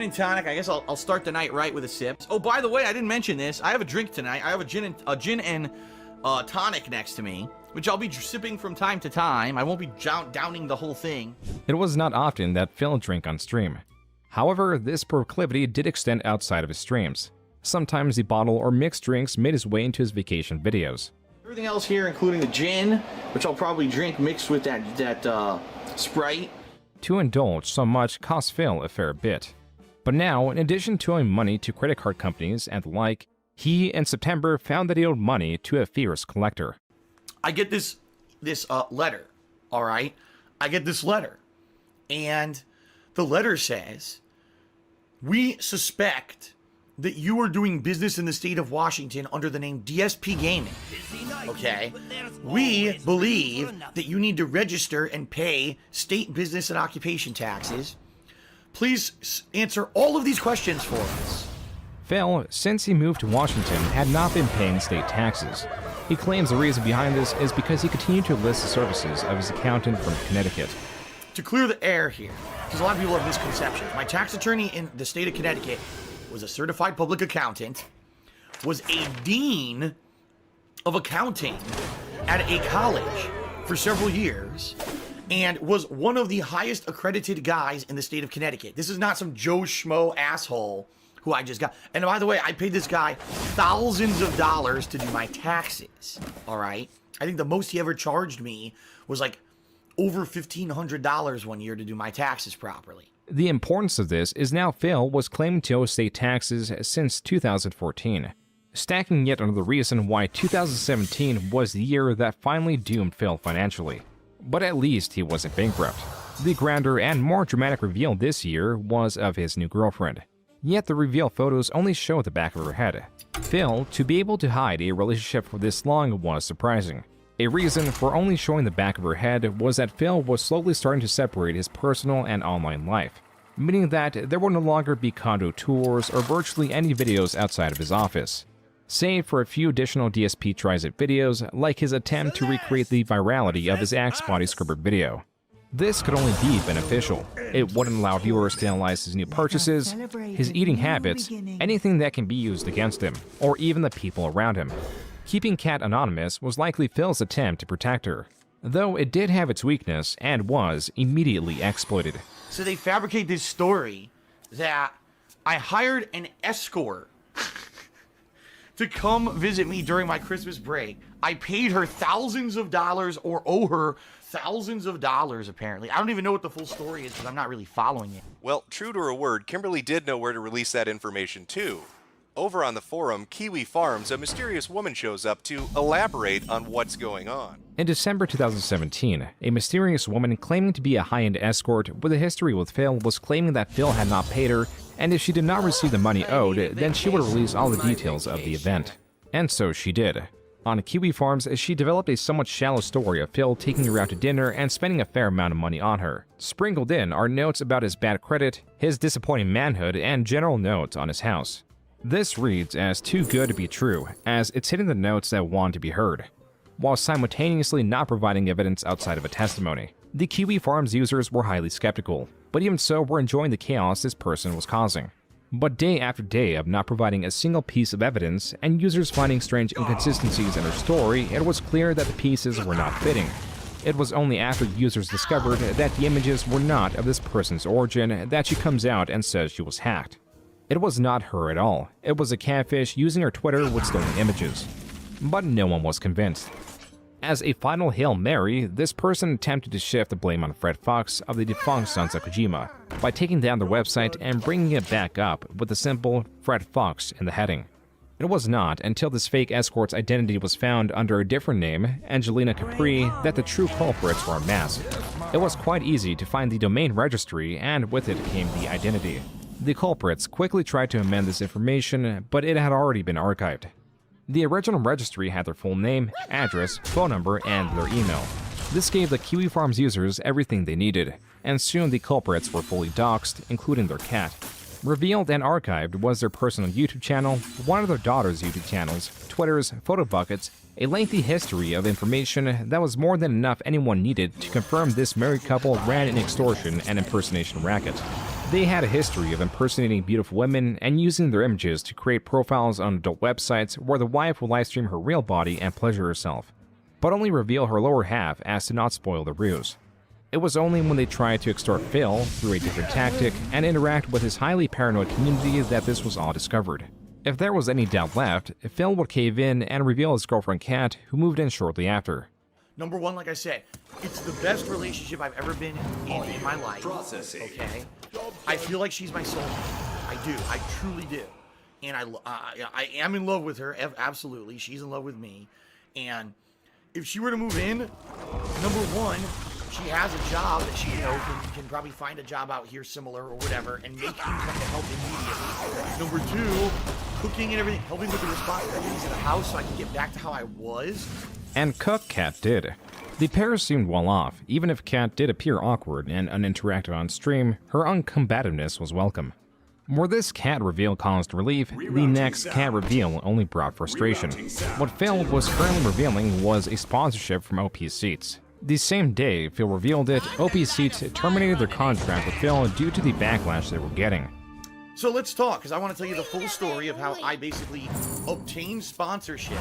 And tonic. I guess I'll start the night right with a sip. Oh, by the way, I didn't mention this. I have a drink tonight. I have a gin and tonic next to me, which I'll be sipping from time to time. I won't be downing the whole thing. It was not often that Phil drank on stream. However, this proclivity did extend outside of his streams. Sometimes the bottle or mixed drinks made his way into his vacation videos. Everything else here, including the gin, which I'll probably drink mixed with that Sprite. To indulge so much cost Phil a fair bit. But now, in addition to owing money to credit card companies and the like, he, in September, found that he owed money to a fierce collector. I get this letter, all right? I get this letter, and the letter says, "We suspect that you are doing business in the state of Washington under the name DSP Gaming. Okay? We believe that you need to register and pay state business and occupation taxes. Please answer all of these questions for us." Phil, since he moved to Washington, had not been paying state taxes. He claims the reason behind this is because he continued to list the services of his accountant from Connecticut. To clear the air here, because a lot of people have misconceptions, my tax attorney in the state of Connecticut was a certified public accountant, was a dean of accounting at a college for several years, and was one of the highest accredited guys in the state of Connecticut. This is not some Joe Schmo asshole who I just got. And by the way, I paid this guy thousands of dollars to do my taxes, all right? I think the most he ever charged me was like over $1,500 one year to do my taxes properly. The importance of this is now Phil was claiming to owe state taxes since 2014, stacking yet another reason why 2017 was the year that finally doomed Phil financially. But at least he wasn't bankrupt. The grander and more dramatic reveal this year was of his new girlfriend. Yet the reveal photos only show the back of her head. Phil, to be able to hide a relationship for this long was surprising. A reason for only showing the back of her head was that Phil was slowly starting to separate his personal and online life, meaning that there will no longer be condo tours or virtually any videos outside of his office, save for a few additional DSP Trizit videos like his attempt to recreate the virality of his Axe body scrubber video. This could only be beneficial. It wouldn't allow viewers to analyze his new purchases, his eating habits, anything that can be used against him, or even the people around him. Keeping Kat anonymous was likely Phil's attempt to protect her, though it did have its weakness and was immediately exploited. So they fabricate this story that I hired an escort to come visit me during my Christmas break. I paid her thousands of dollars, or owe her thousands of dollars, apparently. I don't even know what the full story is because I'm not really following it. Well, true to her word, Kimberly did know where to release that information too. Over on the forum, Kiwi Farms, a mysterious woman shows up to elaborate on what's going on. In December 2017, a mysterious woman claiming to be a high-end escort with a history with Phil was claiming that Phil had not paid her, and if she did not receive the money owed, then she would release all the details of the event. And so she did. On Kiwi Farms, she developed a somewhat shallow story of Phil taking her out to dinner and spending a fair amount of money on her. Sprinkled in are notes about his bad credit, his disappointing manhood, and general notes on his house. This reads as too good to be true, as it's hitting the notes that want to be heard, while simultaneously not providing evidence outside of a testimony. The Kiwi Farms users were highly skeptical, but even so were enjoying the chaos this person was causing. But day after day of not providing a single piece of evidence and users finding strange inconsistencies in her story, it was clear that the pieces were not fitting. It was only after users discovered that the images were not of this person's origin that she comes out and says she was hacked. It was not her at all. It was a catfish using her Twitter with stolen images. But no one was convinced. As a final Hail Mary, this person attempted to shift the blame on Fred Fox of the defunct Sons of Kojima by taking down their website and bringing it back up with the simple Fred Fox in the heading. It was not until this fake escort's identity was found under a different name, Angelina Capri, that the true culprits were unmasked. It was quite easy to find the domain registry, and with it came the identity. The culprits quickly tried to amend this information, but it had already been archived. The original registry had their full name, address, phone number, and their email. This gave the Kiwi Farms users everything they needed, and soon the culprits were fully doxxed, including their cat. Revealed and archived was their personal YouTube channel, one of their daughter's YouTube channels, Twitter's, photo buckets, a lengthy history of information that was more than enough anyone needed to confirm this married couple ran an extortion and impersonation racket. They had a history of impersonating beautiful women and using their images to create profiles on adult websites where the wife would livestream her real body and pleasure herself, but only reveal her lower half as to not spoil the ruse. It was only when they tried to extort Phil through a different tactic and interact with his highly paranoid community that this was all discovered. If there was any doubt left, Phil would cave in and reveal his girlfriend Kat, who moved in shortly after. Number one, like I said, it's the best relationship I've ever been in my life. Okay? I feel like she's my soulmate. I do. I truly do. And I am in love with her. Absolutely. She's in love with me. And if she were to move in, number one, she has a job that she, can probably find a job out here similar or whatever and make income to help immediately. Number two, cooking and everything, helping with the responsibilities of the house so I can get back to how I was. And cook Kat did. The pair seemed well off. Even if Kat did appear awkward and uninteractive on stream, her uncombativeness was welcome. Where this Kat reveal caused relief, the next Kat reveal only brought frustration. What Phil was currently revealing was a sponsorship from OP Seats. The same day Phil revealed it, OP Seats terminated their contract with Phil due to the backlash they were getting. So let's talk, because I want to tell you the full story of how I basically obtained sponsorship.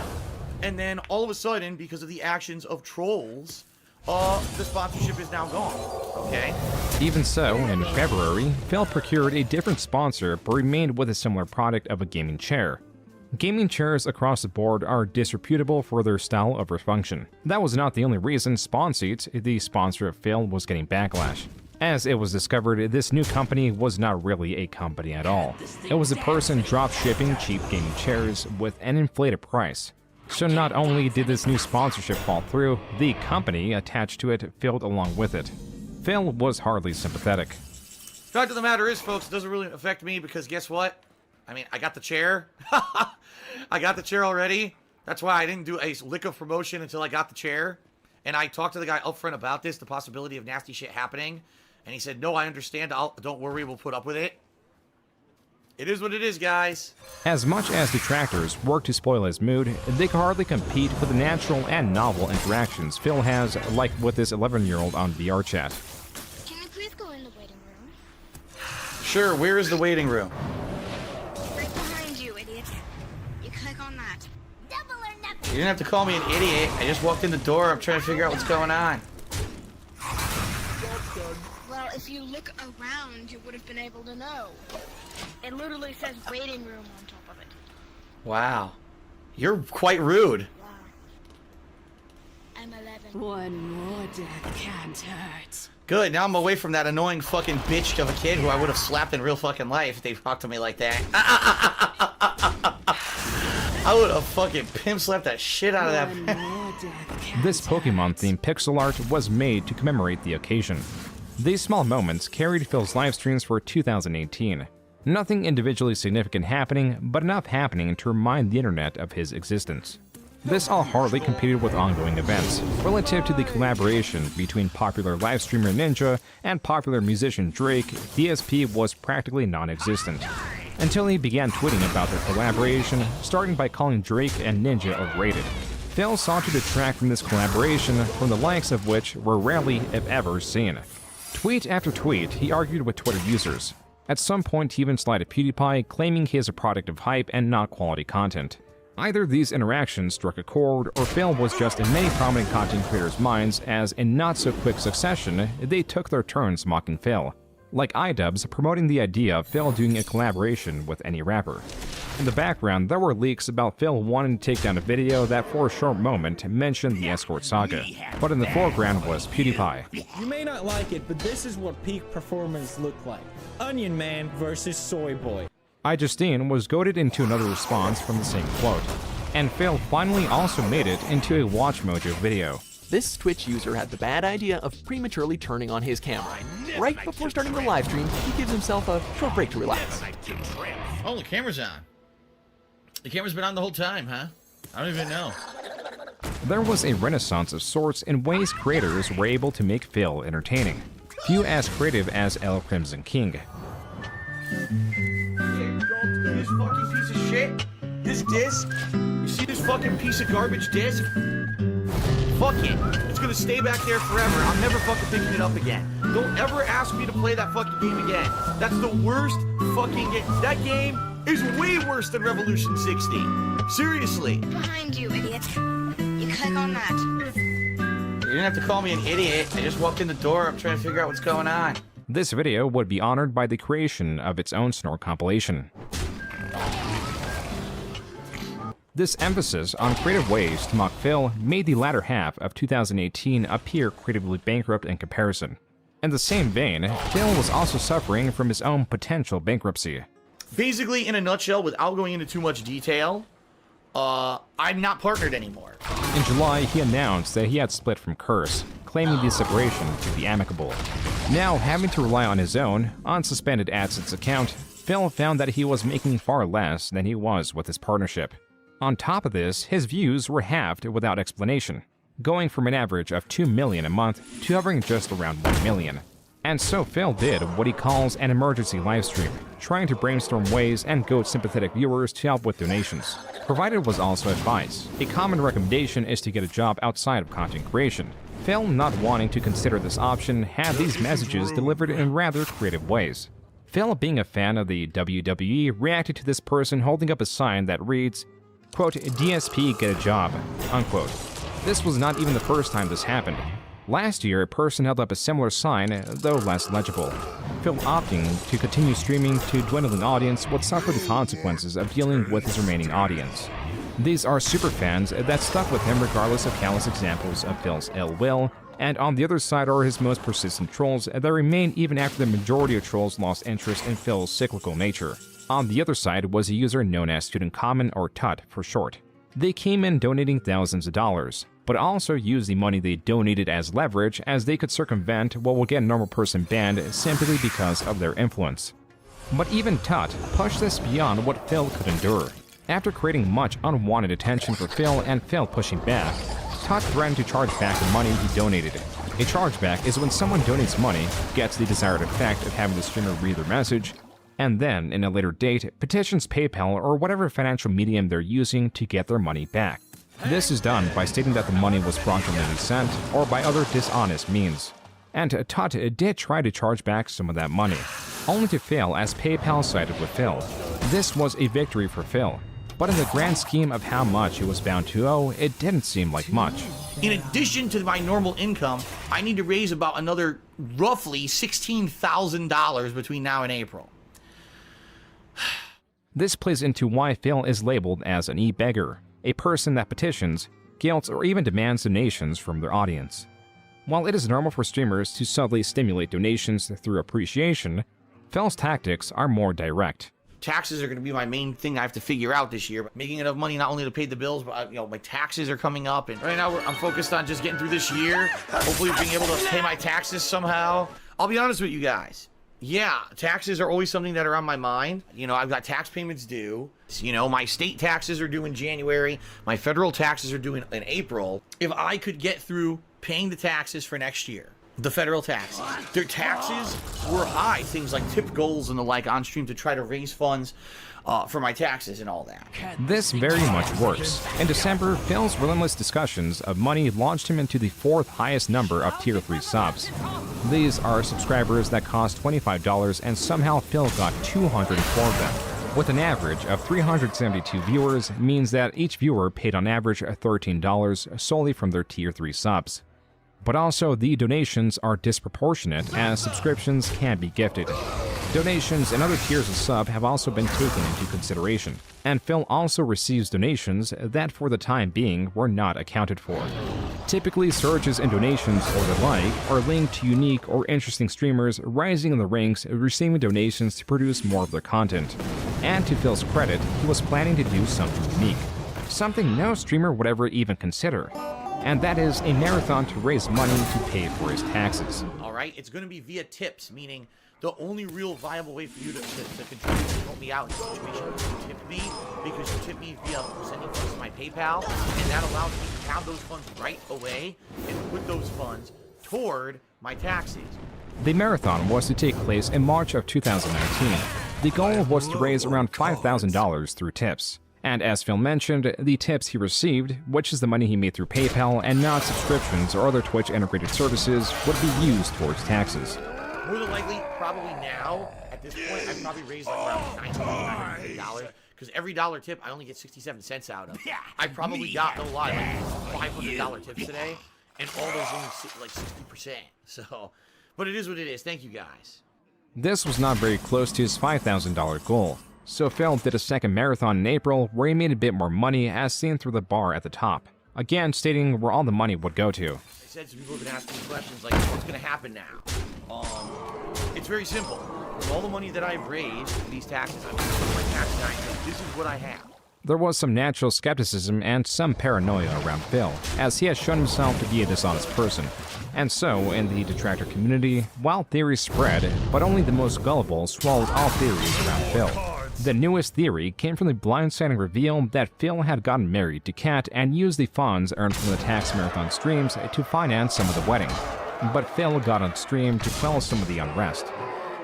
And then all of a sudden, because of the actions of trolls, the sponsorship is now gone, okay? Even so, in February, Phil procured a different sponsor but remained with a similar product of a gaming chair. Gaming chairs across the board are disreputable for their style of function. That was not the only reason SpawnSeats, the sponsor of Phil, was getting backlash. As it was discovered, this new company was not really a company at all. It was a person drop-shipping cheap gaming chairs with an inflated price. So not only did this new sponsorship fall through, the company attached to it failed along with it. Phil was hardly sympathetic. Fact of the matter is, folks, it doesn't really affect me because guess what? I mean, I got the chair. I got the chair already. That's why I didn't do a lick of promotion until I got the chair. And I talked to the guy up front about this, the possibility of nasty shit happening. And he said, no, I understand. Don't worry, we'll put up with it. It is what it is, guys. As much as detractors work to spoil his mood, they can hardly compete with the natural and novel interactions Phil has, like with this 11-year-old on VR chat. Can we please go in the waiting room? Sure, where is the waiting room? Right behind you, idiot. You click on that. Double or nothing. You didn't have to call me an idiot. I just walked in the door. I'm trying to figure out what's going on. Well, if you look around, you would have been able to know. It literally says waiting room on top of it. Wow. You're quite rude. Wow. I'm 11. One more death can't hurt. Good, now I'm away from that annoying fucking bitch of a kid who I would have slapped in real fucking life if they talked to me like that. I would have fucking pimp slapped that shit out of that. One more death can't This Pokemon-themed pixel art was made to commemorate the occasion. These small moments carried Phil's live streams for 2018. Nothing individually significant happening, but enough happening to remind the internet of his existence. This all hardly competed with ongoing events. Relative to the collaboration between popular live streamer Ninja and popular musician Drake, DSP was practically non-existent. Until he began tweeting about their collaboration, starting by calling Drake and Ninja overrated. Phil sought to detract from this collaboration, from the likes of which were rarely, if ever, seen. Tweet after tweet, he argued with Twitter users. At some point, he even slided PewDiePie, claiming he is a product of hype and not quality content. Either these interactions struck a chord, or Phil was just in many prominent content creators' minds as, in not-so-quick succession, they took their turns mocking Phil. Like iDubbbz promoting the idea of Phil doing a collaboration with any rapper. In the background, there were leaks about Phil wanting to take down a video that for a short moment mentioned the Escort Saga, but in the foreground was PewDiePie. You may not like it, but this is what peak performance looked like. Onion Man versus Soy Boy. iJustine was goaded into another response from the same quote, and Phil finally also made it into a Watch Mojo video. This Twitch user had the bad idea of prematurely turning on his camera. Right before starting the live stream, he gives himself a short break to relax. Oh, the camera's on. The camera's been on the whole time, huh? I don't even know. There was a renaissance of sorts in ways creators were able to make Phil entertaining. Few as creative as L Crimson King. This fucking piece of shit, this disc, you see this fucking piece of garbage disc? Fuck it. It's gonna stay back there forever. I'm never fucking picking it up again. Don't ever ask me to play that fucking game again. That's the worst fucking game. That game is way worse than Revolution 60. Seriously. Behind you, idiot. You click on that. You didn't have to call me an idiot. I just walked in the door. I'm trying to figure out what's going on. This video would be honored by the creation of its own snore compilation. This emphasis on creative ways to mock Phil made the latter half of 2018 appear creatively bankrupt in comparison. In the same vein, Phil was also suffering from his own potential bankruptcy. Basically, in a nutshell, without going into too much detail, I'm not partnered anymore. In July, he announced that he had split from Curse, claiming the separation to be amicable. Now, having to rely on his own, unsuspended AdSense account, Phil found that he was making far less than he was with his partnership. On top of this, his views were halved without explanation, going from an average of 2 million a month to hovering just around 1 million. And so Phil did what he calls an emergency livestream, trying to brainstorm ways and goad sympathetic viewers to help with donations. Provided was also advice. A common recommendation is to get a job outside of content creation. Phil, not wanting to consider this option, had these messages delivered in rather creative ways. Phil, being a fan of the WWE, reacted to this person holding up a sign that reads, quote, DSP get a job, unquote. This was not even the first time this happened. Last year, a person held up a similar sign, though less legible. Phil, opting to continue streaming to dwindling audience, would suffer the consequences of dealing with his remaining audience. These are superfans that stuck with him regardless of countless examples of Phil's ill will, and on the other side are his most persistent trolls that remain even after the majority of trolls lost interest in Phil's cyclical nature. On the other side was a user known as Student Common, or TUT for short. They came in donating thousands of dollars, but also used the money they donated as leverage, as they could circumvent what will get a normal person banned simply because of their influence. But even TUT pushed this beyond what Phil could endure. After creating much unwanted attention for Phil and Phil pushing back, TUT threatened to charge back the money he donated. A chargeback is when someone donates money, gets the desired effect of having the streamer read their message, and then, in a later date, petitions PayPal or whatever financial medium they're using to get their money back. This is done by stating that the money was fraudulently sent or by other dishonest means. And TUT did try to charge back some of that money, only to fail as PayPal sided with Phil. This was a victory for Phil, but in the grand scheme of how much he was bound to owe, it didn't seem like much. In addition to my normal income, I need to raise about another roughly $16,000 between now and April. This plays into why Phil is labeled as an e-beggar, a person that petitions, guilts, or even demands donations from their audience. While it is normal for streamers to subtly stimulate donations through appreciation, Phil's tactics are more direct. Taxes are going to be my main thing I have to figure out this year. Making enough money not only to pay the bills, but my taxes are coming up, and right now I'm focused on just getting through this year. Hopefully being able to pay my taxes somehow. I'll be honest with you guys. Yeah, taxes are always something that are on my mind. I've got tax payments due. My state taxes are due in January. My federal taxes are due in April. If I could get through paying the taxes for next year, the federal taxes, their taxes were high. Things like tip goals and the like on stream to try to raise funds for my taxes and all that. This very much works. In December, Phil's relentless discussions of money launched him into the 4th highest number of Tier 3 subs. These are subscribers that cost $25, and somehow Phil got 204 of them. With an average of 372 viewers, means that each viewer paid on average $13 solely from their Tier 3 subs. But also, the donations are disproportionate, as subscriptions can be gifted. Donations and other tiers of sub have also been taken into consideration, and Phil also receives donations that for the time being were not accounted for. Typically, surges in donations or the like are linked to unique or interesting streamers rising in the ranks, receiving donations to produce more of their content. And to Phil's credit, he was planning to do something unique, something no streamer would ever even consider. And that is a marathon to raise money to pay for his taxes. All right, it's going to be via tips, meaning the only real viable way for you to contribute to help me out in this situation is to tip me, because you tip me via sending funds to my PayPal, and that allows me to have those funds right away and put those funds toward my taxes. The marathon was to take place in March of 2019. The goal was to raise around $5,000 through tips. And as Phil mentioned, the tips he received, which is the money he made through PayPal and not subscriptions or other Twitch integrated services, would be used towards taxes. More than likely, probably now, at this point, I've probably raised like around $9 because every dollar tip I only get 67 cents out of. I probably got, no lie, like $500 tips today, and all those only like 60%. So, but it is what it is. Thank you guys. This was not very close to his $5,000 goal, so Phil did a second marathon in April where he made a bit more money as seen through the bar at the top, again stating where all the money would go to. I said some people have been asking me questions like, what's going to happen now? It's very simple. With all the money that I've raised for these taxes, I'm going to put my tax guy and say, this is what I have. There was some natural skepticism and some paranoia around Phil, as he has shown himself to be a dishonest person. And so, in the detractor community, wild theories spread, but only the most gullible swallowed all theories around Phil. The newest theory came from the blindsiding reveal that Phil had gotten married to Kat and used the funds earned from the tax marathon streams to finance some of the wedding. But Phil got on stream to quell some of the unrest.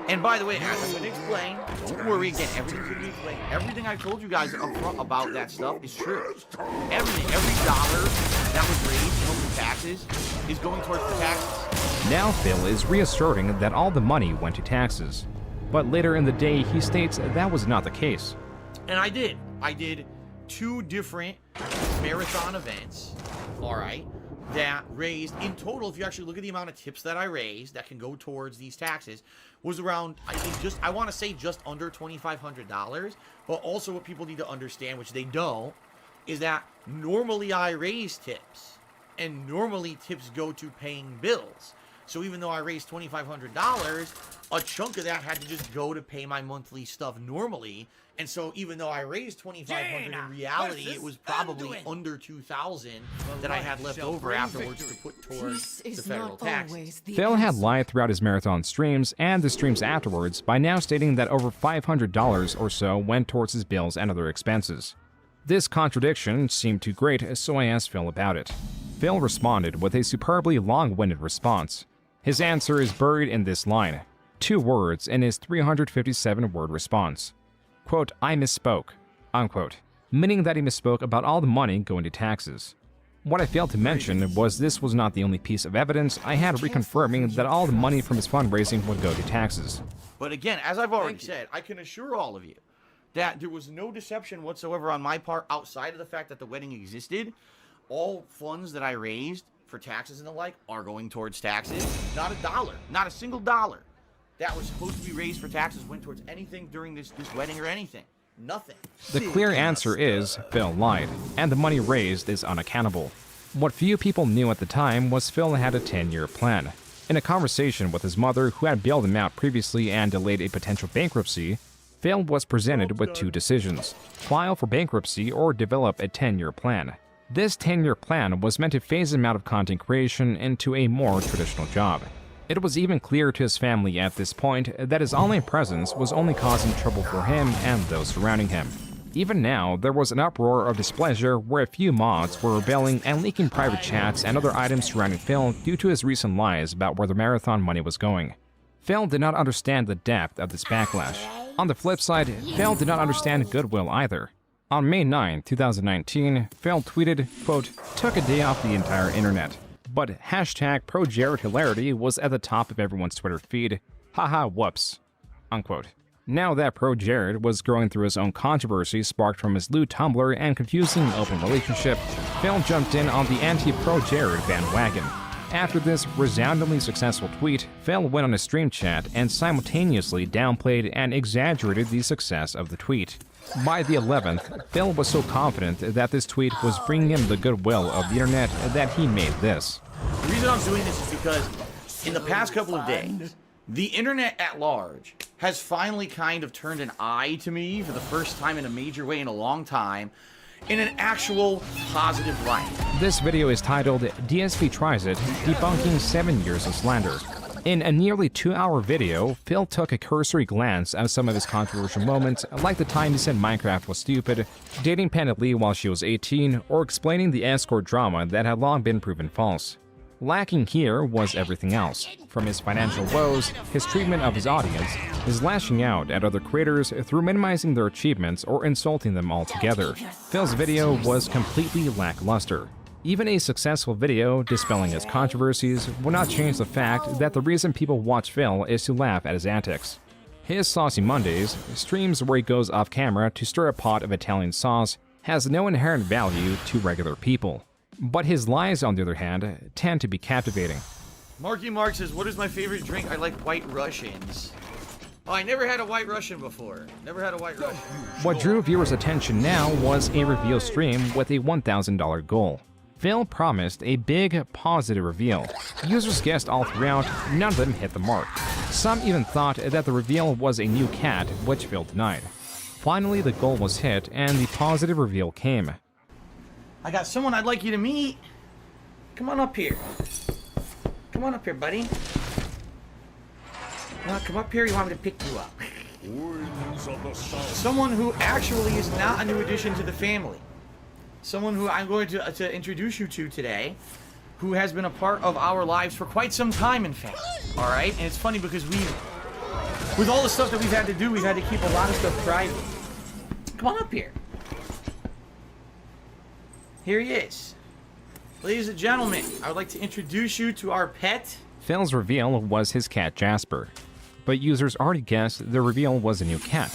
And by the way, as I'm going to explain, don't worry, again, everything I've told you guys up front about that stuff is true. Every dollar that was raised from taxes is going towards the taxes. Now Phil is reasserting that all the money went to taxes. But later in the day, he states that was not the case. And I did 2 different marathon events, alright, that raised, in total, if you actually look at the amount of tips that I raised that can go towards these taxes, was around, I think I want to say just under $2,500. But also what people need to understand, which they don't, is that normally I raise tips. And normally tips go to paying bills. So even though I raised $2,500, a chunk of that had to just go to pay my monthly stuff normally. And so even though I raised $2,500, in reality, it was probably under $2,000 that I had left over afterwards to put towards the federal taxes. Phil had lied throughout his marathon streams and the streams afterwards by now stating that over $500 or so went towards his bills and other expenses. This contradiction seemed too great, so I asked Phil about it. Phil responded with a superbly long-winded response. His answer is buried in this line, 2 words in his 357-word response. Quote, I misspoke, unquote, meaning that he misspoke about all the money going to taxes. What I failed to mention was this was not the only piece of evidence I had reconfirming that all the money from his fundraising would go to taxes. But again, as I've already said, I can assure all of you that there was no deception whatsoever on my part outside of the fact that the wedding existed. All funds that I raised for taxes and the like are going towards taxes. Not a dollar, not a single dollar that was supposed to be raised for taxes went towards anything during this wedding or anything. Nothing. The clear answer is Phil lied, and the money raised is unaccountable. What few people knew at the time was Phil had a 10-year plan. In a conversation with his mother, who had bailed him out previously and delayed a potential bankruptcy, Phil was presented with 2 decisions: file for bankruptcy or develop a 10-year plan. This 10-year plan was meant to phase him out of content creation into a more traditional job. It was even clear to his family at this point that his online presence was only causing trouble for him and those surrounding him. Even now, there was an uproar of displeasure where a few mods were rebelling and leaking private chats and other items surrounding Phil due to his recent lies about where the marathon money was going. Phil did not understand the depth of this backlash. On the flip side, Phil did not understand goodwill either. On May 9, 2019, Phil tweeted, quote, took a day off the entire internet, but hashtag ProJaredHilarity was at the top of everyone's Twitter feed. Haha, whoops, unquote. Now that ProJared was growing through his own controversy sparked from his lewd Tumblr and confusing open relationship, Phil jumped in on the anti-ProJared bandwagon. After this resoundingly successful tweet, Phil went on a stream chat and simultaneously downplayed and exaggerated the success of the tweet. By the 11th, Phil was so confident that this tweet was bringing him the goodwill of the internet that he made this. The reason I'm doing this is because in the past couple of days, the internet at large has finally kind of turned an eye to me for the first time in a major way in a long time, in an actual positive light. This video is titled DSP Tries It, Debunking 7 Years of Slander. In a nearly 2-hour video, Phil took a cursory glance at some of his controversial moments, like the time he said Minecraft was stupid, dating Panda Lee while she was 18, or explaining the escort drama that had long been proven false. Lacking here was everything else, from his financial woes, his treatment of his audience, his lashing out at other creators through minimizing their achievements or insulting them altogether. Phil's video was completely lackluster. Even a successful video dispelling his controversies would not change the fact that the reason people watch Phil is to laugh at his antics. His Saucy Mondays, streams where he goes off camera to stir a pot of Italian sauce, has no inherent value to regular people. But his lies, on the other hand, tend to be captivating. Marky Mark says, what is my favorite drink? I like White Russians. Oh, I never had a White Russian before. Never had a White Russian. What drew viewers' attention now was a reveal stream with a $1,000 goal. Phil promised a big, positive reveal. Users guessed all throughout, none of them hit the mark. Some even thought that the reveal was a new cat, which Phil denied. Finally, the goal was hit, and the positive reveal came. I got someone I'd like you to meet. Come on up here. Come on up here, buddy. Come up here, you want me to pick you up. Someone who actually is not a new addition to the family. Someone who I'm going to introduce you to today, who has been a part of our lives for quite some time, in fact. All right? And it's funny because with all the stuff that we've had to do, we've had to keep a lot of stuff private. Come on up here. Here he is. Ladies and gentlemen, I would like to introduce you to our pet. Phil's reveal was his cat Jasper, but users already guessed the reveal was a new cat.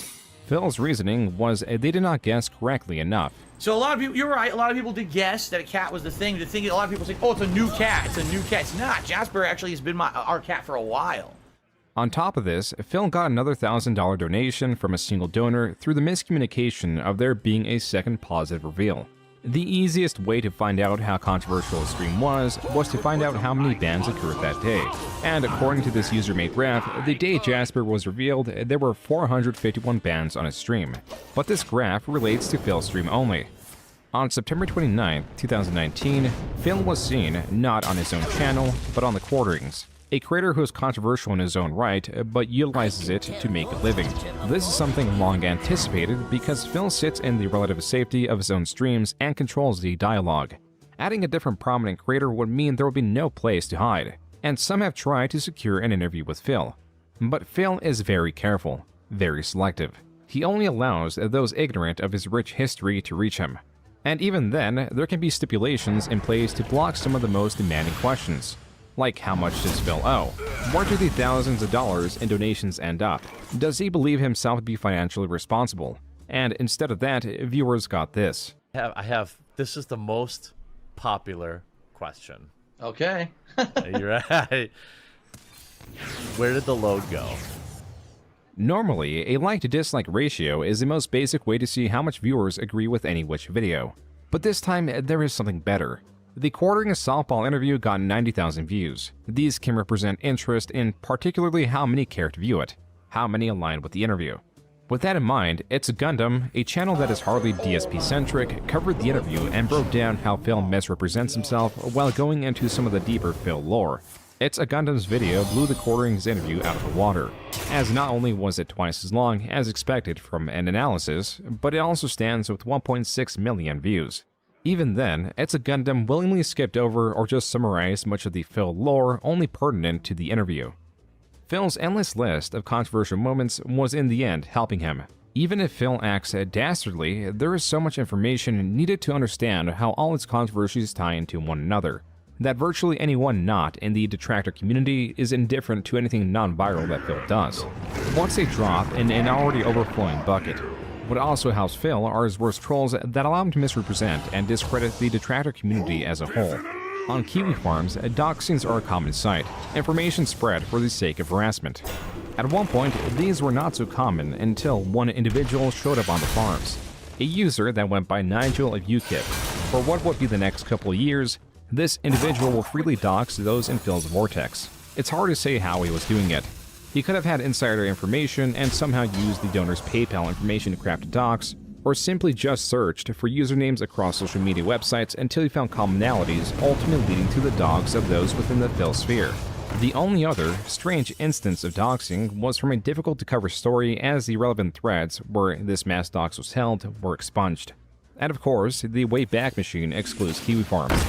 Phil's reasoning was they did not guess correctly enough. So a lot of people, you're right, a lot of people did guess that a cat was the thing. The thing, a lot of people say, oh, it's a new cat, it's a new cat. It's not. Jasper actually has been our cat for a while. On top of this, Phil got another $1,000 donation from a single donor through the miscommunication of there being a second positive reveal. The easiest way to find out how controversial a stream was to find out how many bans occurred that day. And according to this user-made graph, the day Jasper was revealed, there were 451 bans on his stream. But this graph relates to Phil's stream only. On September 29, 2019, Phil was seen not on his own channel, but on the Quarterings, a creator who is controversial in his own right, but utilizes it to make a living. This is something long anticipated because Phil sits in the relative safety of his own streams and controls the dialogue. Adding a different prominent creator would mean there would be no place to hide, and some have tried to secure an interview with Phil. But Phil is very careful, very selective. He only allows those ignorant of his rich history to reach him. And even then, there can be stipulations in place to block some of the most demanding questions. Like, how much does Phil owe? Where do the thousands of dollars in donations end up? Does he believe himself to be financially responsible? And instead of that, viewers got this. This is the most popular question. Okay. You're right. Where did the load go? Normally, a like to dislike ratio is the most basic way to see how much viewers agree with any which video. But this time, there is something better. The Quartering softball interview got 90,000 views. These can represent interest in particularly how many care to view it, how many align with the interview. With that in mind, It's a Gundam, a channel that is hardly DSP-centric, covered the interview and broke down how Phil misrepresents himself while going into some of the deeper Phil lore. It's a Gundam's video blew the Quartering's interview out of the water, as not only was it twice as long as expected from an analysis, but it also stands with 1.6 million views. Even then, It's a Gundam willingly skipped over or just summarized much of the Phil lore only pertinent to the interview. Phil's endless list of controversial moments was in the end helping him. Even if Phil acts dastardly, there is so much information needed to understand how all its controversies tie into one another, that virtually anyone not in the detractor community is indifferent to anything non-viral that Phil does. Once a drop in an already overflowing bucket. What also helps Phil are his worst trolls that allow him to misrepresent and discredit the detractor community as a whole. On Kiwi farms, doxings are a common sight, information spread for the sake of harassment. At one point, these were not so common until one individual showed up on the farms, a user that went by Nigel of UKIP. For what would be the next couple of years, this individual will freely dox those in Phil's vortex. It's hard to say how he was doing it. He could have had insider information and somehow used the donor's PayPal information to craft a dox, or simply just searched for usernames across social media websites until he found commonalities, ultimately leading to the dogs of those within the Phil sphere. The only other strange instance of doxing was from a difficult-to-cover story, as the relevant threads where this mass dox was held were expunged. And of course, the Wayback Machine excludes Kiwi Farms.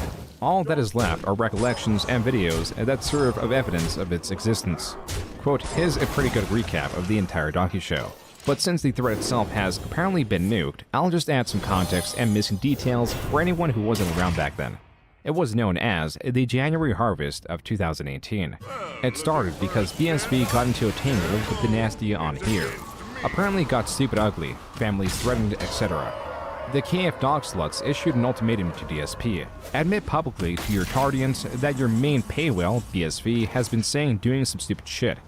All that is left are recollections and videos that serve of evidence of its existence. Quote, here's a pretty good recap of the entire docu-show. But since the thread itself has apparently been nuked, I'll just add some context and missing details for anyone who wasn't around back then. It was known as the January harvest of 2018. It started because BSV got into a tangle with the nasty on here. Apparently got stupid ugly, families threatened, etc. The KF dog sluts issued an ultimatum to DSP. Admit publicly to your tardians that your main pay whale, BSV, has been saying doing some stupid shit.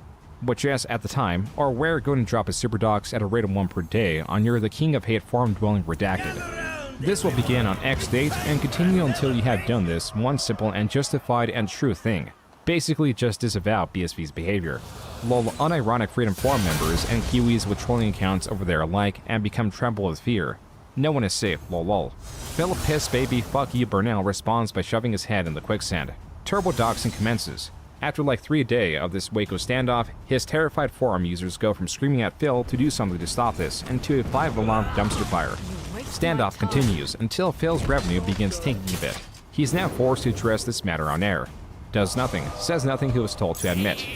Which yes, at the time, are where going to drop a super docs at a rate of 1 per day on your The King of Hate farm dwelling redacted. This will begin on X date and continue until you have done this one simple and justified and true thing. Basically just disavow BSV's behavior. Lull unironic Freedom Forum members and Kiwis with trolling accounts over there alike and become tremble with fear. No one is safe, lol. Philip Piss Baby Fuck You Burnell responds by shoving his head in the quicksand. Turbo doxing commences. After like 3 days of this Waco standoff, his terrified forum users go from screaming at Phil to do something to stop this and to a 5-alarm dumpster fire. Standoff continues until Phil's revenue begins tanking a bit. He's now forced to address this matter on air. Does nothing, says nothing he was told to admit.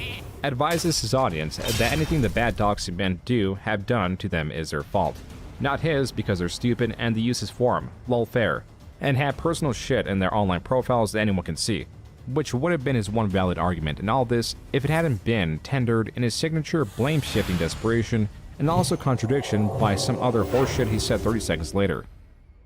Advises his audience that anything the bad doxing men have done to them is their fault. Not his because they're stupid and they use his forum, lol fair, and have personal shit in their online profiles that anyone can see. Which would have been his one valid argument in all this if it hadn't been tendered in his signature blame-shifting desperation and also contradiction by some other horseshit he said 30 seconds later.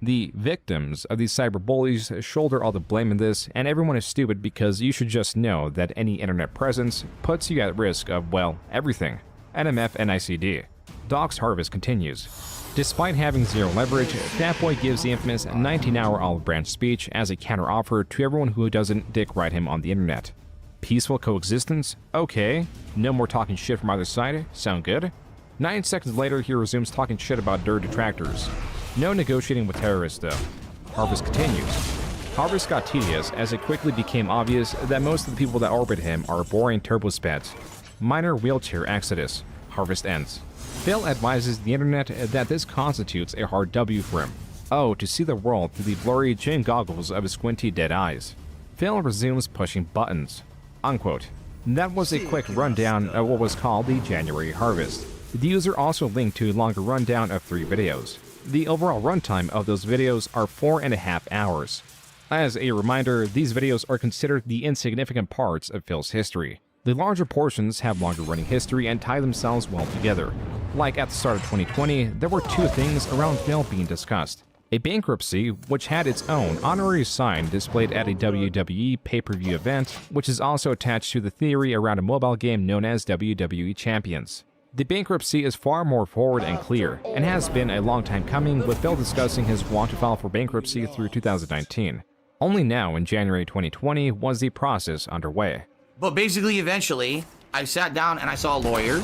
The victims of these cyberbullies shoulder all the blame in this, and everyone is stupid because you should just know that any internet presence puts you at risk of, well, everything. NMF and ICD. Docs Harvest continues. Despite having zero leverage, Fatboy gives the infamous 19-hour olive branch speech as a counteroffer to everyone who doesn't dick ride him on the internet. Peaceful coexistence? Okay. No more talking shit from either side? Sound good? 9 seconds later, he resumes talking shit about dirt detractors. No negotiating with terrorists, though. Harvest continues. Harvest got tedious as it quickly became obvious that most of the people that orbit him are boring turbospeds. Minor wheelchair exodus. Harvest ends. Phil advises the internet that this constitutes a hard W for him. Oh, to see the world through the blurry gin goggles of his squinty dead eyes. Phil resumes pushing buttons. Unquote. That was a quick rundown of what was called the January harvest. The user also linked to a longer rundown of 3 videos. The overall runtime of those videos are 4.5 hours. As a reminder, these videos are considered the insignificant parts of Phil's history. The larger portions have longer running history and tie themselves well together. Like at the start of 2020, there were 2 things around Phil being discussed. A bankruptcy, which had its own honorary sign displayed at a WWE pay-per-view event, which is also attached to the theory around a mobile game known as WWE Champions. The bankruptcy is far more forward and clear, and has been a long time coming, with Phil discussing his want to file for bankruptcy through 2019. Only now, in January 2020, was the process underway. But basically, eventually, I sat down and I saw a lawyer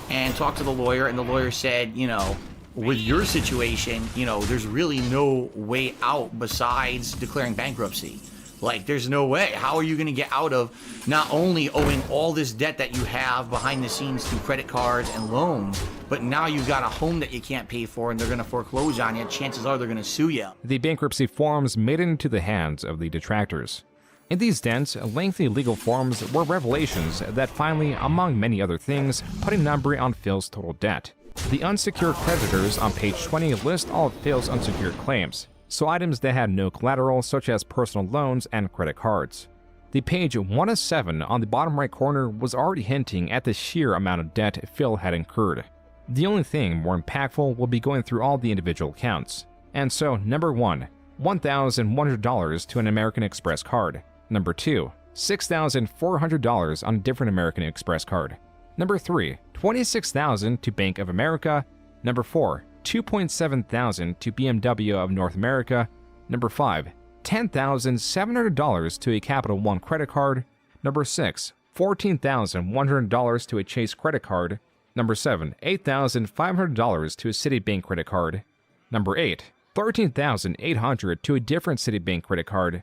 and talked to the lawyer, and the lawyer said, you know, with your situation, you know, there's really no way out besides declaring bankruptcy. Like, there's no way. How are you going to get out of not only owing all this debt that you have behind the scenes through credit cards and loans, but now you've got a home that you can't pay for and they're going to foreclose on you. Chances are they're going to sue you. The bankruptcy forms made it into the hands of the detractors. In these dense, lengthy legal forms were revelations that finally, among many other things, put a number on Phil's total debt. The unsecured creditors on page 20 list all of Phil's unsecured claims, so items that had no collateral such as personal loans and credit cards. The page 1 of 7 on the bottom right corner was already hinting at the sheer amount of debt Phil had incurred. The only thing more impactful will be going through all the individual accounts. And so, number 1, $1,100 to an American Express card. Number 2, $6,400 on a different American Express card. Number 3, $26,000 to Bank of America. Number 4, $2,700 to BMW of North America. Number 5, $10,700 to a Capital One credit card. Number 6, $14,100 to a Chase credit card. Number 7, $8,500 to a Citibank credit card. Number 8, $13,800 to a different Citibank credit card.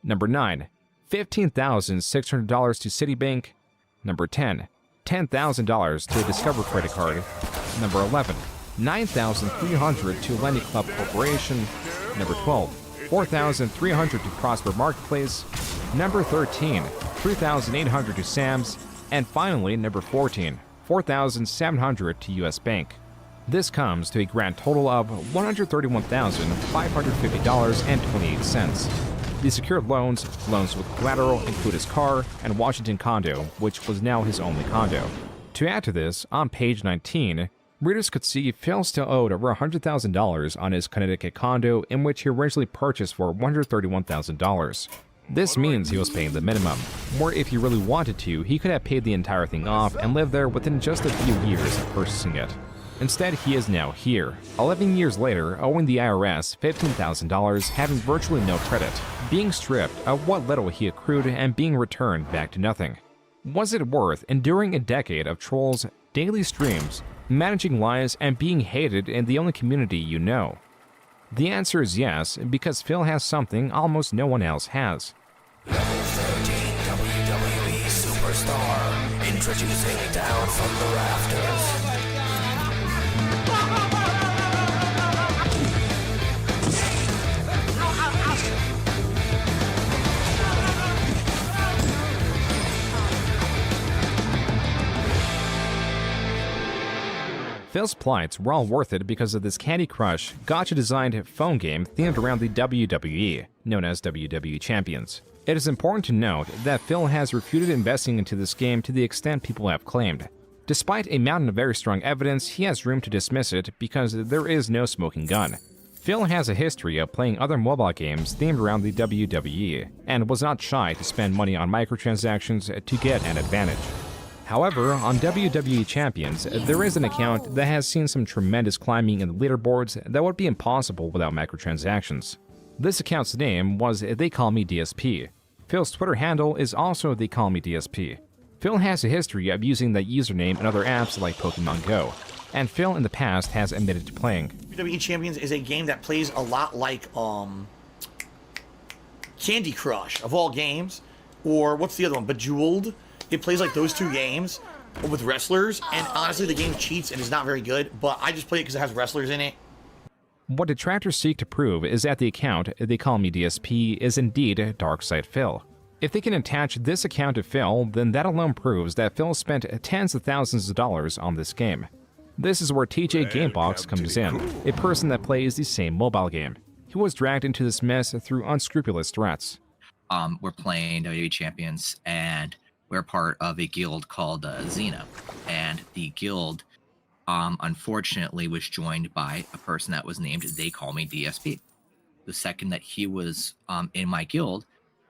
Number 9, $15,600 to Citibank. Number 10, $10,000 to a Discover credit card. Number 11, $9,300 to Lenny Club Corporation. Number 12, 4,300 to Prosper Marketplace, number 13, 3,800 to Sam's, and finally number 14, 4,700 to US Bank. This comes to a grand total of $131,550.28. The secured loans with collateral include his car and Washington condo, which was now his only condo. To add to this, on page 19, readers could see Phil still owed over $100,000 on his Connecticut condo, in which he originally purchased for $131,000. This means he was paying the minimum, or if he really wanted to, he could have paid the entire thing off and lived there within just a few years of purchasing it. Instead, he is now here, 11 years later, owing the IRS $15,000, having virtually no credit, being stripped of what little he accrued and being returned back to nothing. Was it worth enduring a decade of trolls, daily streams, managing lies, and being hated in the only community you know? The answer is yes, because Phil has something almost no one else has. Level 13 WWE Superstar, introducing Down from the Rafters. Phil's plights were all worth it because of this Candy Crush, gacha-designed phone game themed around the WWE, known as WWE Champions. It is important to note that Phil has refuted investing into this game to the extent people have claimed. Despite a mountain of very strong evidence, he has room to dismiss it because there is no smoking gun. Phil has a history of playing other mobile games themed around the WWE, and was not shy to spend money on microtransactions to get an advantage. However, on WWE Champions, there is an account that has seen some tremendous climbing in the leaderboards that would be impossible without microtransactions. This account's name was They Call Me DSP. Phil's Twitter handle is also They Call Me DSP. Phil has a history of using that username in other apps like Pokemon Go, and Phil in the past has admitted to playing. WWE Champions is a game that plays a lot like Candy Crush, of all games, or what's the other one, Bejeweled? It plays like those two games with wrestlers, and honestly the game cheats and is not very good, but I just play it because it has wrestlers in it. What detractors seek to prove is that the account They Call Me DSP is indeed Darkside Phil. If they can attach this account to Phil, then that alone proves that Phil spent tens of thousands of dollars on this game. This is where TJ Gamebox comes in, a person that plays the same mobile game. He was dragged into this mess through unscrupulous threats. We're playing WWE Champions, and we're part of a guild called Xena, and the guild, unfortunately, was joined by a person that was named They Call Me DSP. The second that he was in my guild,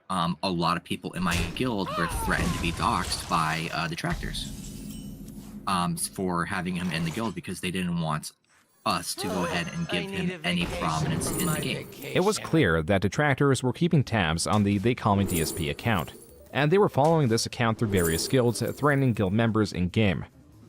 a lot of people in my guild were threatened to be doxxed by detractors for having him in the guild because they didn't want us to go ahead and give him any prominence in the game. It was clear that detractors were keeping tabs on the They Call Me DSP account, and they were following this account through various guilds, threatening guild members in-game.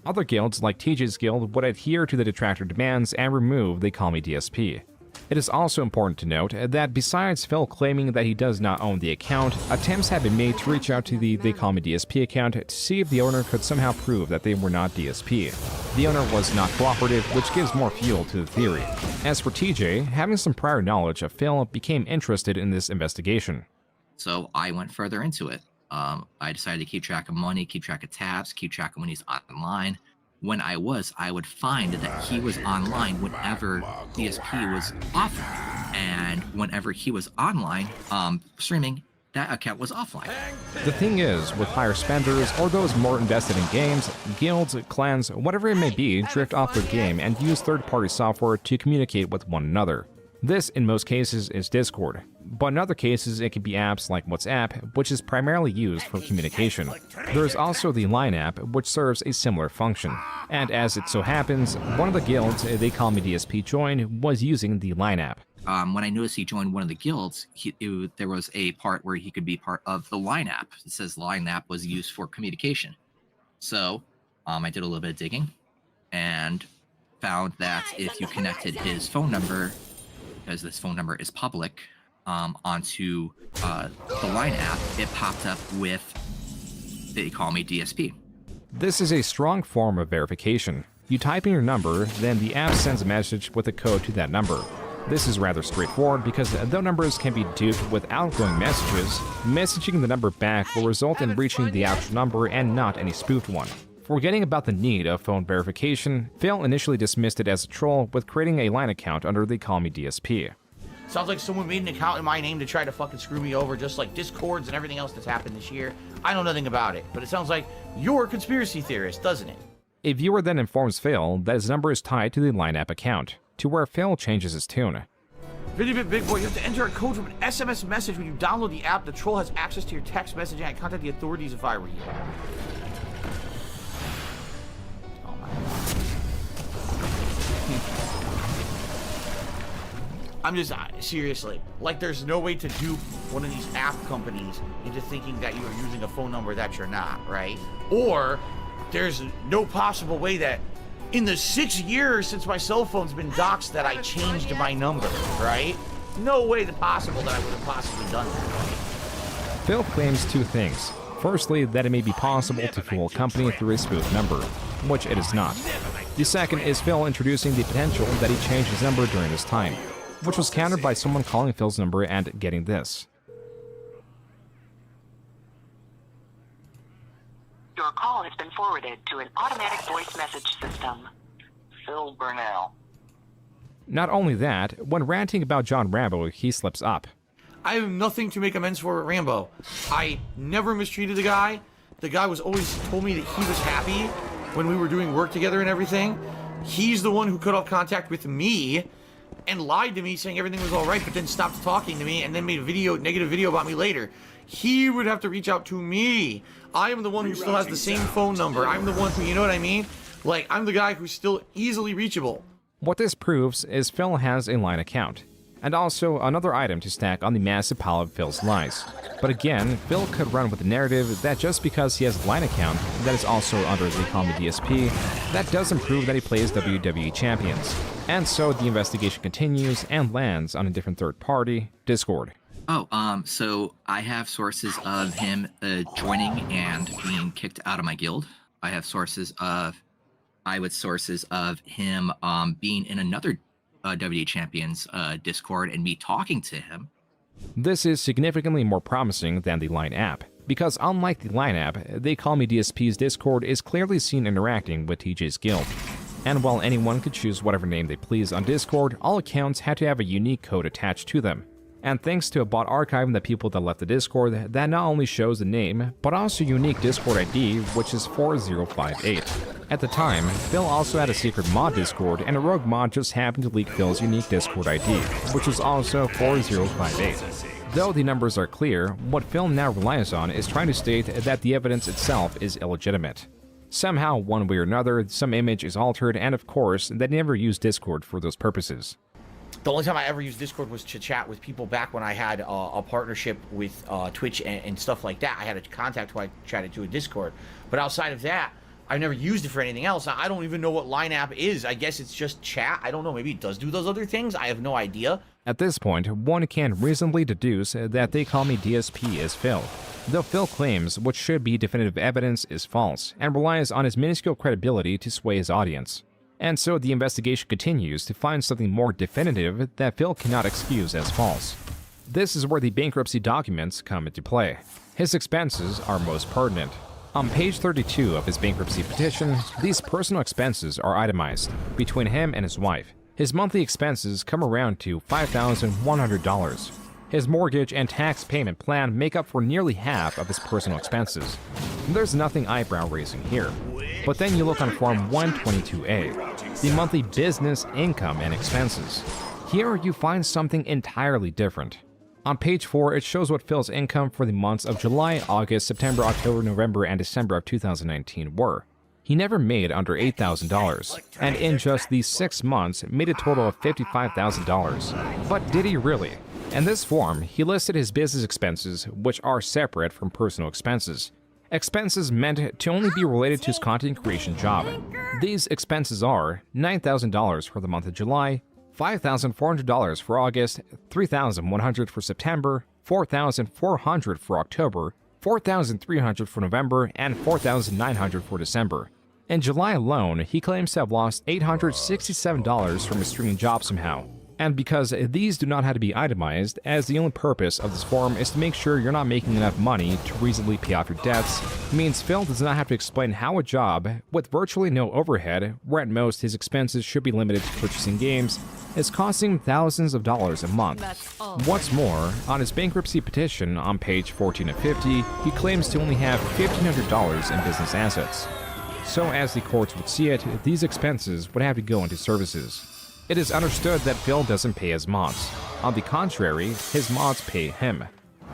Other guilds, like TJ's guild, would adhere to the detractor demands and remove They Call Me DSP. It is also important to note that besides Phil claiming that he does not own the account, attempts have been made to reach out to the They Call Me DSP account to see if the owner could somehow prove that they were not DSP. The owner was not cooperative, which gives more fuel to the theory. As for TJ, having some prior knowledge of Phil became interested in this investigation. So I went further into it. I decided to keep track of money, keep track of tabs, keep track of when he's online. When I would find that he was online whenever DSP was offline. And whenever he was online, streaming, that account was offline. The thing is, with higher spenders or those more invested in games, guilds, clans, whatever it may be, drift off their game and use third-party software to communicate with one another. This, in most cases, is Discord, but in other cases it can be apps like WhatsApp, which is primarily used for communication. There is also the Line app, which serves a similar function. And as it so happens, one of the guilds They Call Me DSP joined was using the Line app. When I noticed he joined one of the guilds, there was a part where he could be part of the Line app. It says Line app was used for communication. So I did a little bit of digging and found that if you connected his phone number, because this phone number is public, onto the Line app, it popped up with They Call Me DSP. This is a strong form of verification. You type in your number, then the app sends a message with a code to that number. This is rather straightforward because though numbers can be duped with outgoing messages, messaging the number back will result in reaching the actual number and not any spoofed one. Forgetting about the need of phone verification, Phil initially dismissed it as a troll with creating a line account under the Call Me DSP. Sounds like someone made an account in my name to try to fucking screw me over, just like Discords and everything else that's happened this year. I know nothing about it, but it sounds like you're a conspiracy theorist, doesn't it? A viewer then informs Phil that his number is tied to the Line app account, to where Phil changes his tune. Bit Big Boy, you have to enter a code from an SMS message when you download the app. The troll has access to your text messaging. I'd contact the authorities if I were you. Oh my god. I'm just, seriously, like there's no way to dupe one of these app companies into thinking that you're using a phone number that you're not, right? Or there's no possible way that in the 6 years since my cell phone's been doxxed that I changed my number, right? No way possible that I would have possibly done that, right? Phil claims two things. Firstly, that it may be possible to fool a company through a spoof number, which it is not. The second is Phil introducing the potential that he changed his number during this time, which was countered by someone calling Phil's number and getting this. Your call has been forwarded to an automatic voice message system. Phil Burnell. Not only that, when ranting about John Rambo, he slips up. I have nothing to make amends for with Rambo. I never mistreated the guy. The guy was always told me that he was happy when we were doing work together and everything. He's the one who cut off contact with me and lied to me saying everything was all right, but then stopped talking to me and then made a negative video about me later. He would have to reach out to me. I am the one who still has the same phone number. I'm the one who, you know what I mean? Like, I'm the guy who's still easily reachable. What this proves is Phil has a Line account, and also another item to stack on the massive pile of Phil's lies. But again, Phil could run with the narrative that just because he has a Line account that is also under the Call Me DSP, that doesn't prove that he plays WWE Champions. And so the investigation continues and lands on a different third party, Discord. So I have sources of him joining and being kicked out of my guild. I have sources of him being in another WWE Champions Discord and me talking to him. This is significantly more promising than the Line app, because unlike the Line app, they Call Me DSP's Discord is clearly seen interacting with TJ's guild. And while anyone could choose whatever name they please on Discord, all accounts had to have a unique code attached to them. And thanks to a bot archiving the people that left the Discord, that not only shows the name, but also unique Discord ID, which is 4058. At the time, Phil also had a secret mod Discord, and a rogue mod just happened to leak Phil's unique Discord ID, which was also 4058. Though the numbers are clear, what Phil now relies on is trying to state that the evidence itself is illegitimate. Somehow, one way or another, some image is altered, and of course, they never used Discord for those purposes. The only time I ever used Discord was to chat with people back when I had a partnership with Twitch and stuff like that. I had a contact who I chatted to in Discord. But outside of that, I've never used it for anything else. I don't even know what Line app is. I guess it's just chat. I don't know. Maybe it does do those other things. I have no idea. At this point, one can reasonably deduce that they Call Me DSP is Phil. Though Phil claims what should be definitive evidence is false, and relies on his minuscule credibility to sway his audience. And so the investigation continues to find something more definitive that Phil cannot excuse as false. This is where the bankruptcy documents come into play. His expenses are most pertinent. On page 32 of his bankruptcy petition, these personal expenses are itemized between him and his wife. His monthly expenses come around to $5,100. His mortgage and tax payment plan make up for nearly half of his personal expenses. There's nothing eyebrow-raising here. But then you look on Form 122A, the monthly business income and expenses. Here you find something entirely different. On page 4, it shows what Phil's income for the months of July, August, September, October, November, and December of 2019 were. He never made under $8,000, and in just these 6 months made a total of $55,000. But did he really? In this form, he listed his business expenses, which are separate from personal expenses. Expenses meant to only be related to his content creation job. These expenses are $9,000 for the month of July, $5,400 for August, $3,100 for September, $4,400 for October, $4,300 for November, and $4,900 for December. In July alone, he claims to have lost $867 from his streaming job somehow. And because these do not have to be itemized, as the only purpose of this forum is to make sure you're not making enough money to reasonably pay off your debts, means Phil does not have to explain how a job, with virtually no overhead, where at most his expenses should be limited to purchasing games, is costing thousands of dollars a month. What's more, on his bankruptcy petition on page 14 of 50, he claims to only have $1,500 in business assets. So as the courts would see it, these expenses would have to go into services. It is understood that Phil doesn't pay his mods. On the contrary, his mods pay him.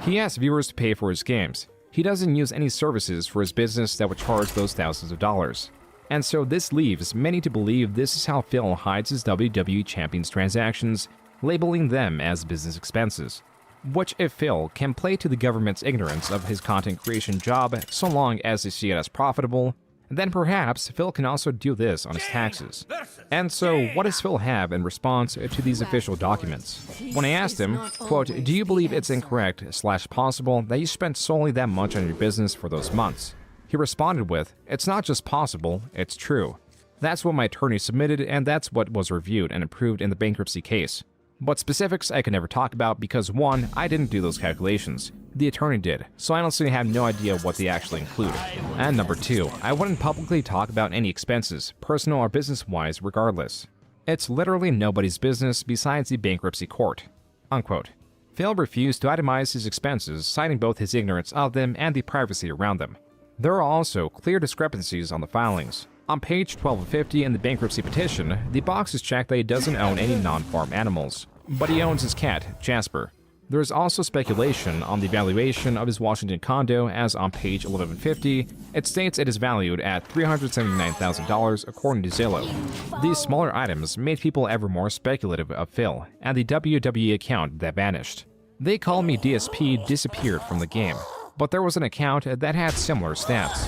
He asks viewers to pay for his games. He doesn't use any services for his business that would charge those thousands of dollars. And so this leaves many to believe this is how Phil hides his WWE Champions transactions, labeling them as business expenses. Which, if Phil can play to the government's ignorance of his content creation job so long as they see it as profitable, then perhaps Phil can also do this on his taxes. And so, what does Phil have in response to these official documents? When I asked him, quote, "Do you believe it's incorrect/possible that you spent solely that much on your business for those months?" He responded with, "It's not just possible, it's true. That's what my attorney submitted, and that's what was reviewed and approved in the bankruptcy case. But specifics I can never talk about because 1, I didn't do those calculations. The attorney did, so I honestly have no idea what they actually include. And number 2, I wouldn't publicly talk about any expenses, personal or business-wise regardless. It's literally nobody's business besides the bankruptcy court." Unquote. Phil refused to itemize his expenses, citing both his ignorance of them and the privacy around them. There are also clear discrepancies on the filings. On page 12 of 50 in the bankruptcy petition, the box is checked that he doesn't own any non-farm animals, but he owns his cat, Jasper. There is also speculation on the valuation of his Washington condo, as on page 1150, it states it is valued at $379,000 according to Zillow. These smaller items made people ever more speculative of Phil and the WWE account that vanished. They Call Me DSP disappeared from the game, but there was an account that had similar stats.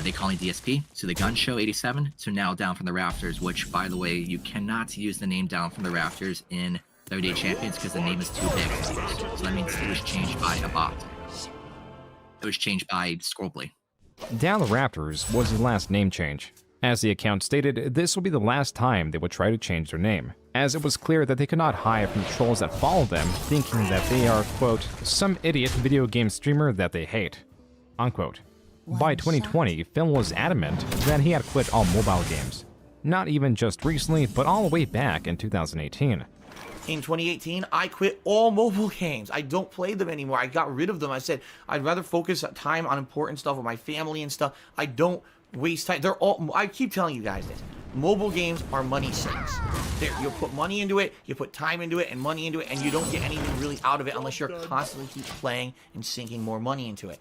They Call Me DSP, so the Gun Show 87, so now Down from the Rafters, which, by the way, you cannot use the name Down from the Rafters in WWE Champions because the name is too big. So that means it was changed by a bot. It was changed by Scrollbly. Down the Raptors was his last name change. As the account stated, this will be the last time they would try to change their name, as it was clear that they could not hide from the trolls that follow them, thinking that they are, quote, "some idiot video game streamer that they hate," unquote. By 2020, Phil was adamant that he had quit all mobile games. Not even just recently, but all the way back in 2018. In 2018, I quit all mobile games. I don't play them anymore. I got rid of them. I said, I'd rather focus time on important stuff with my family and stuff. I don't waste time. They're all, I keep telling you guys this. Mobile games are money sinks. You put money into it, you put time into it and money into it, and you don't get anything really out of it unless you're constantly keep playing and sinking more money into it.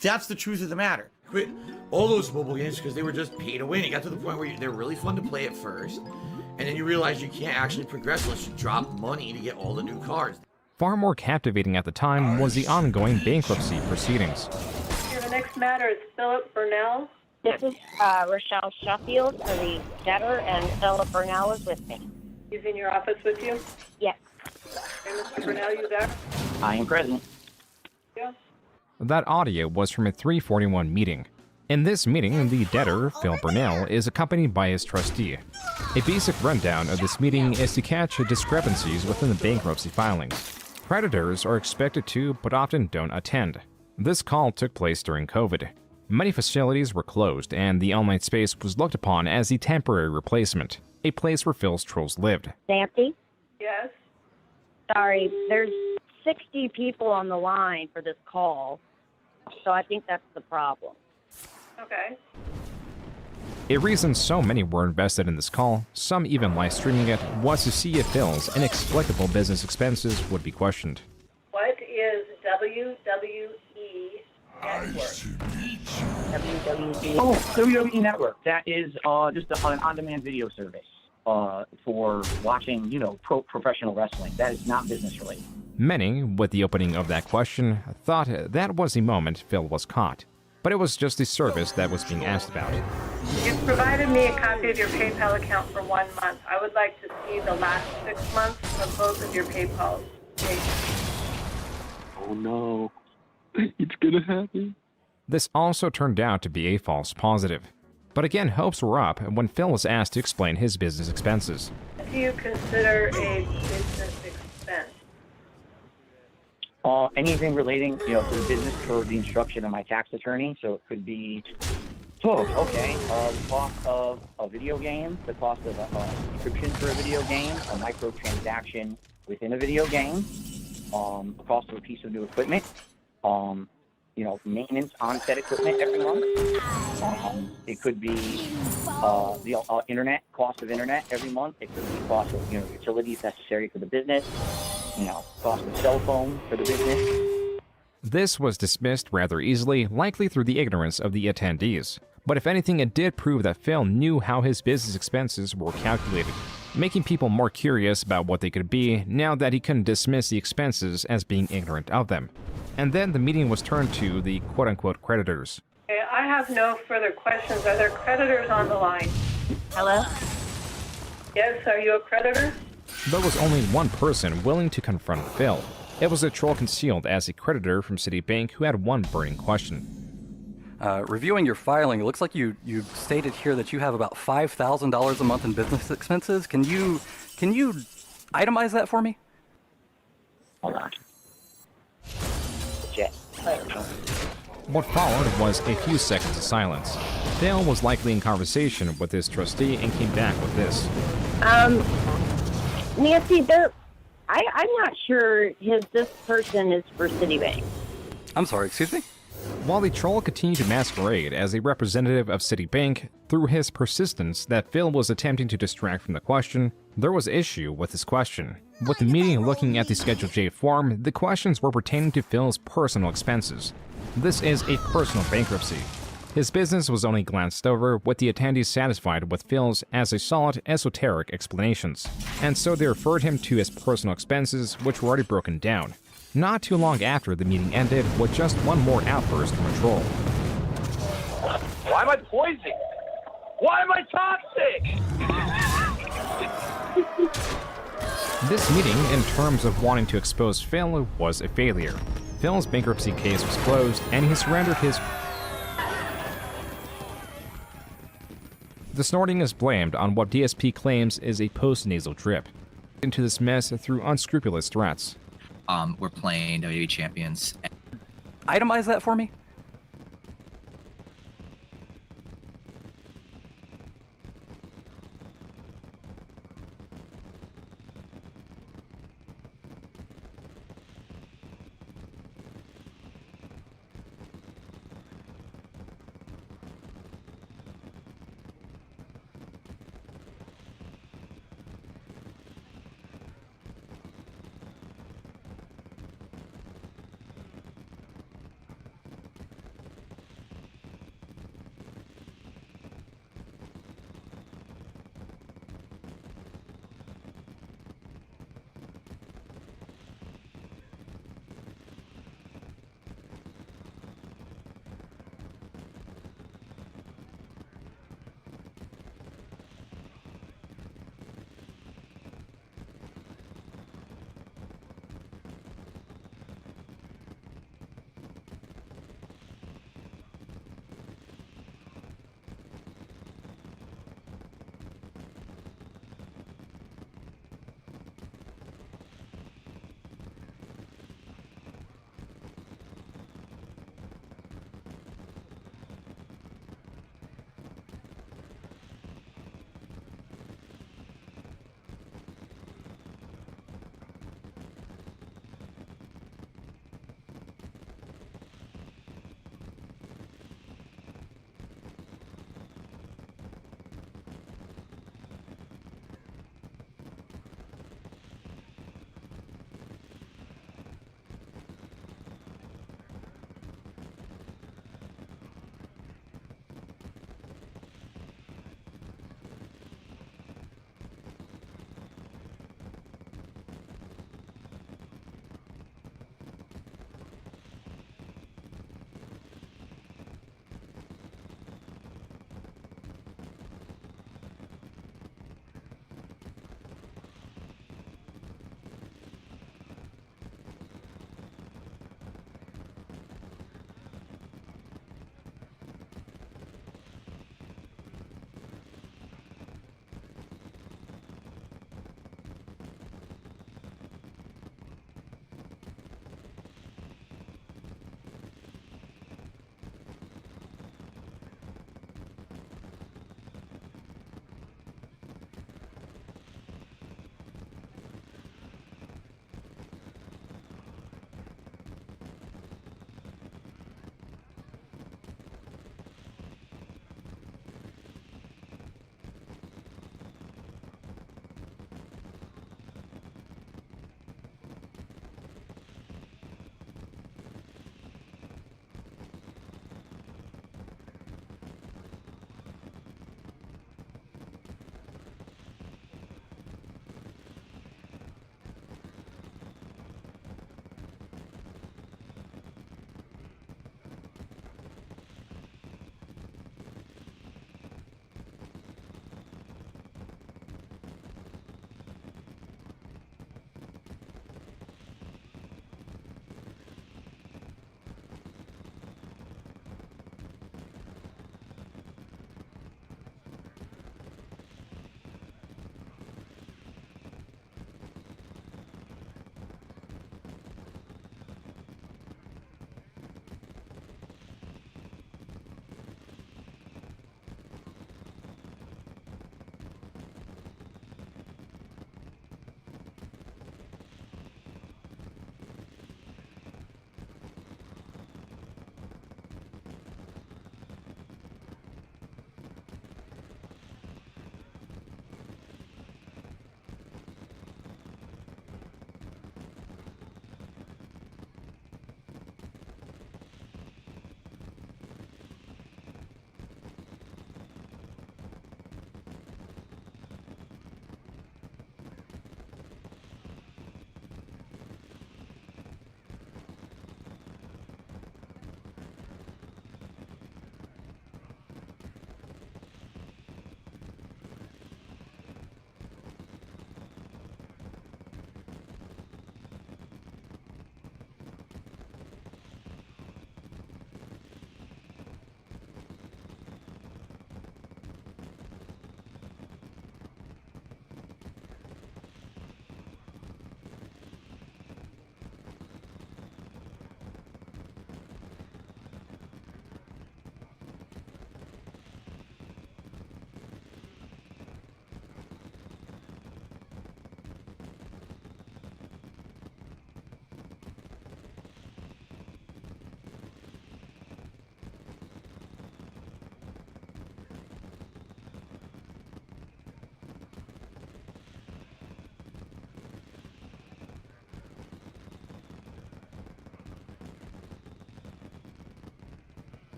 That's the truth of the matter. Quit all those mobile games because they were just pay to win. It got to the point where they're really fun to play at first, and then you realize you can't actually progress unless you drop money to get all the new cards. Far more captivating at the time was the ongoing bankruptcy proceedings. The next matter is Philip Burnell. This is Rochelle Sheffield for the debtor, and Philip Burnell is with me. He's in your office with you? Yes. And Mr. Burnell, you there? I am present. Yeah. That audio was from a 341 meeting. In this meeting, the debtor, Phil Burnell, is accompanied by his trustee. A basic rundown of this meeting is to catch discrepancies within the bankruptcy filings. Creditors are expected to, but often don't attend. This call took place during COVID. Many facilities were closed, and the online space was looked upon as the temporary replacement, a place where Phil's trolls lived. Nancy? Yes? Sorry, there's 60 people on the line for this call, so I think that's the problem. Okay. A reason so many were invested in this call, some even live streaming it, was to see if Phil's inexplicable business expenses would be questioned. What is WWE Network? WWE. Oh, WWE Network. That is just an on-demand video service for watching, professional wrestling. That is not business related. Many, with the opening of that question, thought that was the moment Phil was caught. But it was just the service that was being asked about. You've provided me a copy of your PayPal account for 1 month. I would like to see the last 6 months of both of your PayPal statements. Oh no, it's gonna happen. This also turned out to be a false positive. But again, hopes were up when Phil was asked to explain his business expenses. Do you consider a business Anything relating, to the business for the instruction of my tax attorney. So it could be, the cost of a video game, the cost of a subscription for a video game, a microtransaction within a video game, the cost of a piece of new equipment, maintenance on said equipment every month. It could be the internet, cost of internet every month. It could be cost of, utilities necessary for the business, cost of cell phone for the business. This was dismissed rather easily, likely through the ignorance of the attendees. But if anything, it did prove that Phil knew how his business expenses were calculated, making people more curious about what they could be now that he couldn't dismiss the expenses as being ignorant of them. And then the meeting was turned to the quote-unquote creditors. Okay, I have no further questions. Are there creditors on the line? Hello? Yes, are you a creditor? There was only one person willing to confront Phil. It was a troll concealed as a creditor from Citibank who had one burning question. Reviewing your filing, it looks like you stated here that you have about $5,000 a month in business expenses. Can you itemize that for me? Hold on. What followed was a few seconds of silence. Phil was likely in conversation with his trustee and came back with this. Nancy, I'm not sure this person is for Citibank. I'm sorry, excuse me? While the troll continued to masquerade as a representative of Citibank, through his persistence that Phil was attempting to distract from the question, there was issue with his question. With the meeting looking at the Schedule J form, the questions were pertaining to Phil's personal expenses. This is a personal bankruptcy. His business was only glanced over, with the attendees satisfied with Phil's, as they saw it, esoteric explanations. And so they referred him to his personal expenses, which were already broken down. Not too long after the meeting ended, with just one more outburst from a troll. Why am I poisoned? Why am I toxic? This meeting, in terms of wanting to expose Phil, was a failure. Phil's bankruptcy case was closed, and he surrendered his... The snorting is blamed on what DSP claims is a post-nasal drip. Into this mess through unscrupulous threats. We're playing WWE champions. Itemize that for me?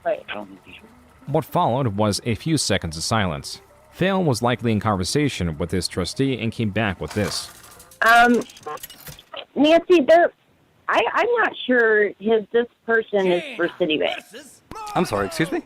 I don't need t-shirts. What followed was a few seconds of silence. Phil was likely in conversation with his trustee and came back with this. Nancy, I'm not sure this person is for Citibank. I'm sorry, excuse me?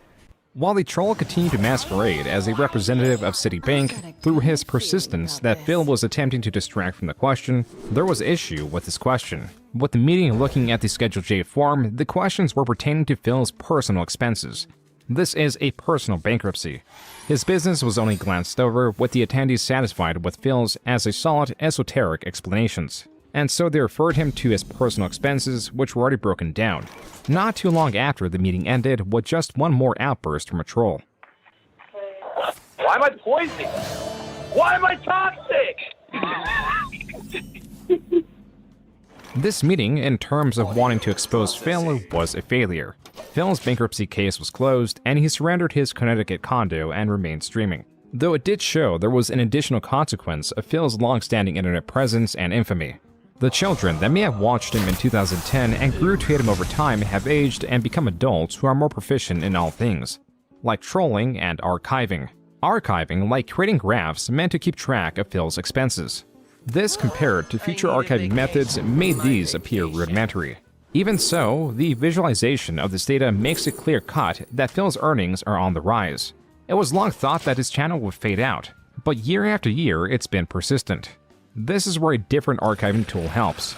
While the troll continued to masquerade as a representative of Citibank, through his persistence that Phil was attempting to distract from the question, there was issue with his question. With the meeting looking at the Schedule J form, the questions were pertaining to Phil's personal expenses. This is a personal bankruptcy. His business was only glanced over, with the attendees satisfied with Phil's as a solid, esoteric explanations. And so they referred him to his personal expenses, which were already broken down. Not too long after the meeting ended, with just one more outburst from a troll. Why am I poisoned? Why am I toxic? This meeting, in terms of wanting to expose Phil, was a failure. Phil's bankruptcy case was closed, and he surrendered his Connecticut condo and remained streaming. Though it did show there was an additional consequence of Phil's long-standing internet presence and infamy. The children that may have watched him in 2010 and grew to hate him over time have aged and become adults who are more proficient in all things, like trolling and archiving. Archiving, like creating graphs meant to keep track of Phil's expenses. This, compared to future archiving methods, made these appear rudimentary. Even so, the visualization of this data makes it clear-cut that Phil's earnings are on the rise. It was long thought that his channel would fade out, but year after year it's been persistent. This is where a different archiving tool helps.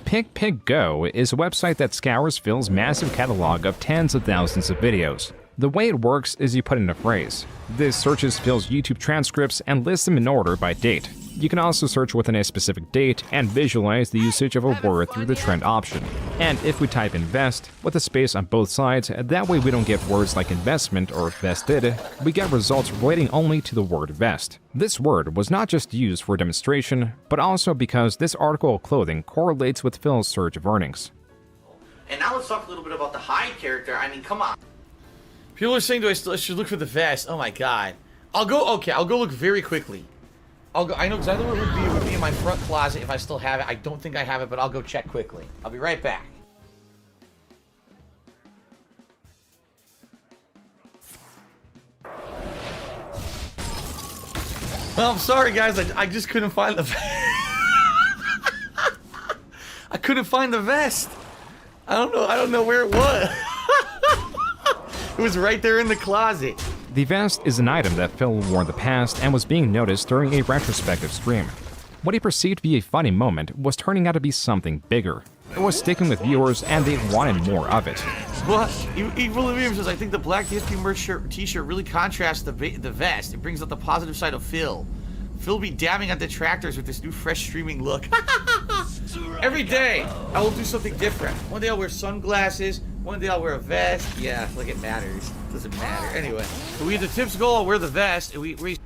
PigPigGo is a website that scours Phil's massive catalog of tens of thousands of videos. The way it works is you put in a phrase. This searches Phil's YouTube transcripts and lists them in order by date. You can also search within a specific date and visualize the usage of a word through the trend option. And if we type invest with a space on both sides, that way we don't get words like investment or vested, we get results relating only to the word vest. This word was not just used for demonstration, but also because this article of clothing correlates with Phil's surge of earnings. And now let's talk a little bit about the Hyde character. I mean, come on. People are saying, I should look for the vest? Oh my god. I'll go look very quickly. I know exactly where it would be in my front closet if I still have it. I don't think I have it, but I'll go check quickly. I'll be right back. Well, I'm sorry guys, I just couldn't find the I couldn't find the vest. I don't know where it was. It was right there in the closet. The vest is an item that Phil wore in the past and was being noticed during a retrospective stream. What he perceived to be a funny moment was turning out to be something bigger. It was sticking with viewers and they wanted more of it. Well, Evil Williams says, I think the Black History merch t-shirt really contrasts the vest. It brings out the positive side of Phil. Phil be dabbing at detractors with this new fresh streaming look. Every day, I will do something different. One day I'll wear sunglasses. One day I'll wear a vest. Yeah, like it matters. Doesn't matter. Anyway, so we had the tips goal. I'll wear the vest. And we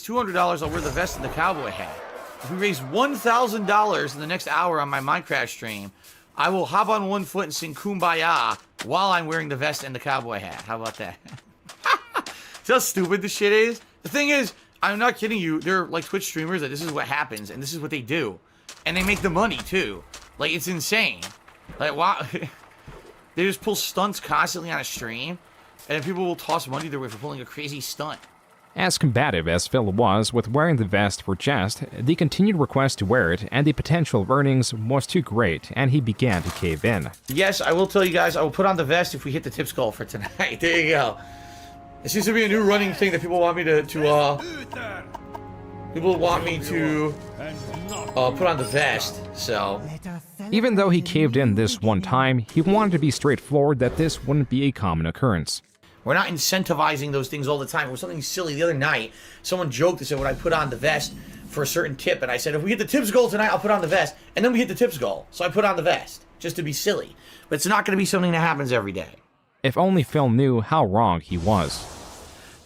$200, I'll wear the vest and the cowboy hat. If we raise $1,000 in the next hour on my Minecraft stream, I will hop on one foot and sing Kumbaya while I'm wearing the vest and the cowboy hat. How about that? See how stupid this shit is? The thing is, I'm not kidding you. They're like Twitch streamers that this is what happens and this is what they do. And they make the money too. Like, it's insane. Like, wow. They just pull stunts constantly on a stream, and people will toss money their way for pulling a crazy stunt. As combative as Phil was with wearing the vest for jest, the continued request to wear it and the potential of earnings was too great, and he began to cave in. Yes, I will tell you guys, I will put on the vest if we hit the tips goal for tonight. There you go. It seems to be a new running thing that people want me to put on the vest, so. Even though he caved in this one time, he wanted to be straightforward that this wouldn't be a common occurrence. We're not incentivizing those things all the time. It was something silly the other night. Someone joked and said, would I put on the vest for a certain tip? And I said, if we hit the tips goal tonight, I'll put on the vest. And then we hit the tips goal. So I put on the vest, just to be silly. But it's not going to be something that happens every day. If only Phil knew how wrong he was.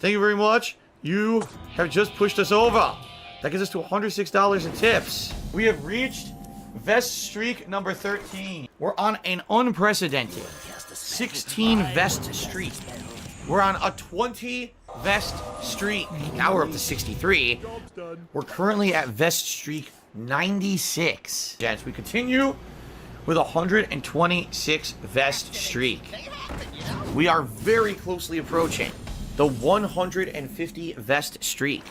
Thank you very much. You have just pushed us over. That gives us to $106 in tips. We have reached vest streak number 13. We're on an unprecedented 16 vest streak. We're on a 20 vest streak. Now we're up to 63. We're currently at vest streak 96. Gents, we continue with a 126 vest streak. We are very closely approaching the 150 vest streak.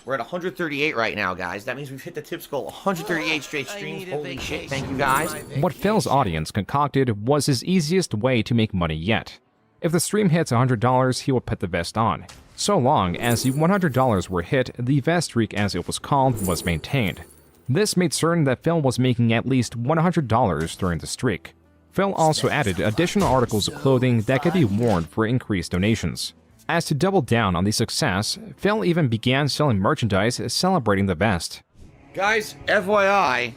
We're at 138 right now, guys. That means we've hit the tips goal 138 straight streams. Holy shit, thank you guys. What Phil's audience concocted was his easiest way to make money yet. If the stream hits $100, he would put the vest on. So long as the $100 were hit, the vest streak, as it was called, was maintained. This made certain that Phil was making at least $100 during the streak. Phil also added additional articles of clothing that could be worn for increased donations. As to double down on the success, Phil even began selling merchandise celebrating the vest. Guys, FYI,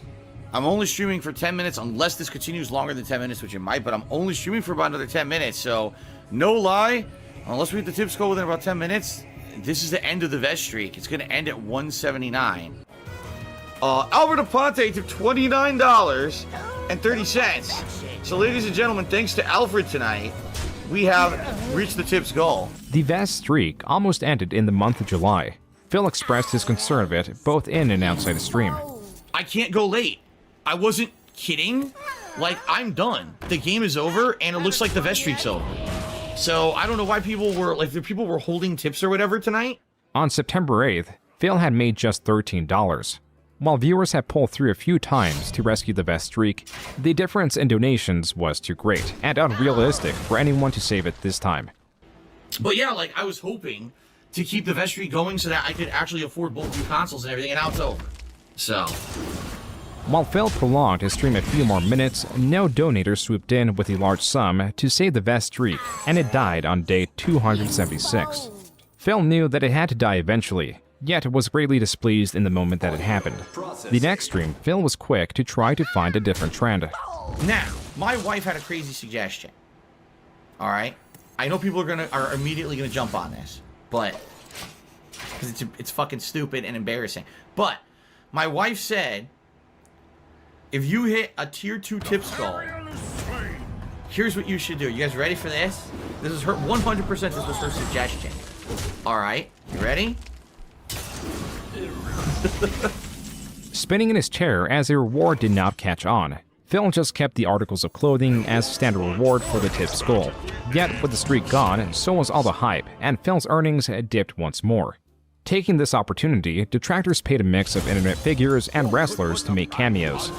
I'm only streaming for 10 minutes unless this continues longer than 10 minutes, which it might, but I'm only streaming for about another 10 minutes, so no lie, unless we hit the tips goal within about 10 minutes, this is the end of the vest streak. It's going to end at 179. Albert Aponte took $29.30. So ladies and gentlemen, thanks to Alfred tonight, we have reached the tips goal. The vest streak almost ended in the month of July. Phil expressed his concern of it both in and outside the stream. I can't go late. I wasn't kidding. Like, I'm done. The game is over, and it looks like the vest streak's over. So, I don't know why people were, like, the people were holding tips or whatever tonight. On September 8th, Phil had made just $13. While viewers had pulled through a few times to rescue the vest streak, the difference in donations was too great and unrealistic for anyone to save it this time. But yeah, like, I was hoping to keep the vest streak going so that I could actually afford both new consoles and everything, and now it's over. So. While Phil prolonged his stream a few more minutes, no donator swooped in with a large sum to save the vest streak, and it died on day 276. Phil knew that it had to die eventually, yet was greatly displeased in the moment that it happened. The next stream, Phil was quick to try to find a different trend. Now, my wife had a crazy suggestion. Alright? I know people are immediately gonna jump on this, but because it's fucking stupid and embarrassing. But my wife said, if you hit a tier 2 tips goal, here's what you should do. You guys ready for this? This is her 100%. This was her suggestion. All right, you ready? Spinning in his chair as a reward did not catch on. Phil just kept the articles of clothing as standard reward for the tips goal. Yet, with the streak gone, so was all the hype, and Phil's earnings dipped once more. Taking this opportunity, detractors paid a mix of internet figures and wrestlers to make cameos.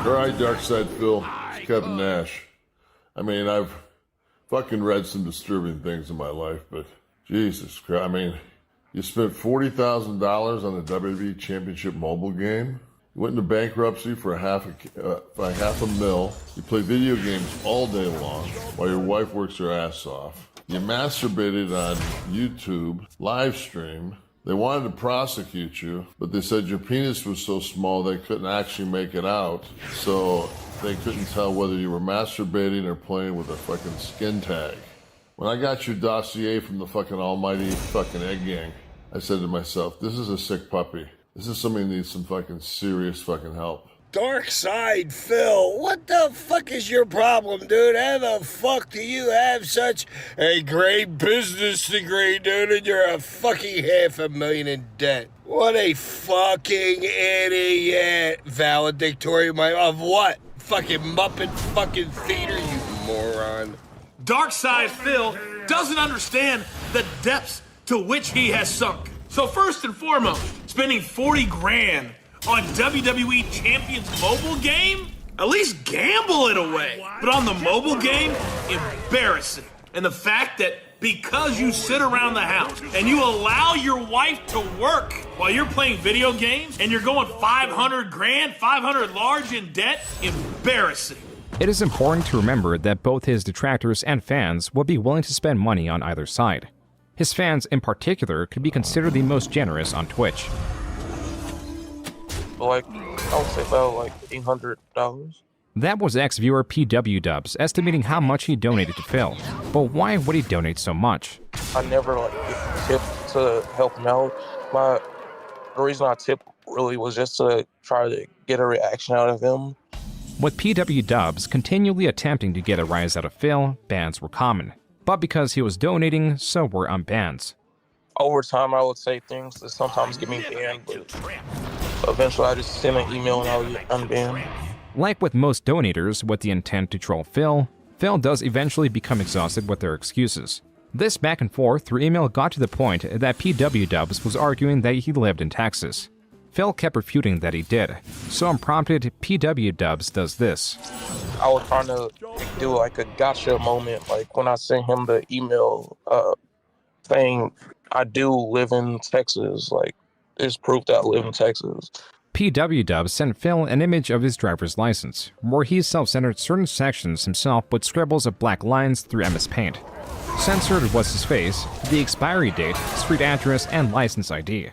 Alright, Darkside Phil. It's Kevin Nash. I mean, I've fucking read some disturbing things in my life, but Jesus Christ, I mean, you spent $40,000 on a WWE Championship mobile game? You went into bankruptcy for half a mil. You play video games all day long while your wife works her ass off. You masturbated on YouTube, live stream. They wanted to prosecute you, but they said your penis was so small they couldn't actually make it out. So they couldn't tell whether you were masturbating or playing with a fucking skin tag. When I got your dossier from the fucking almighty fucking Egg Gang, I said to myself, this is a sick puppy. This is somebody who needs some fucking serious fucking help. Dark Side Phil, what the fuck is your problem, dude? How the fuck do you have such a great business degree, dude, and you're a fucking $500,000 in debt? What a fucking idiot. Valedictorian of what? Fucking Muppet fucking theater, you moron. Darkside Phil doesn't understand the depths to which he has sunk. So first and foremost, spending 40 grand on WWE Champions mobile game? At least gamble it away. But on the mobile game, embarrassing. And the fact that because you sit around the house and you allow your wife to work while you're playing video games and you're going 500 grand, 500 large in debt, embarrassing. It is important to remember that both his detractors and fans would be willing to spend money on either side. His fans in particular could be considered the most generous on Twitch. Like, I would say about like $800. That was ex-viewer PW Dubs estimating how much he donated to Phil. But why would he donate so much? I never like get tipped to help him out. The reason I tipped really was just to try to get a reaction out of him. With PW Dubs continually attempting to get a rise out of Phil, bans were common. But because he was donating, so were unbans. Over time, I would say things that sometimes get me banned, but eventually I just send an email and I'll get unbanned. Like with most donators with the intent to troll Phil, Phil does eventually become exhausted with their excuses. This back and forth through email got to the point that PW Dubs was arguing that he lived in Texas. Phil kept refuting that he did, so unprompted, PW Dubs does this. I was trying to do like a gotcha moment, like when I sent him the email saying I do live in Texas, like there's proof that I live in Texas. PW Dubs sent Phil an image of his driver's license, where he self-centered certain sections himself with scribbles of black lines through MS Paint. Censored was his face, the expiry date, street address, and license ID.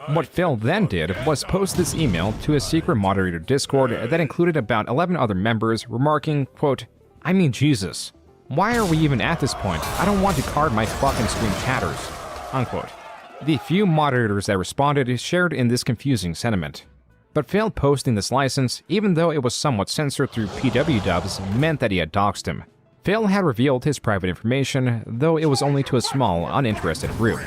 What Phil then did was post this email to a secret moderator Discord that included about 11 other members, remarking, quote, I mean Jesus, why are we even at this point? I don't want to card my fucking screen chatters, unquote. The few moderators that responded shared in this confusing sentiment. But Phil posting this license, even though it was somewhat censored through PW Dubs, meant that he had doxed him. Phil had revealed his private information, though it was only to a small, uninterested group.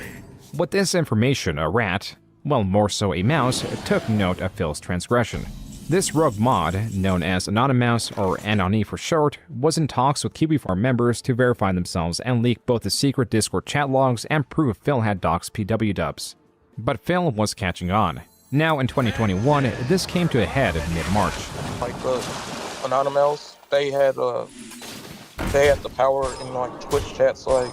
With this information, a rat, well, more so a mouse, took note of Phil's transgression. This rogue mod, known as Anonymous or Anony for short, was in talks with Kiwi Farm members to verify themselves and leak both the secret Discord chat logs and prove Phil had doxed PW Dubs. But Phil was catching on. Now in 2021, this came to a head in mid-March. Like the Anonymous, they had the power in like Twitch chats to like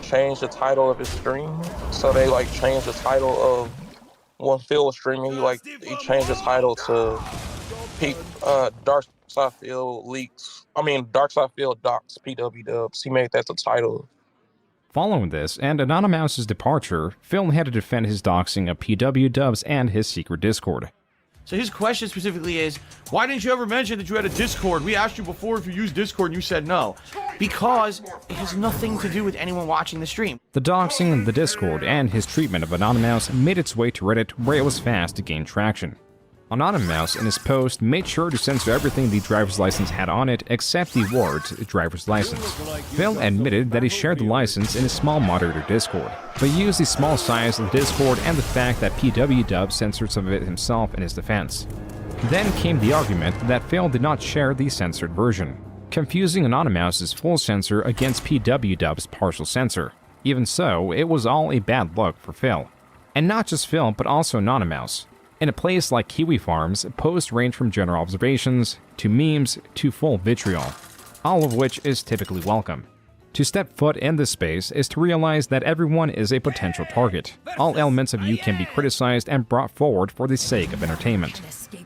change the title of his stream. So they like changed the title of when Phil was streaming, he changed the title to Darkside Phil leaks. Darkside Phil docs PW Dubs. He made that the title. Following this, and Anonymous's departure, Phil had to defend his doxing of PW Dubs and his secret Discord. So his question specifically is, why didn't you ever mention that you had a Discord? We asked you before if you used Discord and you said no. Because it has nothing to do with anyone watching the stream. The doxing, the Discord, and his treatment of Anonymous made its way to Reddit, where it was fast to gain traction. Anonymous, in his post, made sure to censor everything the driver's license had on it except the words driver's license. Phil admitted that he shared the license in a small moderator Discord, but used the small size of the Discord and the fact that PW Dubs censored some of it himself in his defense. Then came the argument that Phil did not share the censored version, confusing Anonymous's full censor against PW Dubs' partial censor. Even so, it was all a bad look for Phil. And not just Phil, but also Anonymous. In a place like Kiwi Farms, posts range from general observations, to memes, to full vitriol, all of which is typically welcome. To step foot in this space is to realize that everyone is a potential target. All elements of you can be criticized and brought forward for the sake of entertainment.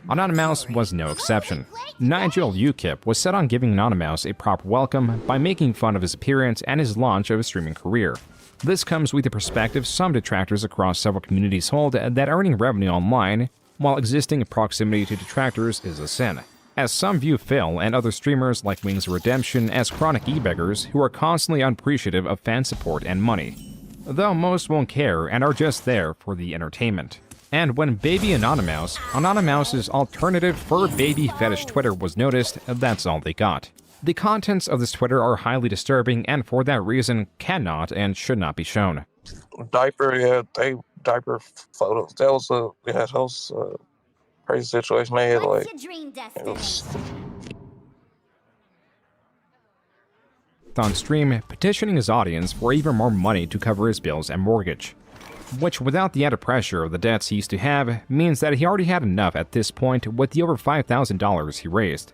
Anonymous was no exception. Nigel UKIP was set on giving Anonymous a proper welcome by making fun of his appearance and his launch of his streaming career. This comes with the perspective some detractors across several communities hold that earning revenue online, while existing in proximity to detractors, is a sin. As some view Phil and other streamers like Wings of Redemption as chronic e-beggars who are constantly unappreciative of fan support and money. though most won't care and are just there for the entertainment. And when Baby Anonymous' alternative fur baby fetish Twitter was noticed, that's all they got. The contents of this Twitter are highly disturbing and for that reason cannot and should not be shown. Diaper photos. That was a crazy situation. They had like it was on stream petitioning his audience for even more money to cover his bills and mortgage, which without the added pressure of the debts he used to have means that he already had enough at this point with the over $5,000 he raised.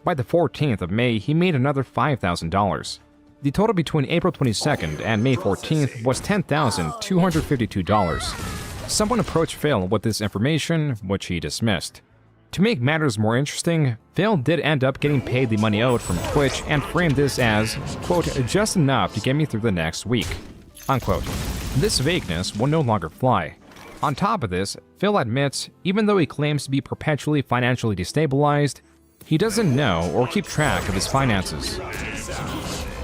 By the 14th of May, he made another $5,000. The total between April 22nd and May 14th was $10,252. Someone approached Phil with this information, which he dismissed. To make matters more interesting, Phil did end up getting paid the money owed from Twitch and framed this as, quote, just enough to get me through the next week, unquote. This vagueness will no longer fly. On top of this, Phil admits, even though he claims to be perpetually financially destabilized, he doesn't know or keep track of his finances.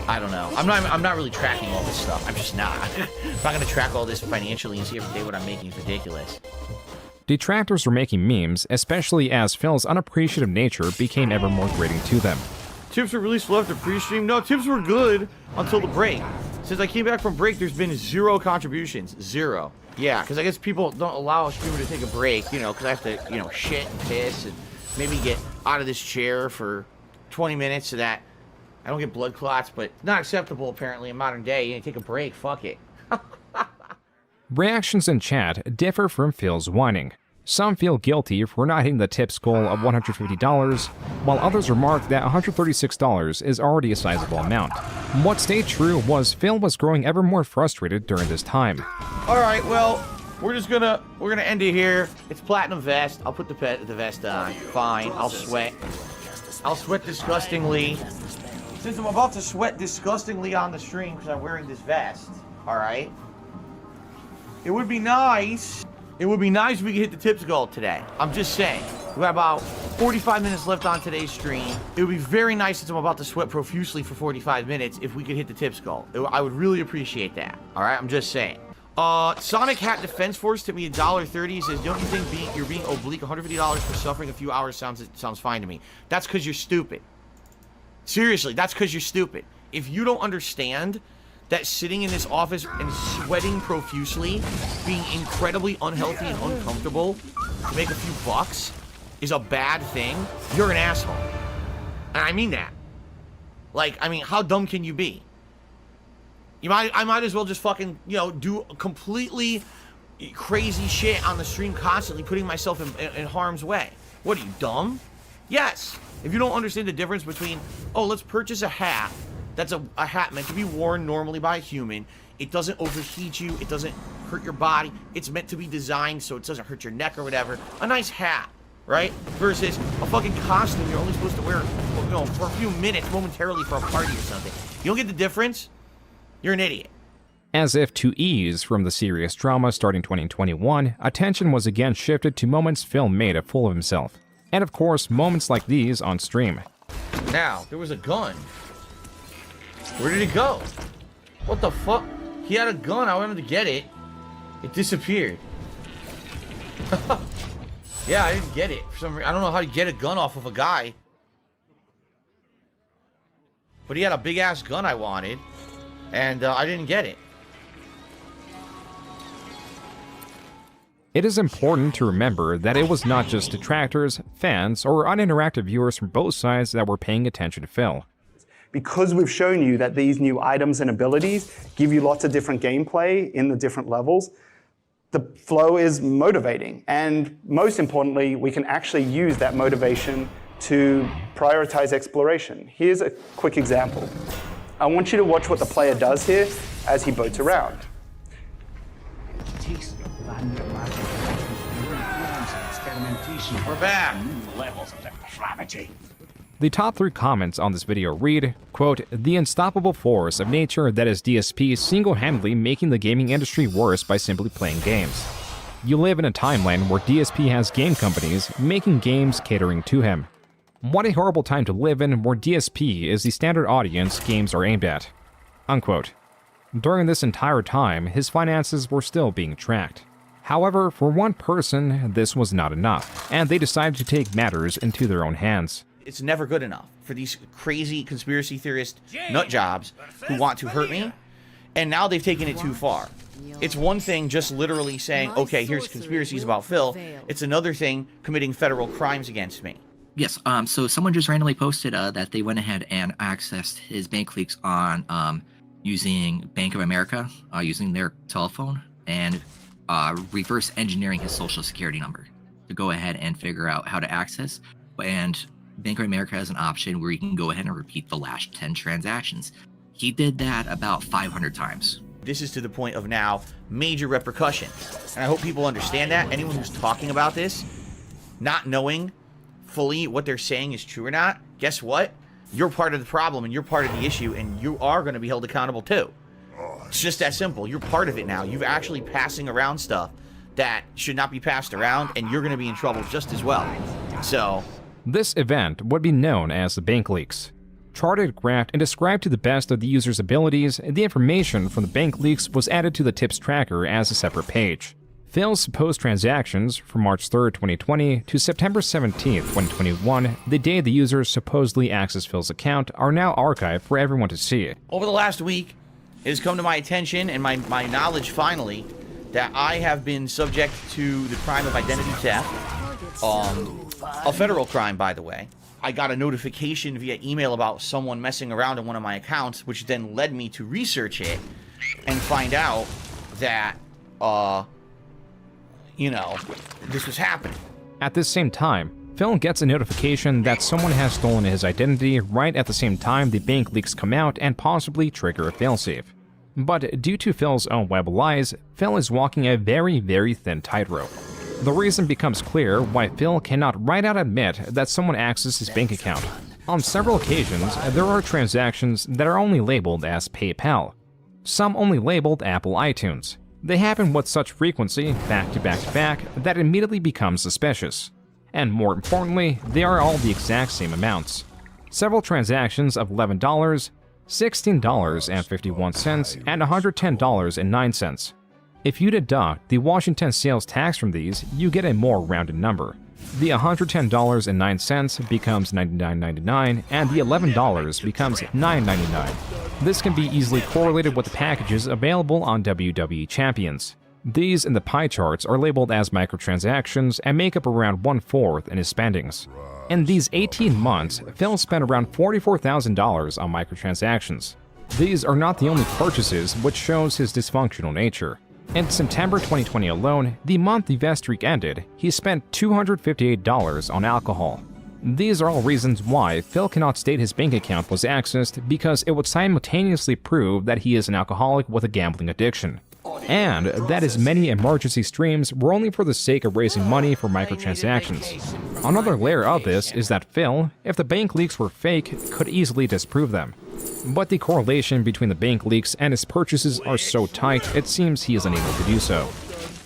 I don't know. I'm not really tracking all this stuff. I'm just not. I'm not going to track all this financially and see every day what I'm making is ridiculous. Detractors were making memes, especially as Phil's unappreciative nature became ever more grating to them. Tips were really slow after pre-stream. No, tips were good until the break. Since I came back from break, there's been 0 contributions. 0. Yeah, because I guess people don't allow a streamer to take a break, because I have to, shit and piss and maybe get out of this chair for 20 minutes so that I don't get blood clots, but not acceptable apparently in modern day. Take a break, fuck it. Reactions in chat differ from Phil's whining. Some feel guilty for not hitting the tips goal of $150, while others remark that $136 is already a sizable amount. What stayed true was Phil was growing ever more frustrated during this time. Alright, well, we're gonna end it here. It's platinum vest. I'll put the vest on. Fine, I'll sweat. I'll sweat disgustingly. Since I'm about to sweat disgustingly on the stream because I'm wearing this vest, alright? It would be nice if we could hit the tips goal today. I'm just saying. We got about 45 minutes left on today's stream. It would be very nice since I'm about to sweat profusely for 45 minutes if we could hit the tips goal. I would really appreciate that. Alright, I'm just saying. Sonic Hat Defense Force tipped me $1.30. He says, don't you think you're being oblique? $150 for suffering a few hours sounds fine to me. That's because you're stupid. Seriously, that's because you're stupid. If you don't understand that sitting in this office and sweating profusely, being incredibly unhealthy and uncomfortable to make a few bucks is a bad thing, you're an asshole. And I mean that. How dumb can you be? I might as well just fucking, do completely crazy shit on the stream constantly, putting myself in harm's way. What are you, dumb? Yes. If you don't understand the difference between, let's purchase a hat that's a hat meant to be worn normally by a human. It doesn't overheat you. It doesn't hurt your body. It's meant to be designed so it doesn't hurt your neck or whatever. A nice hat, right? Versus a fucking costume you're only supposed to wear, for a few minutes momentarily for a party or something. You don't get the difference? You're an idiot. As if to ease from the serious drama starting 2021, attention was again shifted to moments Phil made a fool of himself. And of course, moments like these on stream. Now, there was a gun. Where did it go? What the fuck? He had a gun. I wanted to get it. It disappeared. Yeah, I didn't get it. For some reason, I don't know how to get a gun off of a guy. But he had a big-ass gun I wanted. And I didn't get it. It is important to remember that it was not just detractors, fans, or uninteractive viewers from both sides that were paying attention to Phil. Because we've shown you that these new items and abilities give you lots of different gameplay in the different levels, the flow is motivating. And most importantly, we can actually use that motivation to prioritize exploration. Here's a quick example. I want you to watch what the player does here as he boats around. We're back. Levels of depravity. The top 3 comments on this video read, quote, the unstoppable force of nature that is DSP single-handedly making the gaming industry worse by simply playing games. You live in a timeline where DSP has game companies making games catering to him. What a horrible time to live in where DSP is the standard audience games are aimed at. Unquote. During this entire time, his finances were still being tracked. However, for one person, this was not enough, and they decided to take matters into their own hands. It's never good enough for these crazy conspiracy theorist nut jobs who want to hurt me, and now they've taken it too far. It's one thing just literally saying, okay, here's conspiracies about Phil. It's another thing committing federal crimes against me. Yes, so someone just randomly posted that they went ahead and accessed his bank leaks on using Bank of America, using their telephone, and reverse engineering his social security number to go ahead and figure out how to access. And Bank of America has an option where you can go ahead and repeat the last 10 transactions. He did that about 500 times. This is to the point of now major repercussions. And I hope people understand that. Anyone who's talking about this, not knowing fully what they're saying is true or not, guess what? You're part of the problem and you're part of the issue, and you are going to be held accountable too. It's just that simple. You're part of it now. You're actually passing around stuff that should not be passed around, and you're going to be in trouble just as well. So, this event would be known as the bank leaks. Charted, graphed, and described to the best of the user's abilities, the information from the bank leaks was added to the tips tracker as a separate page. Phil's supposed transactions from March 3rd, 2020 to September 17th, 2021, the day the user supposedly accessed Phil's account, are now archived for everyone to see. Over the last week, it has come to my attention and my knowledge finally that I have been subject to the crime of identity theft, a federal crime, by the way. I got a notification via email about someone messing around in one of my accounts, which then led me to research it and find out that, this was happening. At this same time, Phil gets a notification that someone has stolen his identity right at the same time the bank leaks come out and possibly trigger a failsafe. But due to Phil's own web of lies, Phil is walking a very, very thin tightrope. The reason becomes clear why Phil cannot right out admit that someone accessed his bank account. On several occasions, there are transactions that are only labeled as PayPal. Some only labeled Apple iTunes. They happen with such frequency, back to back to back, that it immediately becomes suspicious. And more importantly, they are all the exact same amounts. Several transactions of $11, $16.51, and $110.09. If you deduct the Washington sales tax from these, you get a more rounded number. The $110.09 becomes $99.99, and the $11 becomes $9.99. This can be easily correlated with the packages available on WWE Champions. These in the pie charts are labeled as microtransactions and make up around 1/4 in his spendings. In these 18 months, Phil spent around $44,000 on microtransactions. These are not the only purchases, which shows his dysfunctional nature. In September 2020 alone, the month the vet streak ended, he spent $258 on alcohol. These are all reasons why Phil cannot state his bank account was accessed, because it would simultaneously prove that he is an alcoholic with a gambling addiction, and that his many emergency streams were only for the sake of raising money for microtransactions. Another layer of this is that Phil, if the bank leaks were fake, could easily disprove them. But the correlation between the bank leaks and his purchases are so tight, it seems he is unable to do so.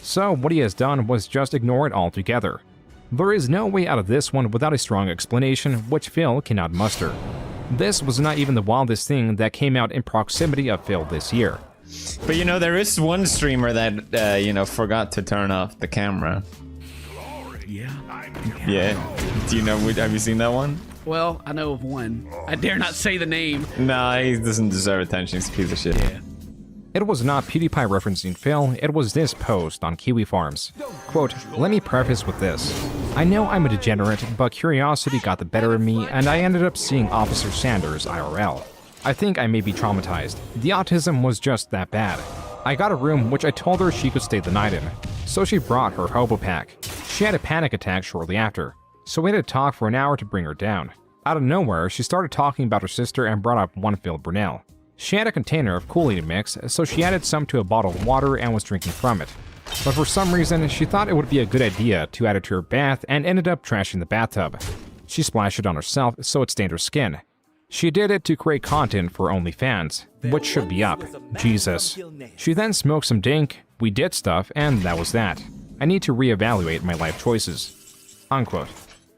So what he has done was just ignore it altogether. There is no way out of this one without a strong explanation, which Phil cannot muster. This was not even the wildest thing that came out in proximity of Phil this year. But there is one streamer that, forgot to turn off the camera. Yeah. Do you know, have you seen that one? Well, I know of one. I dare not say the name. Nah, he doesn't deserve attention. He's a piece of shit. Yeah. It was not PewDiePie referencing Phil, it was this post on Kiwi Farms. Quote, "Let me preface with this. I know I'm a degenerate, but curiosity got the better of me and I ended up seeing Officer Sanders IRL. I think I may be traumatized. The autism was just that bad. I got a room which I told her she could stay the night in, so she brought her hobo pack. She had a panic attack shortly after, so we had to talk for an hour to bring her down. Out of nowhere, she started talking about her sister and brought up one Phil Brunel. She had a container of Kool-Aid mix, so she added some to a bottle of water and was drinking from it. But for some reason, she thought it would be a good idea to add it to her bath and ended up trashing the bathtub. She splashed it on herself so it stained her skin. She did it to create content for OnlyFans, which should be up. Jesus. She then smoked some dink, we did stuff, and that was that. I need to reevaluate my life choices." Unquote.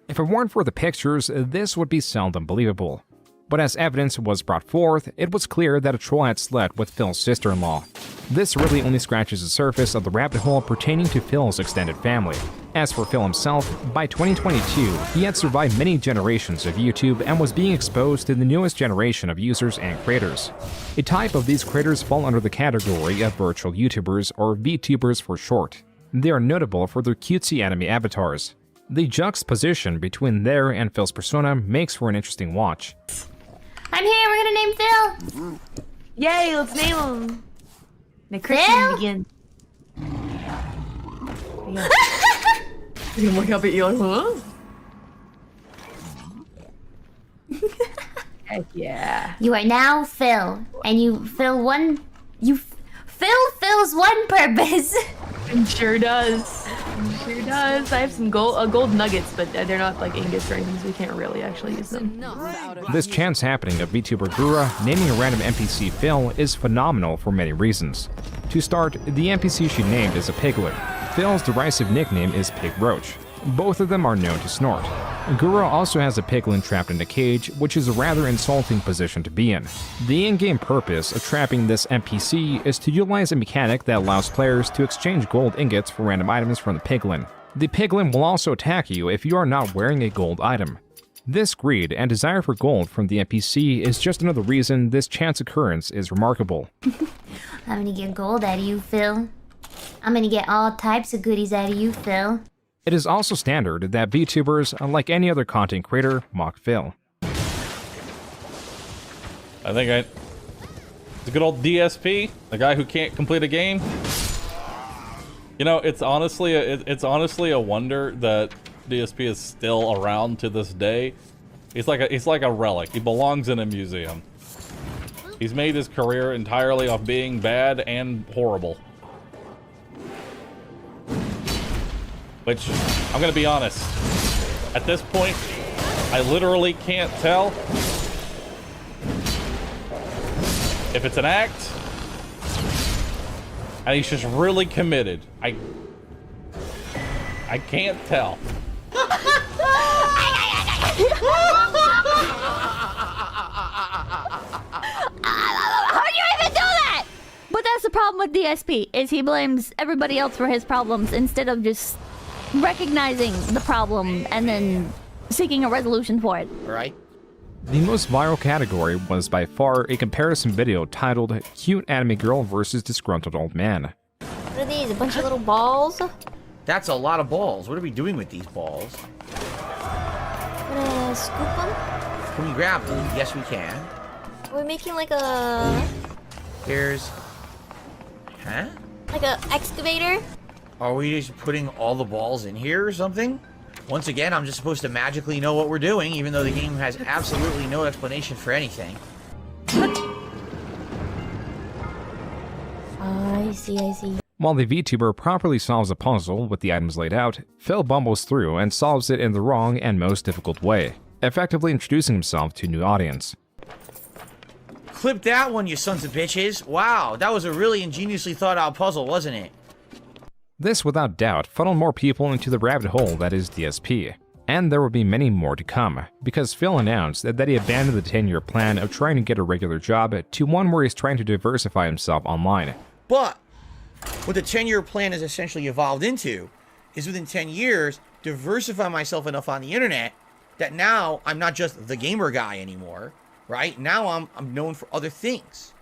If it weren't for the pictures, this would be seldom believable. But as evidence was brought forth, it was clear that a troll had slept with Phil's sister-in-law. This really only scratches the surface of the rabbit hole pertaining to Phil's extended family. As for Phil himself, by 2022, he had survived many generations of YouTube and was being exposed to the newest generation of users and creators. A type of these creators fall under the category of virtual YouTubers, or VTubers for short. They are notable for their cutesy anime avatars. The juxtaposition between their and Phil's persona makes for an interesting watch. I'm here, we're gonna name Phil! Yay, let's name him! The Phil? Christian begins. You can look up at you like, huh? Heck yeah. You are now Phil, and you fill one... Phil fills one purpose! It sure does. It sure does. I have some gold nuggets, but they're not like ingots or anything, so we can't really actually use them. This chance happening of VTuber Gura naming a random NPC Phil is phenomenal for many reasons. To start, the NPC she named is a piglet. Phil's derisive nickname is Pig Roach. Both of them are known to snort. Gura also has a piglin trapped in a cage, which is a rather insulting position to be in. The in-game purpose of trapping this NPC is to utilize a mechanic that allows players to exchange gold ingots for random items from the piglin. The piglin will also attack you if you are not wearing a gold item. This greed and desire for gold from the NPC is just another reason this chance occurrence is remarkable. I'm gonna get gold out of you, Phil. I'm gonna get all types of goodies out of you, Phil. It is also standard that VTubers, unlike any other content creator, mock Phil. I think it's a good old DSP, the guy who can't complete a game. You know, it's honestly a wonder that DSP is still around to this day. He's like a relic. He belongs in a museum. He's made his career entirely off being bad and horrible. Which, I'm gonna be honest, at this point, I literally can't tell if it's an act and he's just really committed. I can't tell. How'd you even do that? But that's the problem with DSP, is he blames everybody else for his problems instead of just recognizing the problem and then seeking a resolution for it. Right. The most viral category was by far a comparison video titled Cute Anime Girl vs. Disgruntled Old Man. What are these? A bunch of little balls? That's a lot of balls. What are we doing with these balls? Gonna scoop them? Can we grab them? Yes, we can. Are we making like a... Here's... Huh? like a excavator? Are we just putting all the balls in here or something? Once again, I'm just supposed to magically know what we're doing, even though the game has absolutely no explanation for anything. I see. While the VTuber properly solves a puzzle with the items laid out, Phil bumbles through and solves it in the wrong and most difficult way, effectively introducing himself to a new audience. Clip that one, you sons of bitches. Wow, that was a really ingeniously thought out puzzle, wasn't it? This, without doubt, funneled more people into the rabbit hole that is DSP. And there will be many more to come, because Phil announced that he abandoned the 10-year plan of trying to get a regular job to one where he's trying to diversify himself online. But what the 10-year plan has essentially evolved into is within 10 years, diversify myself enough on the internet that now I'm not just the gamer guy anymore, right? Now I'm known for other things,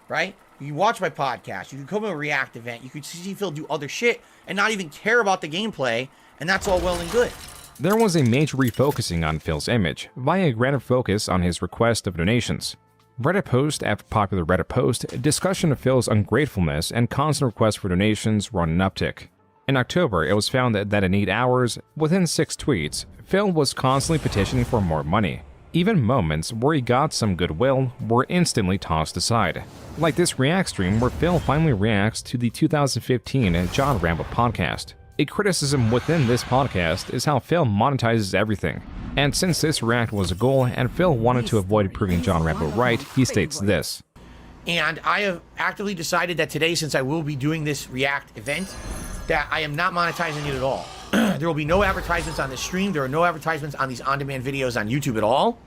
right? You can watch my podcast, you can come to a React event, you can see Phil do other shit and not even care about the gameplay, and that's all well and good. There was a major refocusing on Phil's image, via a greater focus on his request of donations. Reddit post after popular Reddit post, discussion of Phil's ungratefulness and constant requests for donations were on an uptick. In October, it was found that in 8 hours, within 6 tweets, Phil was constantly petitioning for more money. Even moments where he got some goodwill were instantly tossed aside. Like this React stream where Phil finally reacts to the 2015 John Rambo podcast. A criticism within this podcast is how Phil monetizes everything. And since this React was a goal and Phil wanted to avoid proving John Rambo right, he states this. And I have actively decided that today, since I will be doing this React event, that I am not monetizing it at all. There will be no advertisements on this stream. There are no advertisements on these on-demand videos on YouTube at all.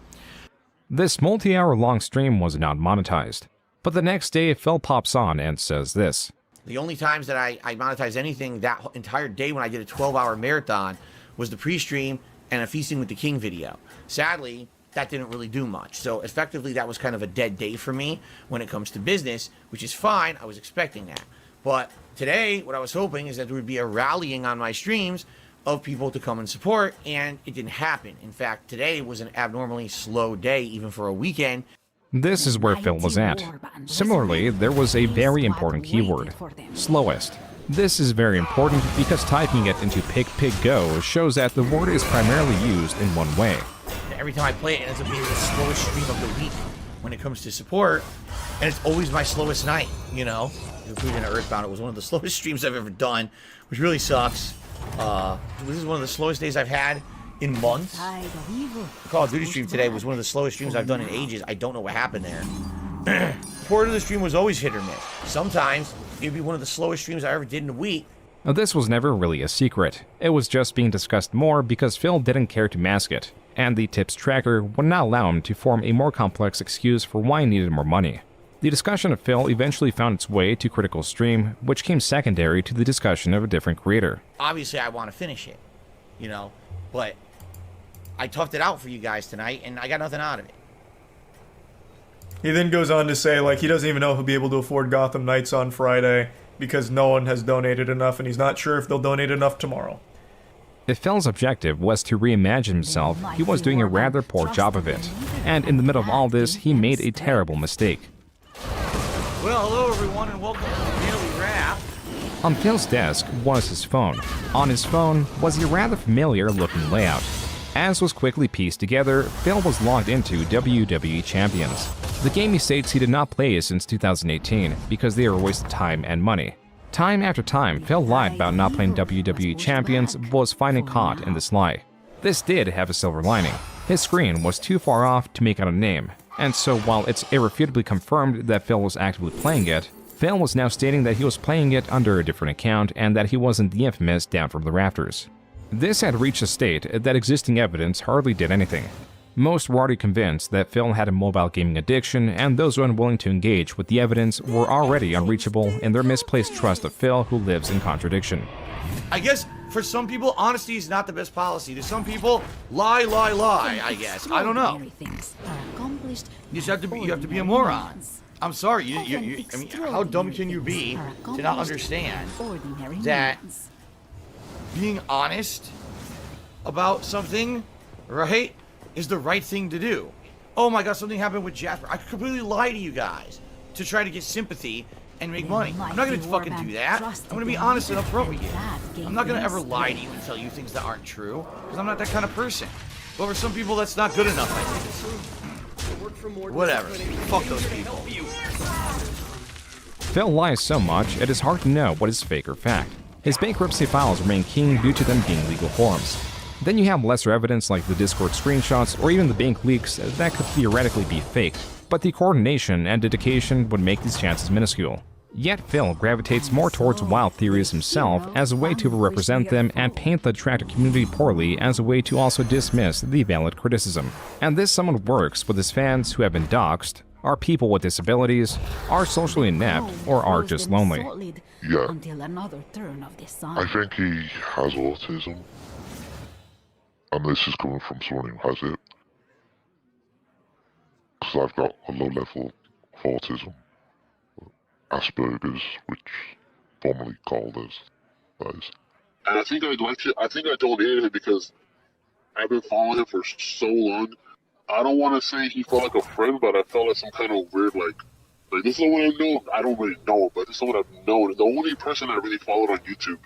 This multi-hour long stream was not monetized. But the next day, Phil pops on and says this. The only times that I monetized anything that entire day when I did a 12-hour marathon was the pre-stream and a Feasting with the King video. Sadly, that didn't really do much. So effectively, that was kind of a dead day for me when it comes to business, which is fine. I was expecting that. But today, what I was hoping is that there would be a rallying on my streams of people to come and support, and it didn't happen. In fact, today was an abnormally slow day, even for a weekend. This is where Phil was at. Similarly, there was a very important keyword, slowest. This is very important because typing it into Pig shows that the word is primarily used in one way. Every time I play it, it ends up being the slowest stream of the week when it comes to support, and it's always my slowest night, you know? Including Earthbound, it was one of the slowest streams I've ever done, which really sucks. This is one of the slowest days I've had in months. The Call of Duty stream today was one of the slowest streams I've done in ages. I don't know what happened there. Part of the stream was always hit or miss. Sometimes it'd be one of the slowest streams I ever did in a week. Now, this was never really a secret. It was just being discussed more because Phil didn't care to mask it, and the tips tracker would not allow him to form a more complex excuse for why he needed more money. The discussion of Phil eventually found its way to Critical Stream, which came secondary to the discussion of a different creator. Obviously, I want to finish it, you know, but I toughed it out for you guys tonight, and I got nothing out of it. He then goes on to say, like, he doesn't even know if he'll be able to afford Gotham Knights on Friday because no one has donated enough, and he's not sure if they'll donate enough tomorrow. If Phil's objective was to reimagine himself, he was doing a rather poor job of it. And in the middle of all this, he made a terrible mistake. Well, hello everyone, and welcome to the Daily Wrap. On Phil's desk was his phone. On his phone was a rather familiar-looking layout. As was quickly pieced together, Phil was logged into WWE Champions. The game he states he did not play since 2018 because they were a waste of time and money. Time after time, Phil lied about not playing WWE Champions, but was finally caught in this lie. This did have a silver lining. His screen was too far off to make out a name, and so while it's irrefutably confirmed that Phil was actively playing it, Phil was now stating that he was playing it under a different account and that he wasn't the infamous Down from the Rafters. This had reached a state that existing evidence hardly did anything. Most were already convinced that Phil had a mobile gaming addiction, and those unwilling to engage with the evidence were already unreachable in their misplaced trust of Phil, who lives in contradiction. I guess for some people, honesty is not the best policy. To some people, lie, I guess. I don't know. You just have to be a moron. I'm sorry, I mean, how dumb can you be to not understand that being honest about something, right, is the right thing to do? Oh my god, something happened with Jasper. I could completely lie to you guys to try to get sympathy and make money. I'm not gonna fucking do that. I'm gonna be honest and upfront with you. I'm not gonna ever lie to you and tell you things that aren't true, because I'm not that kind of person. But for some people, that's not good enough, I think. Whatever. Fuck those people. Phil lies so much, it is hard to know what is fake or fact. His bankruptcy files remain king due to them being legal forms. Then you have lesser evidence like the Discord screenshots or even the bank leaks that could theoretically be faked, but the coordination and dedication would make these chances minuscule. Yet Phil gravitates more towards wild theories himself as a way to represent them and paint the Tractor community poorly as a way to also dismiss the valid criticism. And this somewhat works with his fans who have been doxxed, are people with disabilities, are socially inept, or are just lonely. Yeah. I think he has autism. And this is coming from someone who has it. Because I've got a low level of autism. Asperger's, which formerly called as that is. And I think I donated it because I've been following him for so long. I don't want to say he felt like a friend, but I felt like some kind of weird, like this is someone I know. I don't really know, but this is someone I've known. The only person I really followed on YouTube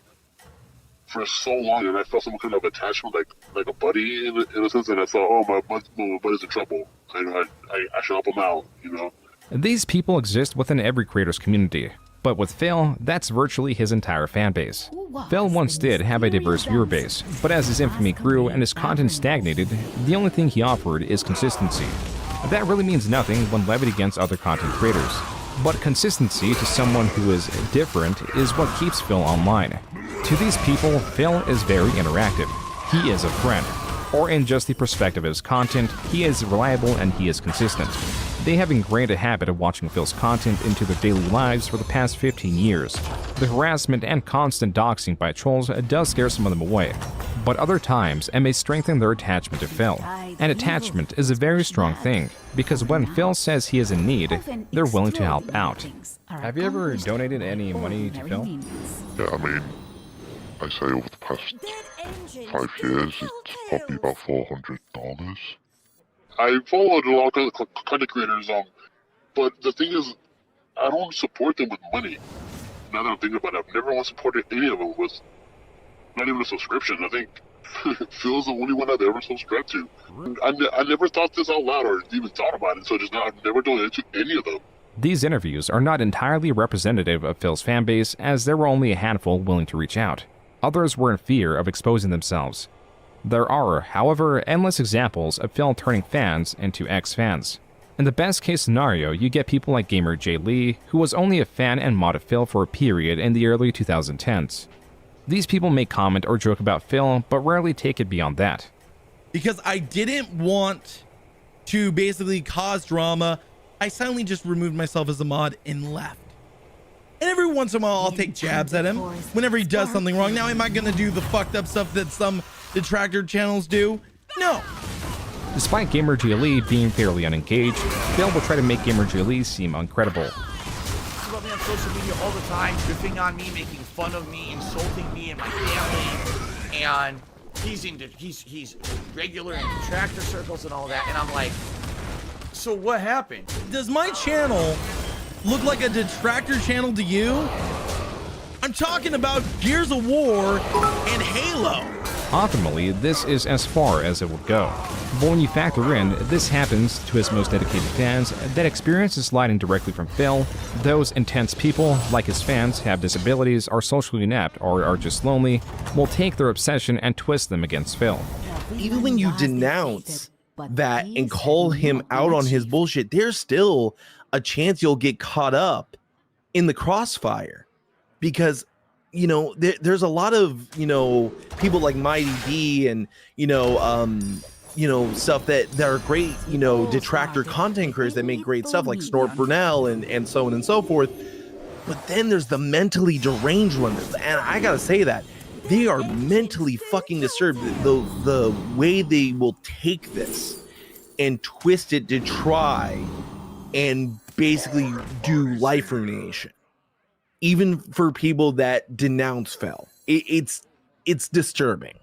for so long, and I felt some kind of attachment, like a buddy in a sense. And I thought, oh, my buddy's in trouble, and I should help him out, you know. These people exist within every creator's community, but with Phil, that's virtually his entire fanbase. Phil once did have a diverse viewer base, but as his infamy grew and his content stagnated, the only thing he offered is consistency. That really means nothing when levied against other content creators. But consistency to someone who is different is what keeps Phil online. To these people, Phil is very interactive. He is a friend. or in just the perspective of his content, he is reliable and he is consistent. They have ingrained a habit of watching Phil's content into their daily lives for the past 15 years. The harassment and constant doxing by trolls does scare some of them away, but other times it may strengthen their attachment to Phil. And attachment is a very strong thing, because when Phil says he is in need, they're willing to help out. Have you ever donated any money to Phil? Yeah, I mean, I say over the past 5 years, it's probably about $400. I followed a lot of content creators, but the thing is, I don't support them with money. Now that I'm thinking about it, I've never once supported any of them with not even a subscription. I think Phil's the only one I've ever subscribed to. I never thought this out loud or even thought about it, so just now I've never donated to any of them. These interviews are not entirely representative of Phil's fanbase, as there were only a handful willing to reach out. Others were in fear of exposing themselves. There are, however, endless examples of Phil turning fans into ex-fans. In the best case scenario, you get people like gamer Jay Lee, who was only a fan and mod of Phil for a period in the early 2010s. These people may comment or joke about Phil, but rarely take it beyond that. Because I didn't want to basically cause drama, I silently just removed myself as a mod and left. And every once in a while, I'll take jabs at him whenever he does something wrong. Now, am I going to do the fucked up stuff that some detractor channels do? No. Despite Gamer Jay Lee being fairly unengaged, Phil will try to Make Gamer Jay Lee seem incredible. He's about me on social media all the time, ripping on me, making fun of me, insulting me and my family, and he's regular in detractor circles and all that, and I'm like, so what happened? Does my channel look like a detractor channel to you? I'm talking about Gears of War and Halo. Ultimately, this is as far as it will go. But when you factor in this happens to his most dedicated fans, that experience is sliding directly from Phil, those intense people, like his fans, have disabilities, are socially inept, or are just lonely, will take their obsession and twist them against Phil. Even when you denounce that and call him out on his bullshit, there's still a chance you'll get caught up in the crossfire, because there's a lot of people like Mighty D and stuff that are great detractor content creators that make great stuff like Snort Brunel and so on and so forth. But then there's the mentally deranged ones, and I gotta say that they are mentally fucking disturbed. The way they will take this and twist it to try and basically do life ruination, even for people that denounce Phil. It's disturbing.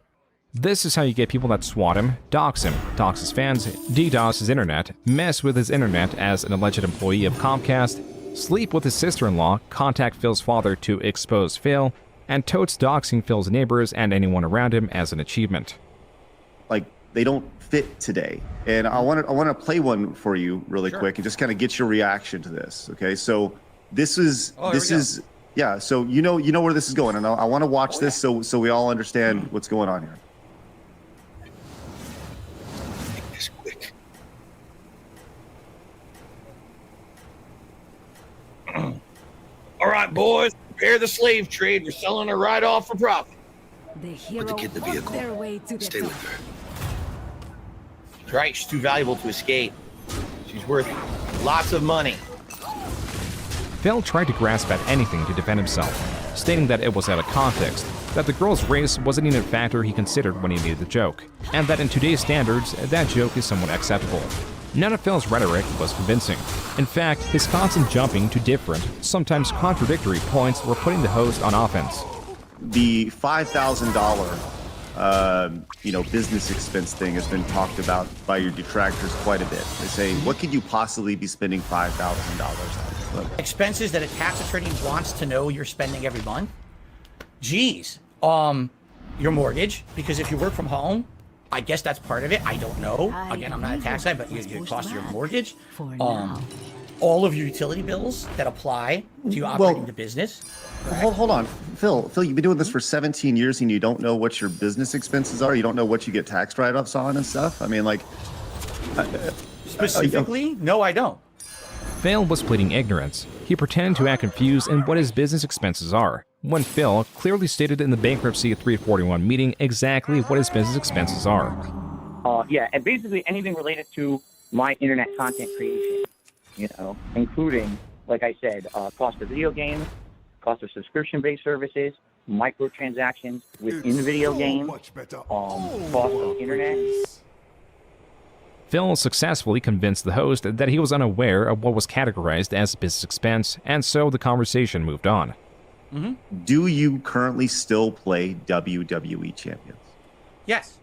This is how you get people that swat him, dox his fans, DDoS his internet, mess with his internet as an alleged employee of Comcast, sleep with his sister-in-law, contact Phil's father to expose Phil, and totes doxing Phil's neighbors and anyone around him as an achievement. Like, they don't fit today. And I want to play one for you really quick and just kind of get your reaction to this. Okay, so this is yeah. So you know where this is going, and I want to watch this so we all understand what's going on here. Make this quick. All right, boys, prepare the slave trade. We're selling her right off for profit. Put the kid in the vehicle. Stay with her. That's right, she's too valuable to escape. She's worth lots of money. Phil tried to grasp at anything to defend himself, stating that it was out of context, that the girl's race wasn't even a factor he considered when he made the joke, and that in today's standards, that joke is somewhat acceptable. None of Phil's rhetoric was convincing. In fact, his constant jumping to different, sometimes contradictory points were putting the host on offense. The $5,000 business expense thing has been talked about by your detractors quite a bit. They say, what could you possibly be spending $5,000 on? Expenses that a tax attorney wants to know you're spending every month? Geez. Your mortgage, because if you work from home, I guess that's part of it. I don't know. Again, I'm not a tax guy, but your cost of your mortgage. All of your utility bills that apply to you operating the business. Hold on. Phil, you've been doing this for 17 years and you don't know what your business expenses are? You don't know what you get tax write-offs on and stuff? I mean, like... Specifically? No, I don't. Phil was pleading ignorance. He pretended to act confused in what his business expenses are, when Phil clearly stated in the bankruptcy 341 meeting exactly what his business expenses are. Yeah, and basically anything related to my internet content creation, you know, including, like I said, cost of video games, cost of subscription-based services, microtransactions within video games, cost of internet. Phil successfully convinced the host that he was unaware of what was categorized as business expense, and so the conversation moved on. Do you currently still play WWE Champions? Yes.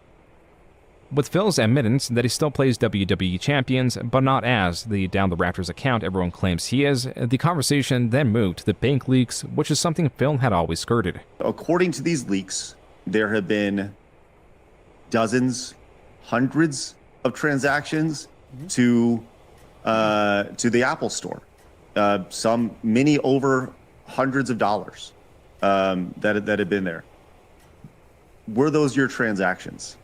With Phil's admittance that he still plays WWE Champions, but not as the Down the Raptors account everyone claims he is, the conversation then moved to the bank leaks, which is something Phil had always skirted. According to these leaks, there have been dozens, hundreds of transactions to the Apple Store. Many over hundreds of dollars that had been there. Were those your transactions?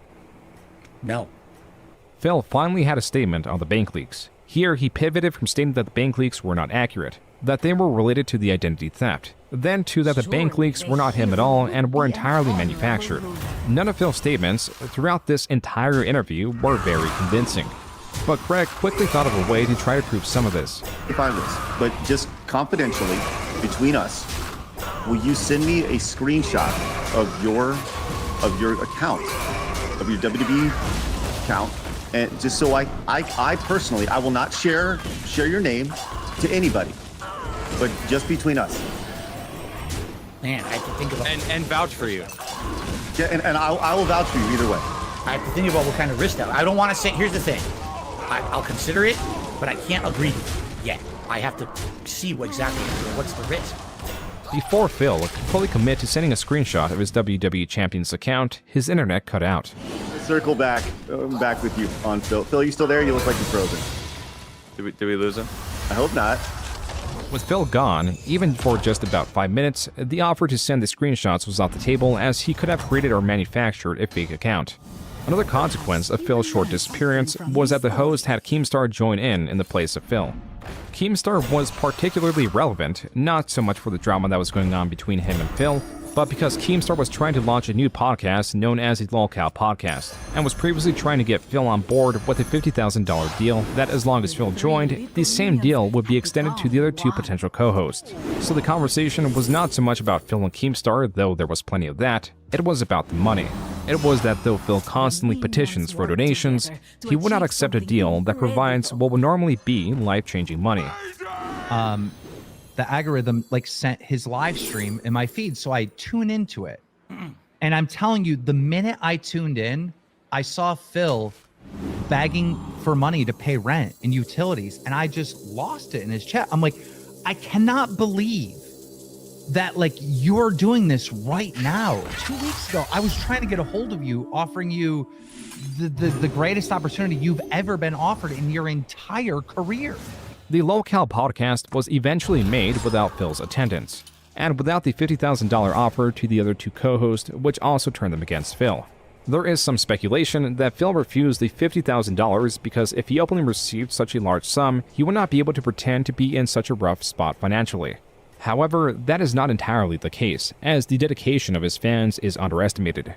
No. Phil finally had a statement on the bank leaks. Here, he pivoted from stating that the bank leaks were not accurate, that they were related to the identity theft, then to that the bank leaks were not him at all and were entirely manufactured. None of Phil's statements throughout this entire interview were very convincing. But Craig quickly thought of a way to try to prove some of this. If I was, but just confidentially, between us, will you send me a screenshot of your account, of your WWE account, and just so I personally, I will not share your name to anybody, but just between us. Man, I have to think about and vouch for you. Yeah, and I will vouch for you either way. I have to think about what kind of risk that. I don't want to say. Here's the thing. I'll consider it, but I can't agree yet. I have to see exactly what's the risk. Before Phil could fully commit to sending a screenshot of his WWE Champions account, his internet cut out. Circle back with you on Phil. Phil, you still there? You look like you're frozen. Did we lose him? I hope not. With Phil gone, even for just about 5 minutes, the offer to send the screenshots was off the table as he could have created or manufactured a fake account. Another consequence of Phil's short disappearance was that the host had Keemstar join in the place of Phil. Keemstar was particularly relevant, not so much for the drama that was going on between him and Phil, but because Keemstar was trying to launch a new podcast known as the Lolcow Podcast, and was previously trying to get Phil on board with a $50,000 deal that as long as Phil joined, the same deal would be extended to the other two potential co-hosts. So the conversation was not so much about Phil and Keemstar, though there was plenty of that, it was about the money. It was that though Phil constantly petitions for donations, he would not accept a deal that provides what would normally be life-changing money. The algorithm sent his live stream in my feed, so I tune into it. And I'm telling you, the minute I tuned in, I saw Phil begging for money to pay rent and utilities, and I just lost it in his chat. I'm like, I cannot believe that you're doing this right now. 2 weeks ago, I was trying to get a hold of you, offering you the greatest opportunity you've ever been offered in your entire career. The Lolcow Podcast was eventually made without Phil's attendance, and without the $50,000 offer to the other two co-hosts, which also turned them against Phil. There is some speculation that Phil refused the $50,000 because if he openly received such a large sum, he would not be able to pretend to be in such a rough spot financially. However, that is not entirely the case, as the dedication of his fans is underestimated.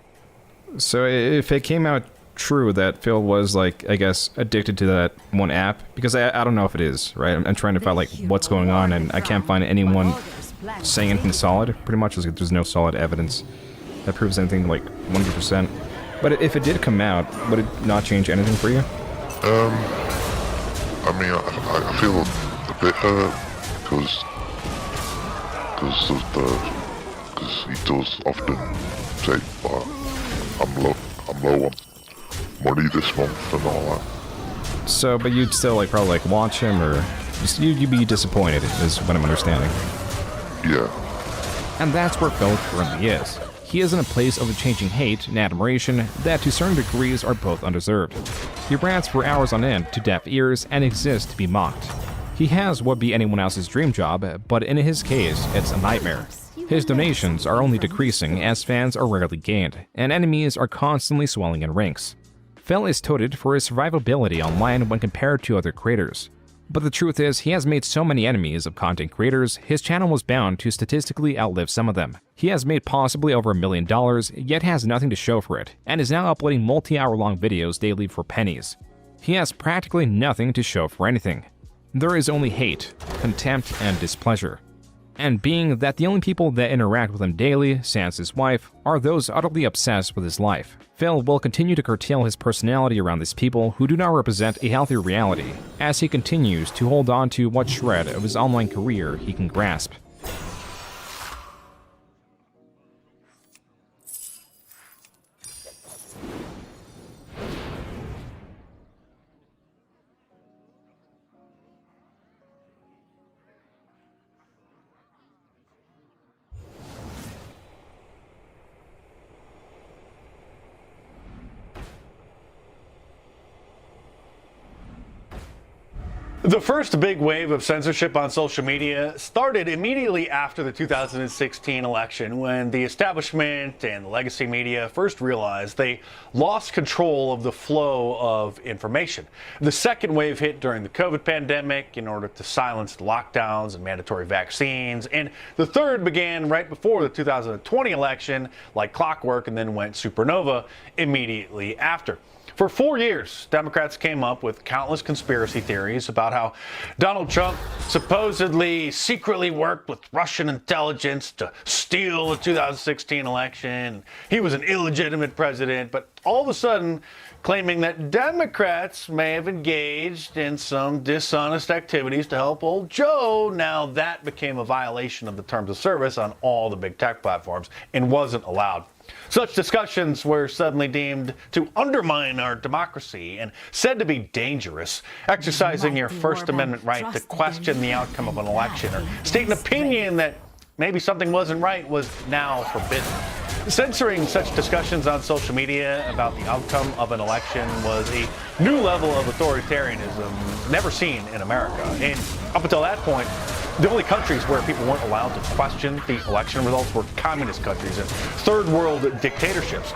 So if it came out true that Phil was addicted to that one app, because I don't know if it is, right? I'm trying to find what's going on, and I can't find anyone saying anything solid. Pretty much there's no solid evidence that proves anything 100%. But if it did come out, would it not change anything for you? I mean, I feel a bit hurt because he does often say, I'm low on money this month and all that. So, but you'd still probably watch him, or you'd be disappointed, is what I'm understanding. Yeah. And that's where Phil currently is. He is in a place of exchanging hate and admiration that to certain degrees are both undeserved. He rants for hours on end to deaf ears and exists to be mocked. He has what would be anyone else's dream job, but in his case, it's a nightmare. His donations are only decreasing as fans are rarely gained, and enemies are constantly swelling in ranks. Phil is touted for his survivability online when compared to other creators. But the truth is, he has made so many enemies of content creators, his channel was bound to statistically outlive some of them. He has made possibly over $1 million, yet has nothing to show for it, and is now uploading multi-hour-long videos daily for pennies. He has practically nothing to show for anything. There is only hate, contempt, and displeasure. And being that the only people that interact with him daily, sans his wife, are those utterly obsessed with his life, Phil will continue to curtail his personality around these people who do not represent a healthy reality, as he continues to hold on to what shred of his online career he can grasp. The first big wave of censorship on social media started immediately after the 2016 election, when the establishment and the legacy media first realized they lost control of the flow of information. The second wave hit during the COVID pandemic in order to silence the lockdowns and mandatory vaccines, and the third began right before the 2020 election, like clockwork, and then went supernova immediately after. For 4 years, Democrats came up with countless conspiracy theories about how Donald Trump supposedly secretly worked with Russian intelligence to steal the 2016 election. He was an illegitimate president, but all of a sudden claiming that Democrats may have engaged in some dishonest activities to help old Joe. Now that became a violation of the terms of service on all the big tech platforms and wasn't allowed. Such discussions were suddenly deemed to undermine our democracy and said to be dangerous. Exercising your First Amendment right to question the outcome of an election or state an opinion that maybe something wasn't right was now forbidden. Censoring such discussions on social media about the outcome of an election was a new level of authoritarianism never seen in America. And up until that point, the only countries where people weren't allowed to question the election results were communist countries and third world dictatorships.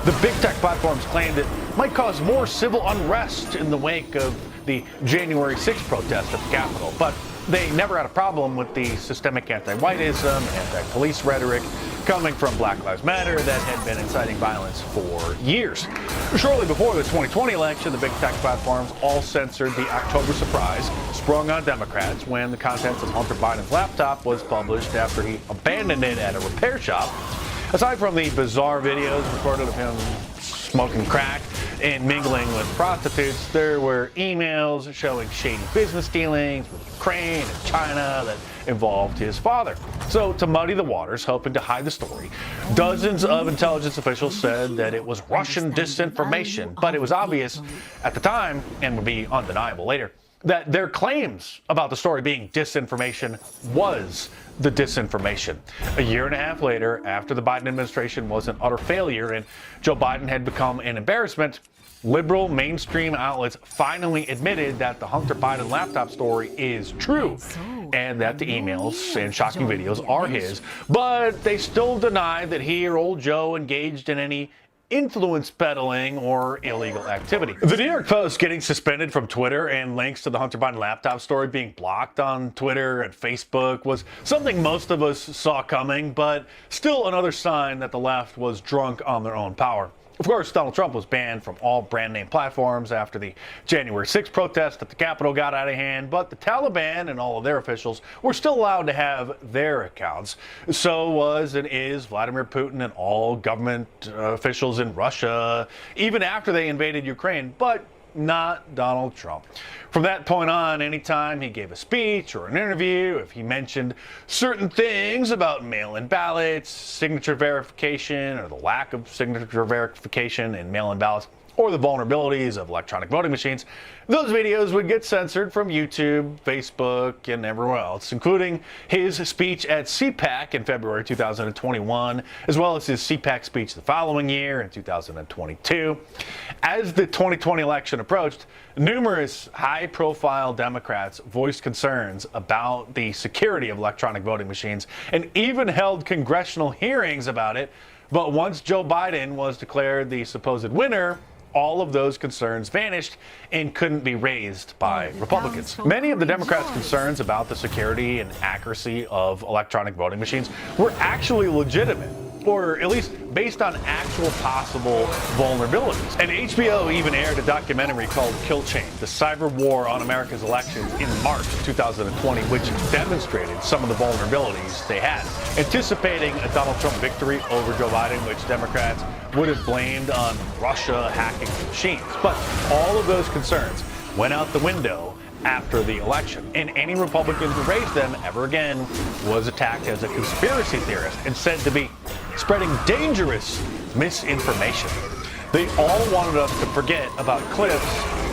The big tech platforms claimed it might cause more civil unrest in the wake of the January 6th protest at the Capitol, but they never had a problem with the systemic anti-whiteism, anti-police rhetoric coming from Black Lives Matter that had been inciting violence for years. Shortly before the 2020 election, the big tech platforms all censored the October surprise sprung on Democrats when the contents of Hunter Biden's laptop was published after he abandoned it at a repair shop. Aside from the bizarre videos recorded of him smoking crack and mingling with prostitutes, there were emails showing shady business dealings with Ukraine and China that involved his father. So to muddy the waters, hoping to hide the story, dozens of intelligence officials said that it was Russian disinformation, but it was obvious at the time, and would be undeniable later, that their claims about the story being disinformation was the disinformation. A year and a half later, after the Biden administration was an utter failure and Joe Biden had become an embarrassment, liberal mainstream outlets finally admitted that the Hunter Biden laptop story is true and that the emails and shocking videos are his, but they still deny that he or old Joe engaged in any influence peddling or illegal activity. The New York Post getting suspended from Twitter and links to the Hunter Biden laptop story being blocked on Twitter and Facebook was something most of us saw coming, but still another sign that the left was drunk on their own power. Of course, Donald Trump was banned from all brand name platforms after the January 6th protest at the Capitol got out of hand, but the Taliban and all of their officials were still allowed to have their accounts. So was and is Vladimir Putin and all government officials in Russia, even after they invaded Ukraine, but not Donald Trump. From that point on, anytime he gave a speech or an interview, if he mentioned certain things about mail-in ballots, signature verification, or the lack of signature verification in mail-in ballots, or the vulnerabilities of electronic voting machines, those videos would get censored from YouTube, Facebook, and everywhere else, including his speech at CPAC in February 2021, as well as his CPAC speech the following year in 2022. As the 2020 election approached, numerous high-profile Democrats voiced concerns about the security of electronic voting machines and even held congressional hearings about it. But once Joe Biden was declared the supposed winner all of those concerns vanished and couldn't be raised by Republicans. Many of the Democrats' concerns about the security and accuracy of electronic voting machines were actually legitimate, or at least based on actual possible vulnerabilities. And HBO even aired a documentary called Kill Chain, the cyber war on America's elections in March of 2020, which demonstrated some of the vulnerabilities they had, anticipating a Donald Trump victory over Joe Biden, which Democrats would have blamed on Russia hacking the machines. But all of those concerns went out the window after the election, and any Republican who raised them ever again was attacked as a conspiracy theorist and said to be spreading dangerous misinformation. They all wanted us to forget about clips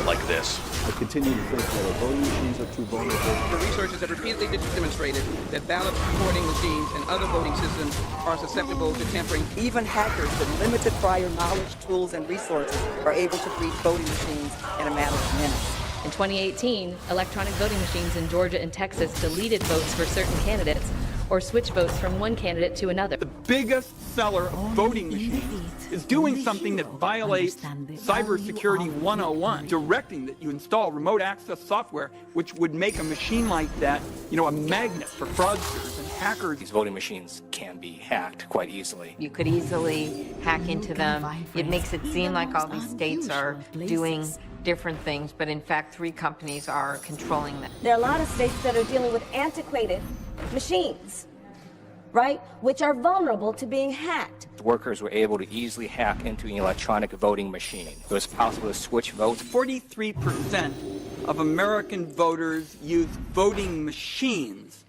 like this. I continue to think that our voting machines are too vulnerable. The researchers have repeatedly demonstrated that ballot recording machines and other voting systems are susceptible to tampering. Even hackers with limited prior knowledge, tools, and resources are able to breach voting machines in a matter of minutes. In 2018, electronic voting machines in Georgia and Texas deleted votes for certain candidates or switched votes from one candidate to another. The biggest seller of voting machines is doing something that violates Cybersecurity 101, directing that you install remote access software, which would make a machine like that, a magnet for fraudsters and hackers. These voting machines can be hacked quite easily. You could easily hack into them. It makes it seem like all these states are doing different things, but in fact 3 companies are controlling them. There are a lot of states that are dealing with antiquated machines, right, which are vulnerable to being hacked. Workers were able to easily hack into an electronic voting machine. It was possible to switch votes. 43% of American voters use voting machines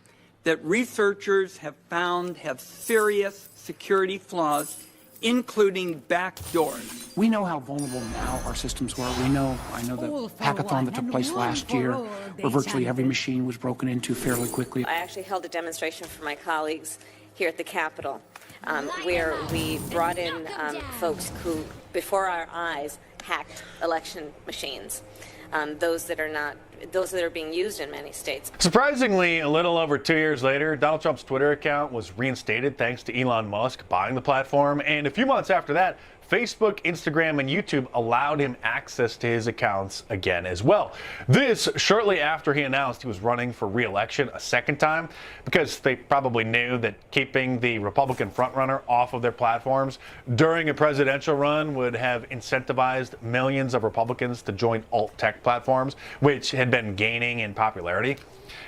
that researchers have found have serious security flaws, including backdoors. We know how vulnerable now our systems were. I know the hackathon that took place last year, where virtually every machine was broken into fairly quickly. I actually held a demonstration for my colleagues here at the Capitol, where we brought in folks who, before our eyes, hacked election machines. Those that are being used in many states. Surprisingly, a little over 2 years later, Donald Trump's Twitter account was reinstated thanks to Elon Musk buying the platform, and a few months after that, Facebook, Instagram, and YouTube allowed him access to his accounts again as well. This shortly after he announced he was running for re-election a second time, because they probably knew that keeping the Republican frontrunner off of their platforms during a presidential run would have incentivized millions of Republicans to join alt-tech platforms, which had been gaining in popularity.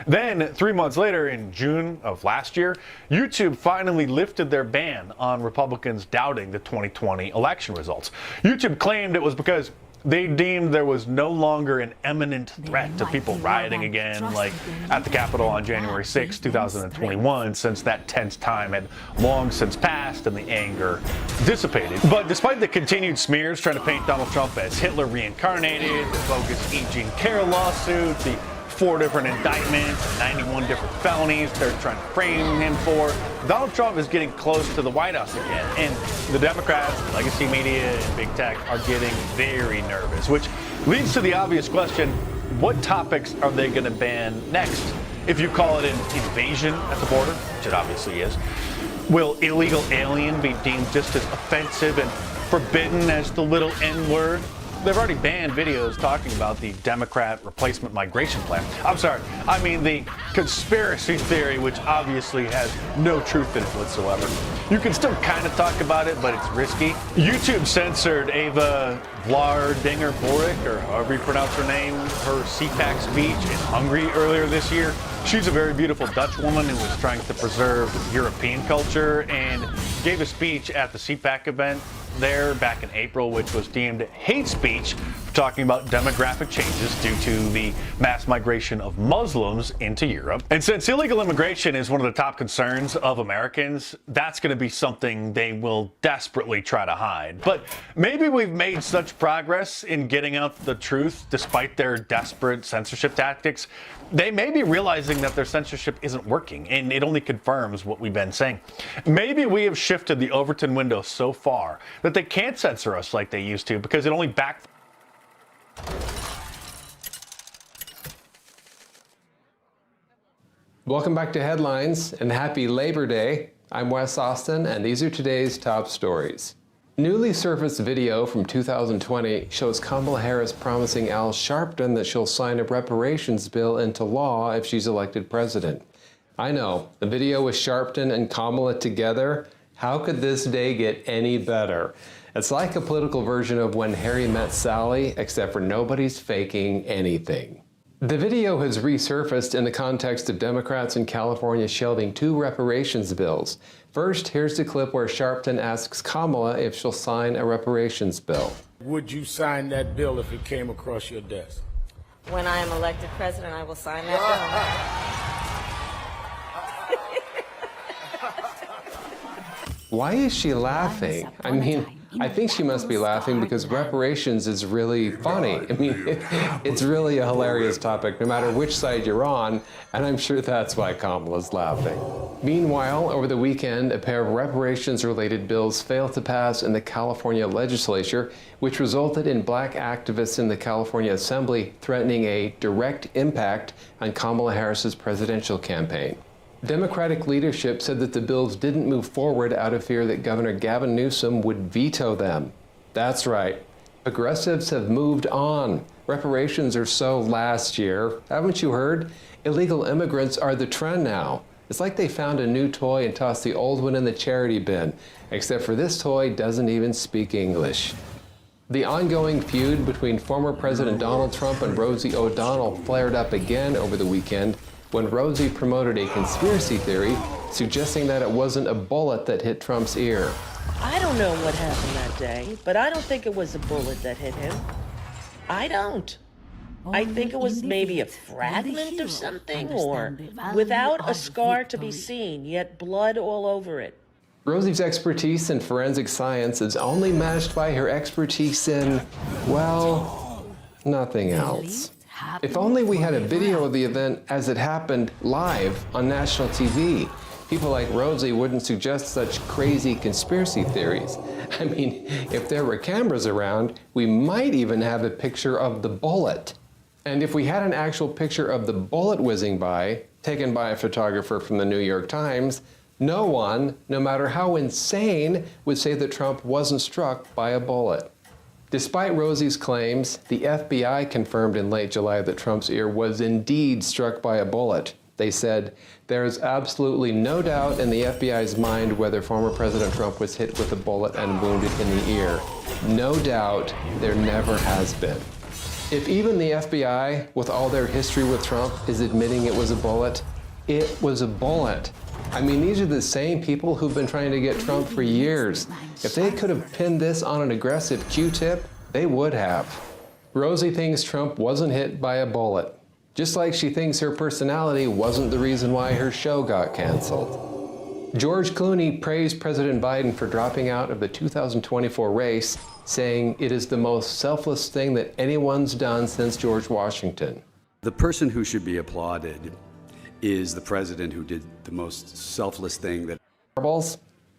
Then, 3 months later, in June of last year, YouTube finally lifted their ban on Republicans doubting the 2020 election results. YouTube claimed it was because they deemed there was no longer an imminent threat to people rioting again, like at the Capitol on January 6, 2021, since that tense time had long since passed and the anger dissipated. But despite the continued smears trying to paint Donald Trump as Hitler reincarnated, the bogus E. Jean Carroll lawsuit, the 4 different indictments, 91 different felonies they're trying to frame him for, Donald Trump is getting close to the White House again. And the Democrats, legacy media, and big tech are getting very nervous, which leads to the obvious question, what topics are they going to ban next? If you call it an invasion at the border, which it obviously is, will illegal alien be deemed just as offensive and forbidden as the little N-word? They've already banned videos talking about the Democrat replacement migration plan. I'm sorry, I mean the conspiracy theory, which obviously has no truth in it whatsoever. You can still kind of talk about it, but it's risky. YouTube censored Ava Vlardinger-Boric, or however you pronounce her name, her CPAC speech in Hungary earlier this year. She's a very beautiful Dutch woman who was trying to preserve European culture and gave a speech at the CPAC event there back in April, which was deemed hate speech, talking about demographic changes due to the mass migration of Muslims into Europe. And since illegal immigration is one of the top concerns of Americans, that's going to be something they will desperately try to hide. But maybe we've made such progress in getting out the truth despite their desperate censorship tactics. They may be realizing that their censorship isn't working, and it only confirms what we've been saying. Maybe we have shifted the Overton window so far that they can't censor us like they used to, because it only Welcome back to Headlines, and happy Labor Day. I'm Wes Austin, and these are today's top stories. Newly surfaced video from 2020 shows Kamala Harris promising Al Sharpton that she'll sign a reparations bill into law if she's elected president. I know, the video with Sharpton and Kamala together, how could this day get any better? It's like a political version of When Harry Met Sally, except for nobody's faking anything. The video has resurfaced in the context of Democrats in California shelving 2 reparations bills. First, here's the clip where Sharpton asks Kamala if she'll sign a reparations bill. Would you sign that bill if it came across your desk? When I am elected president, I will sign that Why is she laughing? I mean, I think she must be laughing because reparations is really funny. I mean, it's really a hilarious topic no matter which side you're on, and I'm sure that's why Kamala's laughing. Meanwhile, over the weekend, a pair of reparations-related bills failed to pass in the California legislature, which resulted in black activists in the California Assembly threatening a direct impact on Kamala Harris's presidential campaign. Democratic leadership said that the bills didn't move forward out of fear that Governor Gavin Newsom would veto them. That's right. Progressives have moved on. Reparations are so last year. Haven't you heard? Illegal immigrants are the trend now. It's like they found a new toy and tossed the old one in the charity bin, except for this toy doesn't even speak English. The ongoing feud between former President Donald Trump and Rosie O'Donnell flared up again over the weekend when Rosie promoted a conspiracy theory suggesting that it wasn't a bullet that hit Trump's ear. I don't know what happened that day, but I don't think it was a bullet that hit him. I don't. I think it was maybe a fragment of something, or without a scar to be seen, yet blood all over it. Rosie's expertise in forensic science is only matched by her expertise in, well, nothing else. If only we had a video of the event as it happened live on national TV. People like Rosie wouldn't suggest such crazy conspiracy theories. I mean, if there were cameras around, we might even have a picture of the bullet. And if we had an actual picture of the bullet whizzing by, taken by a photographer from the New York Times, no one, no matter how insane, would say that Trump wasn't struck by a bullet. Despite Rosie's claims, the FBI confirmed in late July that Trump's ear was indeed struck by a bullet. They said, there is absolutely no doubt in the FBI's mind whether former President Trump was hit with a bullet and wounded in the ear. No doubt, there never has been. If even the FBI, with all their history with Trump, is admitting it was a bullet, it was a bullet. I mean, these are the same people who've been trying to get Trump for years. If they could have pinned this on an aggressive Q-tip, they would have. Rosie thinks Trump wasn't hit by a bullet, just like she thinks her personality wasn't the reason why her show got canceled. George Clooney praised President Biden for dropping out of the 2024 race, saying it is the most selfless thing that anyone's done since George Washington. The person who should be applauded is the president who did the most selfless thing that...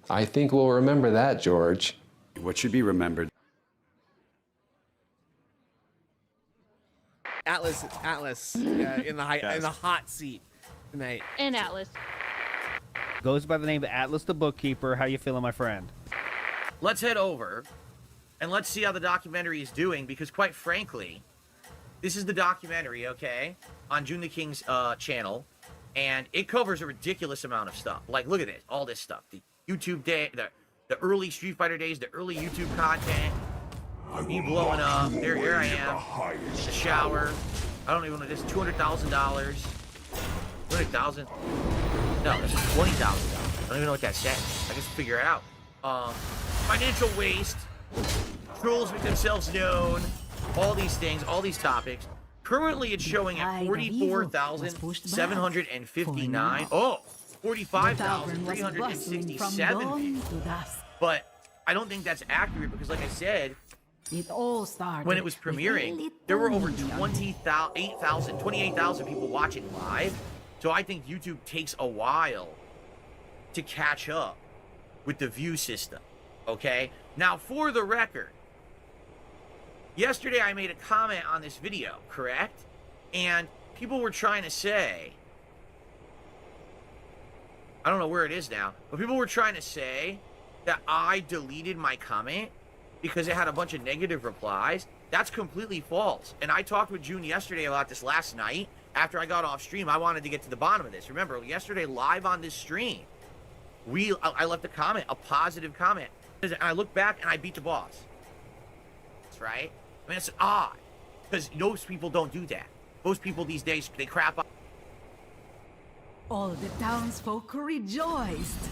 I think we'll remember that, George. What should be remembered. Atlas in the hot seat tonight. And Atlas. Goes by the name of Atlas the Bookkeeper. How you feeling, my friend? Let's head over and let's see how the documentary is doing, because quite frankly, this is the documentary, okay, on June the King's channel. And it covers a ridiculous amount of stuff. Like, look at it, all this stuff. The YouTube day, the early Street Fighter days, the early YouTube content. Me blowing up. Here I am. The shower. I don't even know this. $200,000. 200,000. No, this is $20,000. I don't even know what that says. I guess figure it out. Financial waste. Trolls make themselves known. All these things. All these topics. Currently, it's showing at 44,759. Oh, 45,367. But I don't think that's accurate because, like I said, when it was premiering, there were over 28,000 people watching live. So I think YouTube takes a while to catch up with the view system. Okay? Now, for the record, yesterday I made a comment on this video, correct? And people were trying to say, I don't know where it is now, but people were trying to say that I deleted my comment because it had a bunch of negative replies, that's completely false. And I talked with June yesterday about this last night. After I got off stream, I wanted to get to the bottom of this. Remember, yesterday live on this stream, I left a comment, a positive comment. And I look back and I beat the boss. That's right. I mean, it's odd. Because most people don't do that. Most people these days, they crap up. All the townsfolk rejoiced.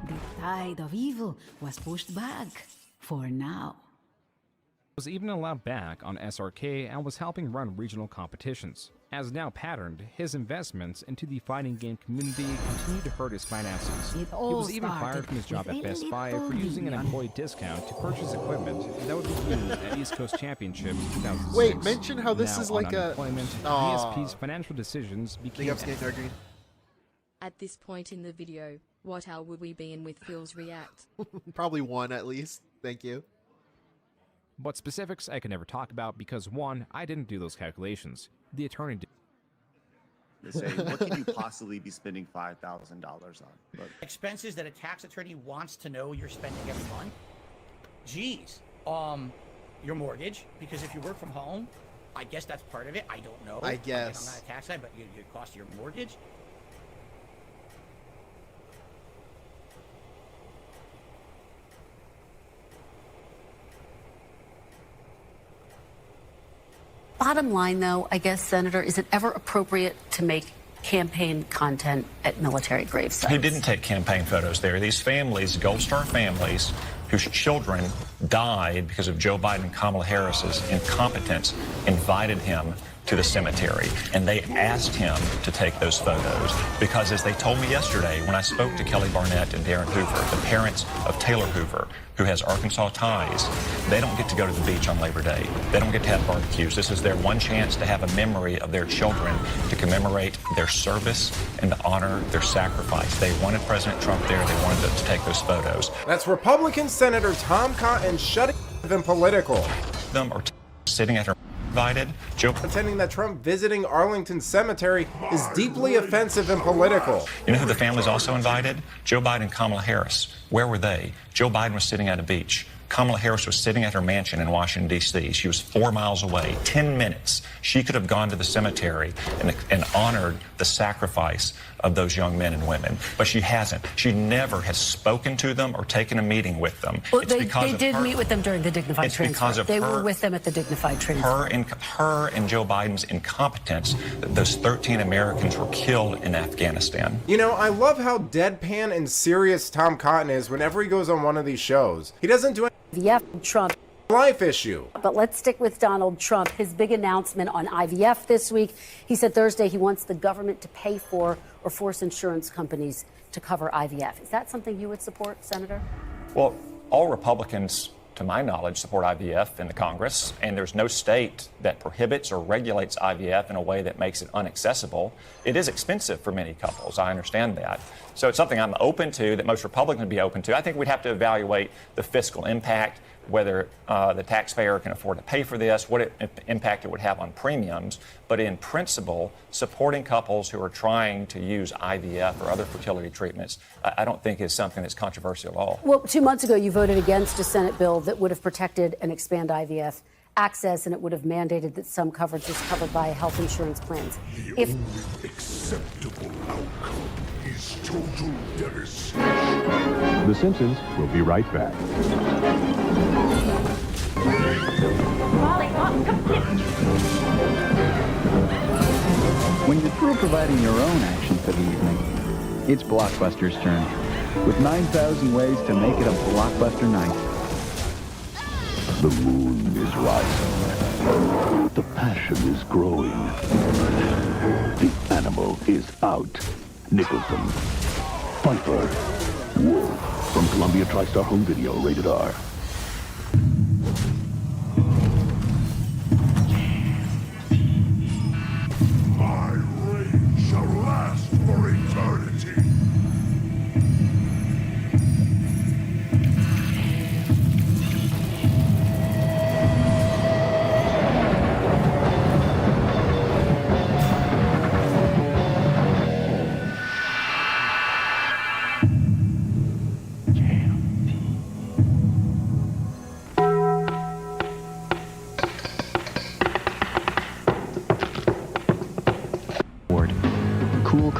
The tide of evil was pushed back, for now. Was even allowed back on SRK and was helping run regional competitions. As now patterned, his investments into the fighting game community continued to hurt his finances. He was even fired from his job at Best Buy for using an employee discount to purchase equipment that would be used at East Coast Championships 2006. Wait, mention how this now is like a... ESP's financial decisions became... At this point in the video, what hour would we be in with Phil's react? Probably 1 at least. Thank you. But specifics I can never talk about because, one, I didn't do those calculations. The attorney did. They say, what could you possibly be spending $5,000 on? But expenses that a tax attorney wants to know you're spending every month? Geez. Your mortgage, because if you work from home, I guess that's part of it. I don't know. I guess. I'm not a tax guy, but your cost of your mortgage. Bottom line, though, I guess, Senator, is it ever appropriate to make campaign content at military grave sites? He didn't take campaign photos there. These families, Gold Star families, whose children died because of Joe Biden and Kamala Harris's incompetence, invited him to the cemetery, and they asked him to take those photos because, as they told me yesterday when I spoke to Kelly Barnett and Darren Hoover, the parents of Taylor Hoover, who has Arkansas ties, they don't get to go to the beach on Labor Day. They don't get to have barbecues. This is their one chance to have a memory of their children, to commemorate their service and to honor their sacrifice. They wanted President Trump there. They wanted to take those photos. That's Republican Senator Tom Cotton shutting them political. Them are sitting at her invited. Joe pretending that Trump visiting Arlington Cemetery is deeply offensive and political. You know who the family's also invited? Joe Biden and Kamala Harris. Where were they? Joe Biden was sitting at a beach. Kamala Harris was sitting at her mansion in Washington, D.C. She was 4 miles away. 10 minutes. She could have gone to the cemetery and honored the sacrifice of those young men and women. But she hasn't. She never has spoken to them or taken a meeting with them. Well, they did meet with them during the dignified transfer. Because of they were with them at the dignified transfer. Her and Joe Biden's incompetence that those 13 Americans were killed in Afghanistan. You know, I love how deadpan and serious Tom Cotton is whenever he goes on one of these shows. He doesn't do IVF Trump life issue. But let's stick with Donald Trump. His big announcement on IVF this week. He said Thursday he wants the government to pay for or force insurance companies to cover IVF. Is that something you would support, Senator? Well, all Republicans, to my knowledge, support IVF in the Congress, and there's no state that prohibits or regulates IVF in a way that makes it inaccessible. It is expensive for many couples. I understand that. So it's something I'm open to, that most Republicans would be open to. I think we'd have to evaluate the fiscal impact, whether the taxpayer can afford to pay for this, what impact it would have on premiums. But in principle, supporting couples who are trying to use IVF or other fertility treatments, I don't think is something that's controversial at all. Well, 2 months ago, you voted against a Senate bill that would have protected and expand IVF access, and it would have mandated that some coverage is covered by health insurance plans. The only acceptable outcome is total devastation. The Simpsons will be right back. When you're through providing your own action for the evening, it's Blockbuster's turn. With 9,000 ways to make it a blockbuster night. The moon is rising. The passion is growing. The animal is out. Nicholson, Pfeiffer, Wolf. From Columbia TriStar Home Video, rated R.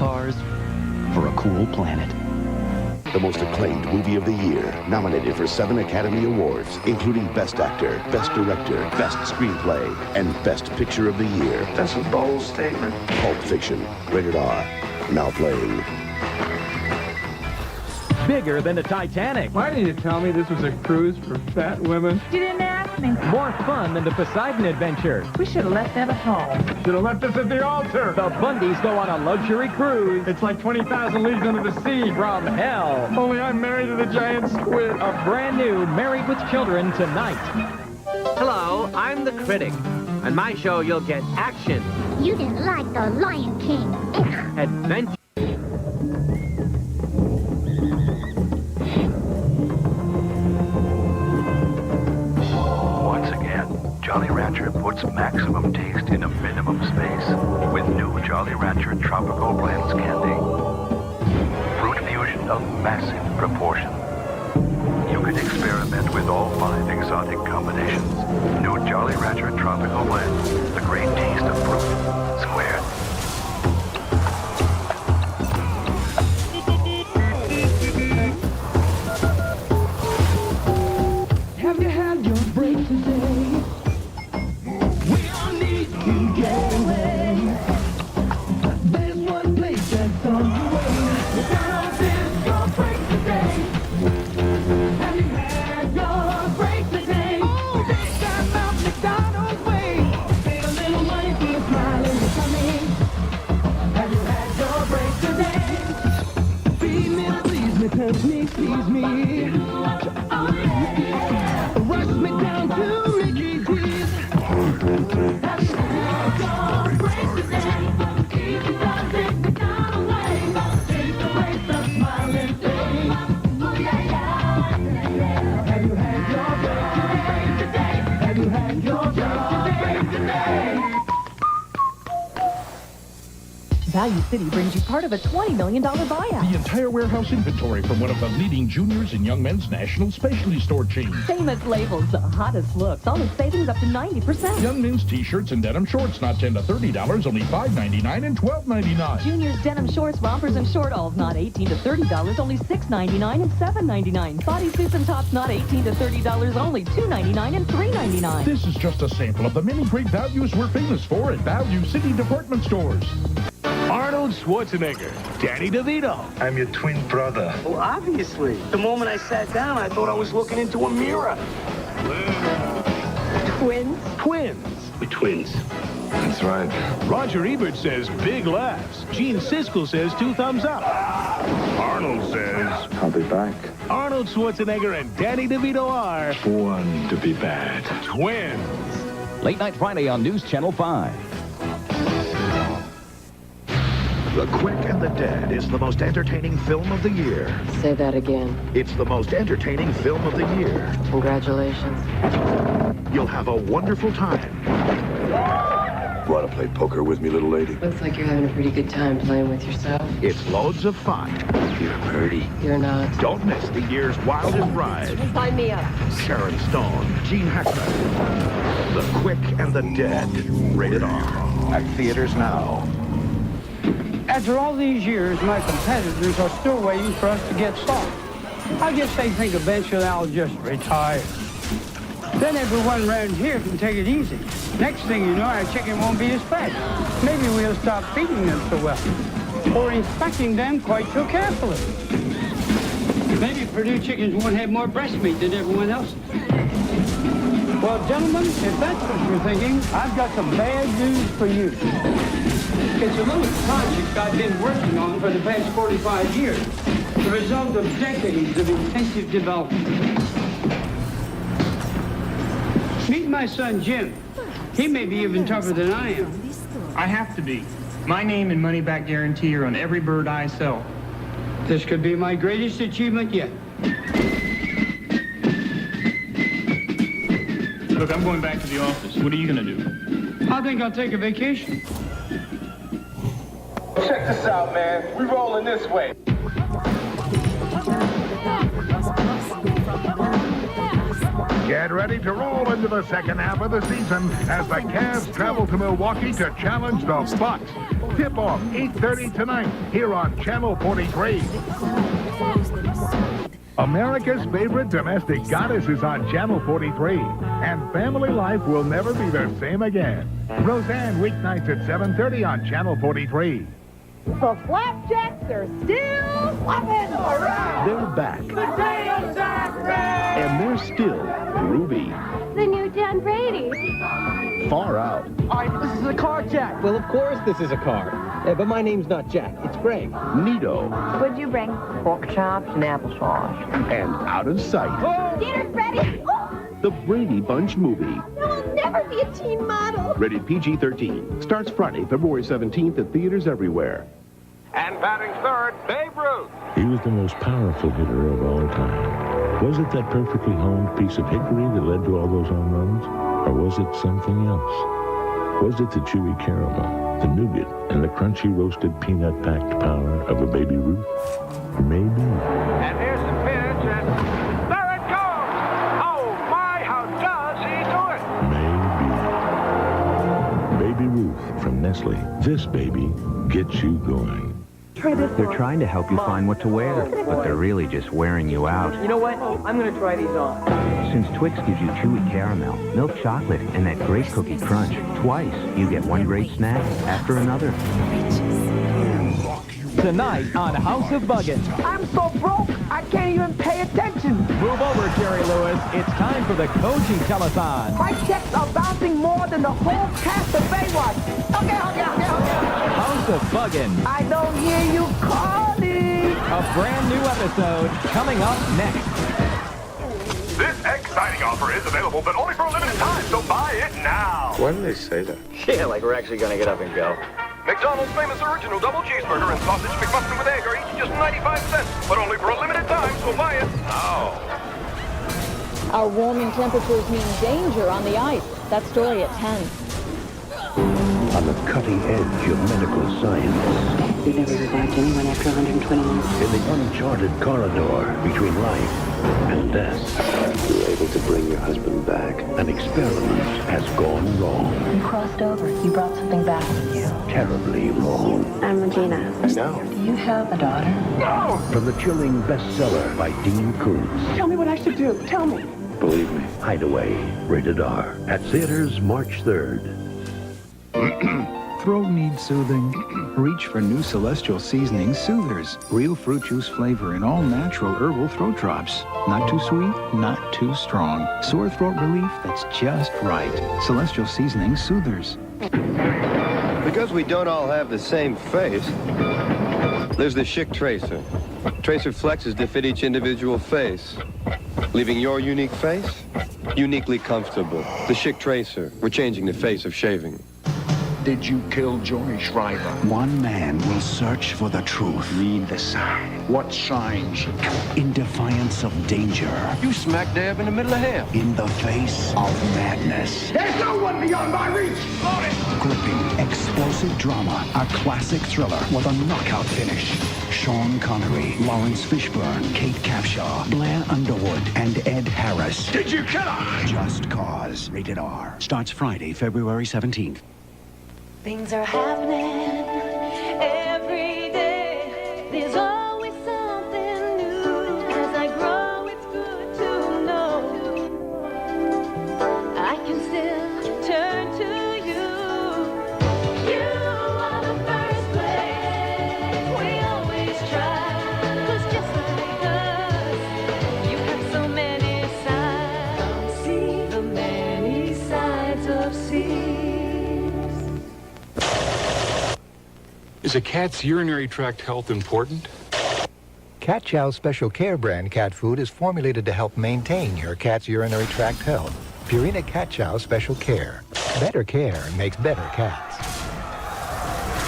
cars for a cool planet. The most acclaimed movie of the year, nominated for 7 Academy Awards, including Best Actor, Best Director, Best Screenplay, and Best Picture of the Year. That's a bold statement. Pulp Fiction, rated R, now playing. Bigger than the Titanic. Why didn't you tell me this was a cruise for fat women? You didn't ask me. More fun than the Poseidon Adventure. We should have left them at home. Should have left us at the altar. The Bundys go on a luxury cruise. It's like 20,000 leagues under the sea. From hell. Only I'm married to the giant squid. A brand new Married with Children tonight. Hello, I'm the critic. On my show, you'll get action, You didn't like the Lion King. adventure. Once again, Jolly Rancher puts maximum taste in a minimum space with new Jolly Rancher Tropical Blends candy. Fruit fusion of massive proportion. You can experiment with all 5 exotic combinations. New Jolly Rancher Tropical Blends, the great taste of fruit, squared. Have you had your break today? We all need to get away. There's one place that's on the way. McDonald's is your break today. Have you had your break today? Oh, take time out McDonald's way. Save a little money for your smile and your tummy. Have you had your break today? Feed me, please me, touch me, squeeze me. Rush me down to Mickey D's. Have you had your break today? If you don't take the down away, take away the smiling face. Have you had your break today? Have you had your break today? Value City brings you part of a $20 million buyout. The entire warehouse inventory from one of the leading juniors and young men's national specialty store chains. Famous labels, the hottest looks, all the savings up to 90%. Young men's t-shirts and denim shorts, not $10 to $30, only $5.99 and $12.99. Juniors denim shorts, rompers, and short alls, not $18 to $30, only $6.99 and $7.99. Bodysuits and tops, not $18 to $30, only $2.99 and $3.99. This is just a sample of the many great values we're famous for at Value City department stores. Arnold Schwarzenegger, Danny DeVito. I'm your twin brother. Well, obviously. The moment I sat down, I thought I was looking into a mirror. Twins? Twins. We're twins. That's right. Roger Ebert says big laughs. Gene Siskel says 2 thumbs up. Arnold says, I'll be back. Arnold Schwarzenegger and Danny DeVito are Born to be bad. twins. Late Night Friday on News Channel 5. The Quick and the Dead is the most entertaining film of the year. Say that again. It's the most entertaining film of the year. Congratulations. You'll have a wonderful time. Want to play poker with me, little lady? Looks like you're having a pretty good time playing with yourself. It's loads of fun. You're pretty. You're not. Don't miss the year's wildest ride. Sign me up. Sharon Stone, Gene Hackman. The Quick and the Dead. Rated R. At theaters now. After all these years, my competitors are still waiting for us to get soft. I guess they think eventually I'll just retire. Then everyone around here can take it easy. Next thing you know, our chicken won't be as fat. Maybe we'll stop feeding them so well, or inspecting them quite so carefully. Maybe Purdue chickens won't have more breast meat than everyone else. Well, gentlemen, if that's what you're thinking, I've got some bad news for you. It's a little project I've been working on for the past 45 years, the result of decades of intensive development. Meet my son, Jim. He may be even tougher than I am. I have to be. My name and money-back guarantee are on every bird I sell. This could be my greatest achievement yet. Look, I'm going back to the office. What are you going to do? I think I'll take a vacation. Check this out, man. We're rolling this way. Get ready to roll into the second half of the season as the Cavs travel to Milwaukee to challenge the Bucks. Tip-off 8:30 tonight here on Channel 43. America's favorite domestic goddess is on Channel 43, and family life will never be the same again. Roseanne, weeknights at 7:30 on Channel 43. The Flapjacks are still flapping around. They're back. Potato Sack Race! And they're still groovy. The new John Brady. Far out. This is a car, Jack. Well, of course this is a car. But my name's not Jack. It's Greg. Neato. What'd you bring? Pork chops and applesauce. And out of sight. Dinner's ready. The Brady Bunch movie. You'll never be a teen model. Rated PG-13. Starts Friday, February 17th at theaters everywhere. And batting third, Babe Ruth. He was the most powerful hitter of all time. Was it that perfectly honed piece of hickory that led to all those home runs? Or was it something else? Was it the chewy caramel, the nougat, and the crunchy roasted peanut-packed power of a Baby Ruth? Maybe. And here's the pitch, and there it goes! Oh, my, how does he do it? Maybe. Baby Ruth from Nestle. This baby gets you going. They're trying to help you find what to wear, but they're really just wearing you out. You know what? I'm going to try these on. Since Twix gives you chewy caramel, milk chocolate, and that great cookie crunch, twice you get one great snack after another. Tonight on House of Buggin'. I'm so broke, I can't even pay attention. Move over, Jerry Lewis. It's time for the Koji Telethon. My checks are bouncing more than the whole cast of Baywatch. Okay. House of Buggin'. I don't hear you calling. A brand new episode coming up next. This exciting offer is available, but only for a limited time, so buy it now. Why do they say that? Yeah, like we're actually gonna get up and go. McDonald's famous original double cheeseburger and sausage McMuffin with egg are each just 95 cents, but only for a limited time, so buy it now. Our warming temperatures mean danger on the ice. That story at 10. On the cutting edge of medical science. You never revived anyone after 120 months. In the uncharted corridor between life and death. You were able to bring your husband back. An experiment has gone wrong. You crossed over. You brought something back with you. Terribly wrong. I'm Regina. I know. Do you have a daughter? No! From the chilling bestseller by Dean Koontz. Tell me what I should do. Tell me. Believe me. Hideaway. Rated R. At theaters March 3rd. Throat needs soothing? Reach for new Celestial Seasoning Soothers. Real fruit juice flavor in all natural herbal throat drops. Not too sweet, not too strong. Sore throat relief that's just right. Celestial Seasoning Soothers. Because we don't all have the same face, there's the Chic Tracer. Tracer flexes to fit each individual face, leaving your unique face uniquely comfortable. The Chic Tracer. We're changing the face of shaving. Did you kill Johnny Schreiber? One man will search for the truth. Read the sign. What signs? In defiance of danger. You smack dab in the middle of hell. In the face of madness. There's no one beyond my reach. Gripping, explosive drama. A classic thriller with a knockout finish. Sean Connery, Lawrence Fishburne, Kate Capshaw, Blair Underwood, and Ed Harris. Did you kill her? Just Cause. Rated R. Starts Friday, February 17th. Things are happening every day. There's always something new. As I grow, it's good to know I can still turn to you. You are the first place we always try. 'Cause just like us, you have so many sides. See the many sides of sea. Is a cat's urinary tract health important? Cat Chow's special care brand cat food is formulated to help maintain your cat's urinary tract health. Purina Cat Chow Special Care. Better care makes better cats.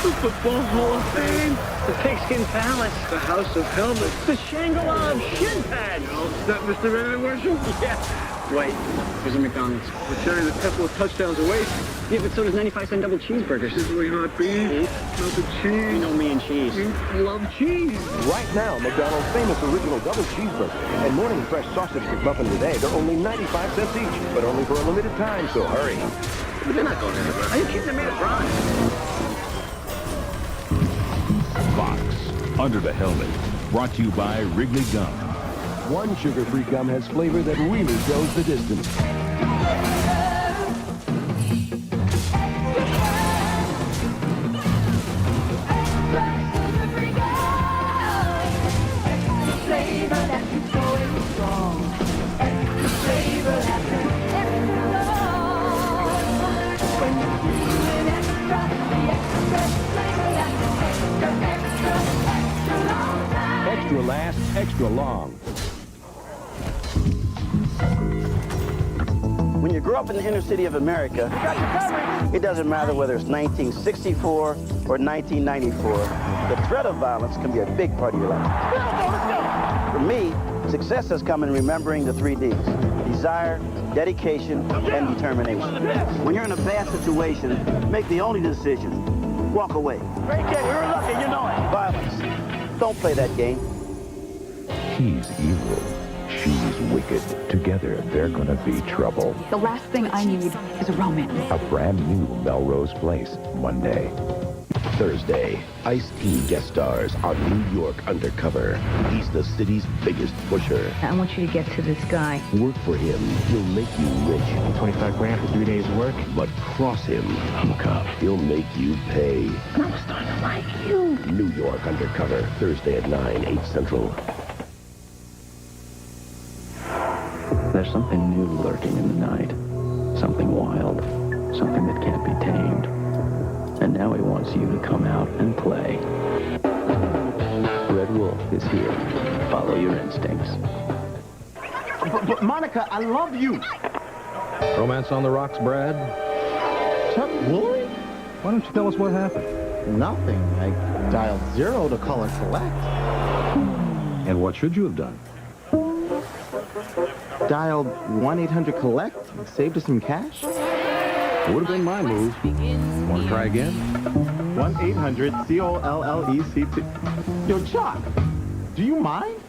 The Football Hall of Fame, the Pigskin Palace, the House of Helmets, the Shangri-La Shin Pad. Is that Mr. Ready to Worship? Yeah. Wait, here's a McDonald's. We're turning a couple of touchdowns away. Yeah, but so does 95-cent double cheeseburgers. Sizzling hot beef, melted cheese. You know me and cheese. Love cheese. Right now, McDonald's famous original double cheeseburger and morning fresh sausage McMuffin with egg are only 95 cents each, but only for a limited time, so hurry. But they're not going anywhere. Are you kidding? They're made of brine. Fox, Under the Helmet, brought to you by Wrigley Gum. One sugar-free gum has flavor that really goes the distance. Extra last, extra long. When you grow up in the inner city of America, it doesn't matter whether it's 1964 or 1994. The threat of violence can be a big part of your life. For me, success has come in remembering the 3 Ds: desire, dedication, and determination. When you're in a bad situation, make the only decision: walk away. Great game, we were lucky, you know it. Violence. Don't play that game. He's evil. She's wicked. Together, they're gonna be trouble. The last thing I need is a romance. A brand new Melrose Place, Monday. Thursday, Ice-T guest stars on New York Undercover. He's the city's biggest pusher. I want you to get to this guy. Work for him, he'll make you rich. 25 grand for 3 days' work. But cross him, I'm a cop, he'll make you pay. I'm starting to like you. New York Undercover, Thursday at 9, 8 Central. There's something new lurking in the night. Something wild. Something that can't be tamed. And now he wants you to come out and play. Red Wolf is here. Follow your instincts. But Monica, I love you. Romance on the rocks, Brad? Chuck Woolery? Why don't you tell us what happened? Nothing. I dialed 0 to call and collect. And what should you have done? Dialed 1-800-COLLECT and saved us some cash. It would have been my move. Want to try again? 1-800-COLLECT. Yo, Chuck, do you mind?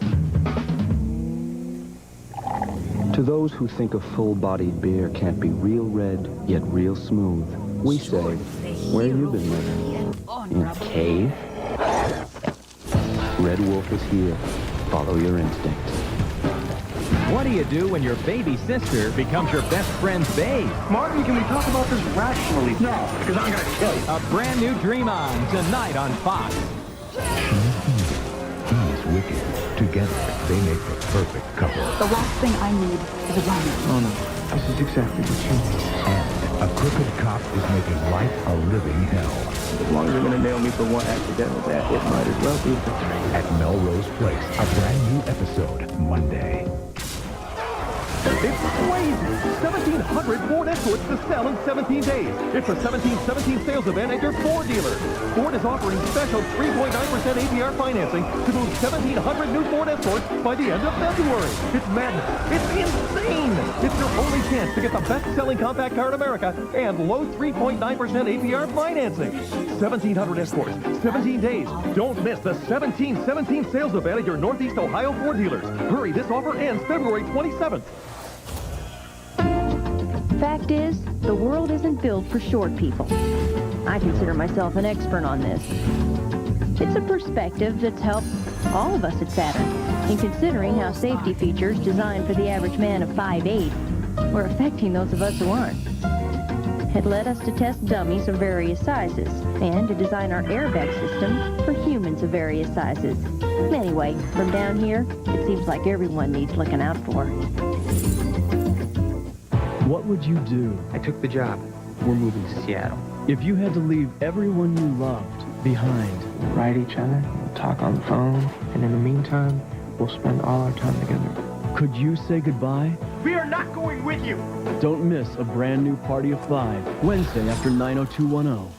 To those who think a full-bodied beer can't be real red, yet real smooth, we say, where you been living? In a cave? Red Wolf is here. Follow your instincts. What do you do when your baby sister becomes your best friend's babe? Martin, can we talk about this rationally? No, because I'm going to kill you. A brand new Dream On, tonight on Fox. He's wicked. Together, they make the perfect couple. The last thing I need is a romance. Oh, no. This is exactly what you need. And a crooked cop is making life a living hell. As long as you're going to nail me for one accidental death, it might as well be 3. At Melrose Place, a brand new episode, Monday. It's crazy! 1,700 Ford Escorts to sell in 17 days. It's a 1717 sales event at your Ford dealer. Ford is offering special 3.9% APR financing to move 1,700 new Ford Escorts by the end of February. It's madness. It's insane. It's your only chance to get the best-selling compact car in America and low 3.9% APR financing. 1,700 Escorts, 17 days. Don't miss the 1717 sales event at your Northeast Ohio Ford dealers. Hurry, this offer ends February 27th. Fact is, the world isn't built for short people. I consider myself an expert on this. It's a perspective that's helped all of us at Saturn in considering how safety features designed for the average man of 5'8" were affecting those of us who aren't. It led us to test dummies of various sizes and to design our airbag system for humans of various sizes. Anyway, from down here, it seems like everyone needs looking out for. What would you do? I took the job. We're moving to Seattle. If you had to leave everyone you loved behind? We'll write each other, we'll talk on the phone, and in the meantime, we'll spend all our time together. Could you say goodbye? We are not going with you! Don't miss a brand new Party of 5, Wednesday after 9:0210.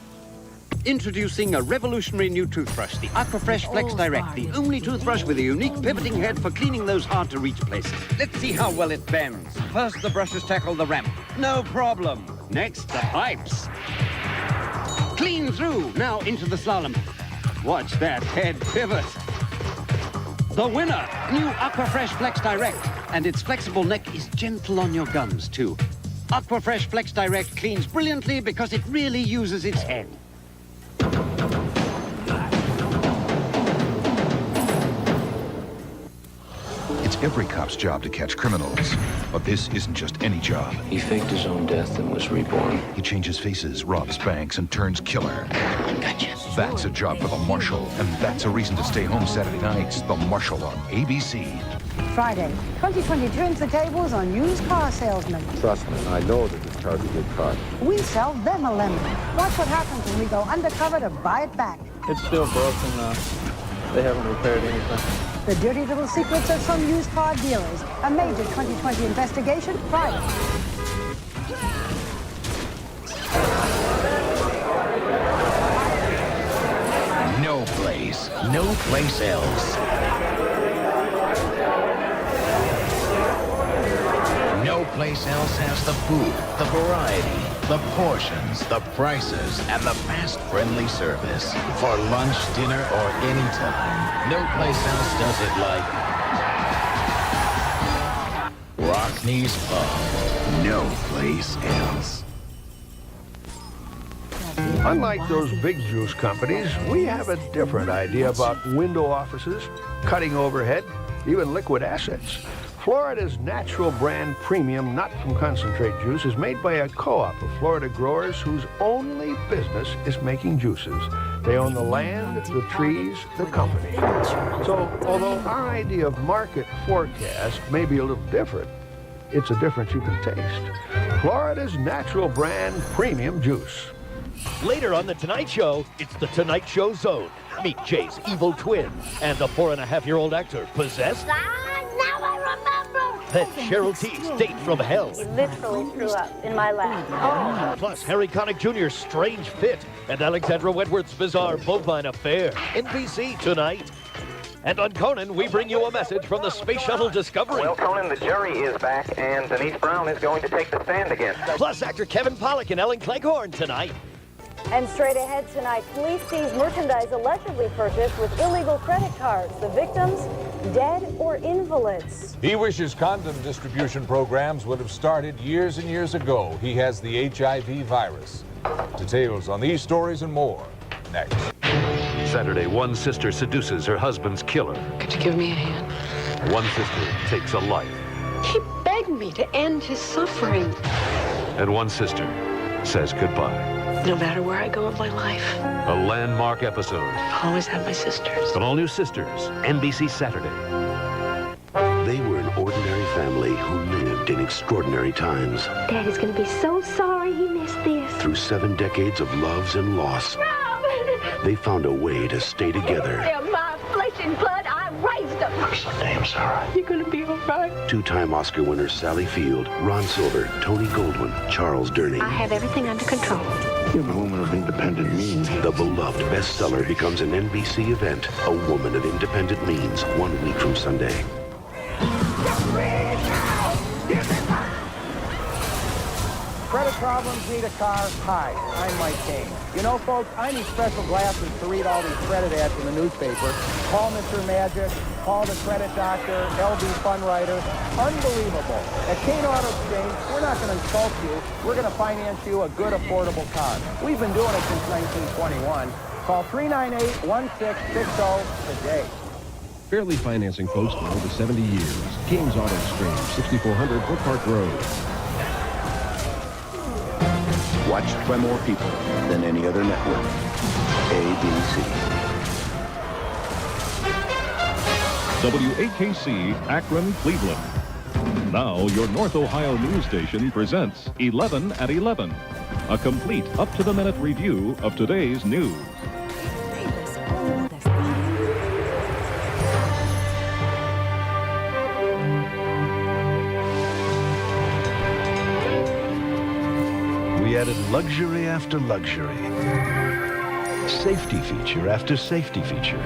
Introducing a revolutionary new toothbrush, the Aquafresh Flex Direct, the only toothbrush with a unique pivoting head for cleaning those hard-to-reach places. Let's see how well it bends. First, the brushes tackle the ramp. No problem. Next, the pipes. Clean through. Now into the slalom. Watch that head pivot. The winner, new Aquafresh Flex Direct. And its flexible neck is gentle on your gums, too. Aquafresh Flex Direct cleans brilliantly because it really uses its head. It's every cop's job to catch criminals. But this isn't just any job. He faked his own death and was reborn. He changes faces, robs banks, and turns killer. Gotcha. That's a job for the Marshal, and that's a reason to stay home Saturday nights. The Marshal on ABC. Friday, 2020 turns the tables on used car salesmen. Trust me, I know that this car's a good car. We sell them a lemon. Watch what happens when we go undercover to buy it back. It's still broken. They haven't repaired anything. The dirty little secrets of some used car dealers. A major 2020 investigation Friday. No place else. No place else has the food, the variety, the portions, the prices, and the fast, friendly service. For lunch, dinner, or any time. No place else does it like Rockney's Pub. No place else. Unlike those big juice companies, we have a different idea about window offices, cutting overhead, even liquid assets. Florida's natural brand premium not-from-concentrate juice is made by a co-op of Florida growers whose only business is making juices. They own the land, the trees, the company. So, although our idea of market forecast may be a little different, it's a difference you can taste. Florida's natural brand premium juice. Later on The Tonight Show, it's The Tonight Show Zone. Meet Jay's evil twin and the 4.5-year-old actor possessed. Now I remember! Then Cheryl T's date from hell. He literally threw up in my lap. Oh. Plus Harry Connick Jr.'s strange fit and Alexandra Wentworth's bizarre bovine affair. NBC tonight. And on Conan, we bring you a message from the Space Shuttle Discovery. Well, Conan, the jury is back, and Denise Brown is going to take the stand again. Plus actor Kevin Pollak and Ellen Cleghorn tonight. And straight ahead tonight, police seize merchandise allegedly purchased with illegal credit cards. The victims, dead or invalids. He wishes condom distribution programs would have started years and years ago. He has the HIV virus. Details on these stories and more next. Saturday, one sister seduces her husband's killer. Could you give me a hand? One sister takes a life. He begged me to end his suffering. And one sister says goodbye. No matter where I go in my life, A landmark episode. I'll always have my sisters. An all-new Sisters, NBC Saturday. They were an ordinary family who lived in extraordinary times. Dad is going to be so sorry he missed this. Through 7 decades of loves and loss, they found a way to stay together. They're my flesh and blood. I raised them. I'm so damn sorry. You're going to be all right. 2-time Oscar winners Sally Field, Ron Silver, Tony Goldwyn, Charles Durney. I have everything under control. You're a woman of independent means. The beloved bestseller becomes an NBC event. A Woman of Independent Means, 1 week from Sunday. Credit problems need a car? Hi, I'm Mike Kane. You know, folks, I need special glasses to read all these credit ads in the newspaper. Call Mr. Magic, call the credit doctor, LB Fun Writer. Unbelievable. At Kane Auto Exchange, we're not going to insult you. We're going to finance you a good, affordable car. We've been doing it since 1921. Call 398-1660 today. Fairly financing folks for over 70 years. King's Auto Exchange, 6400 Brook Park Road. Watched by more people than any other network. ABC. WAKC, Akron, Cleveland. Now, your North Ohio news station presents 11 at 11, a complete, up-to-the-minute review of today's news. We added luxury after luxury. Safety feature after safety feature.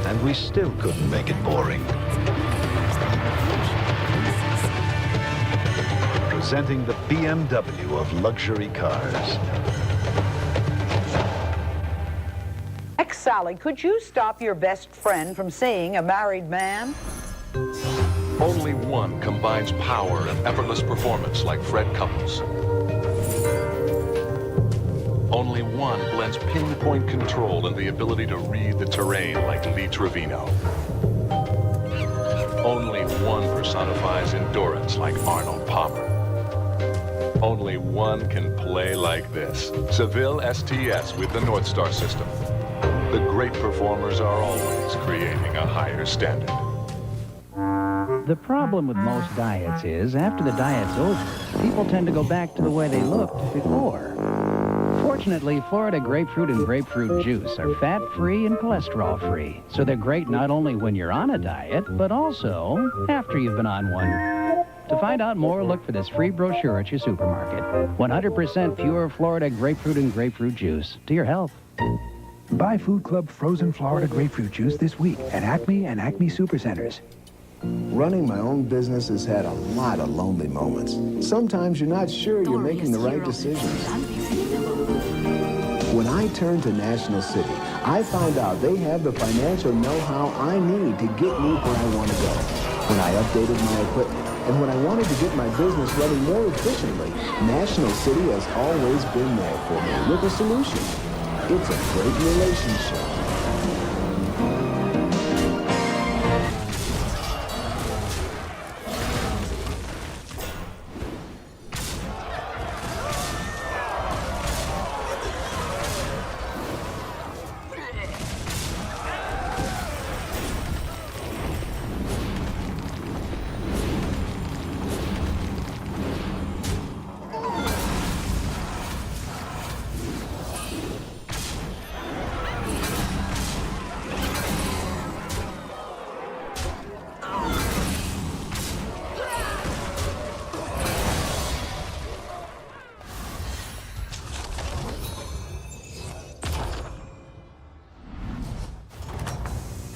And we still couldn't make it boring. presenting the BMW of luxury cars. Sally, could you stop your best friend from seeing a married man? Only one combines power and effortless performance like Fred Couples. Only one blends pinpoint control and the ability to read the terrain like Lee Trevino. Only one personifies endurance like Arnold Palmer. Only one can play like this. Seville STS with the North Star system. The great performers are always creating a higher standard. The problem with most diets is, after the diet's over, people tend to go back to the way they looked before. Fortunately, Florida grapefruit and grapefruit juice are fat-free and cholesterol-free, so they're great not only when you're on a diet, but also after you've been on one. To find out more, look for this free brochure at your supermarket. 100% pure Florida grapefruit and grapefruit juice. To your health. Buy Food Club frozen Florida grapefruit juice this week at Acme and Acme Supercenters. Running my own business has had a lot of lonely moments. Sometimes you're not sure you're making the right decisions. When I turned to National City, I found out they have the financial know-how I need to get me where I want to go. When I updated my equipment and when I wanted to get my business running more efficiently, National City has always been there for me with a solution. It's a great relationship.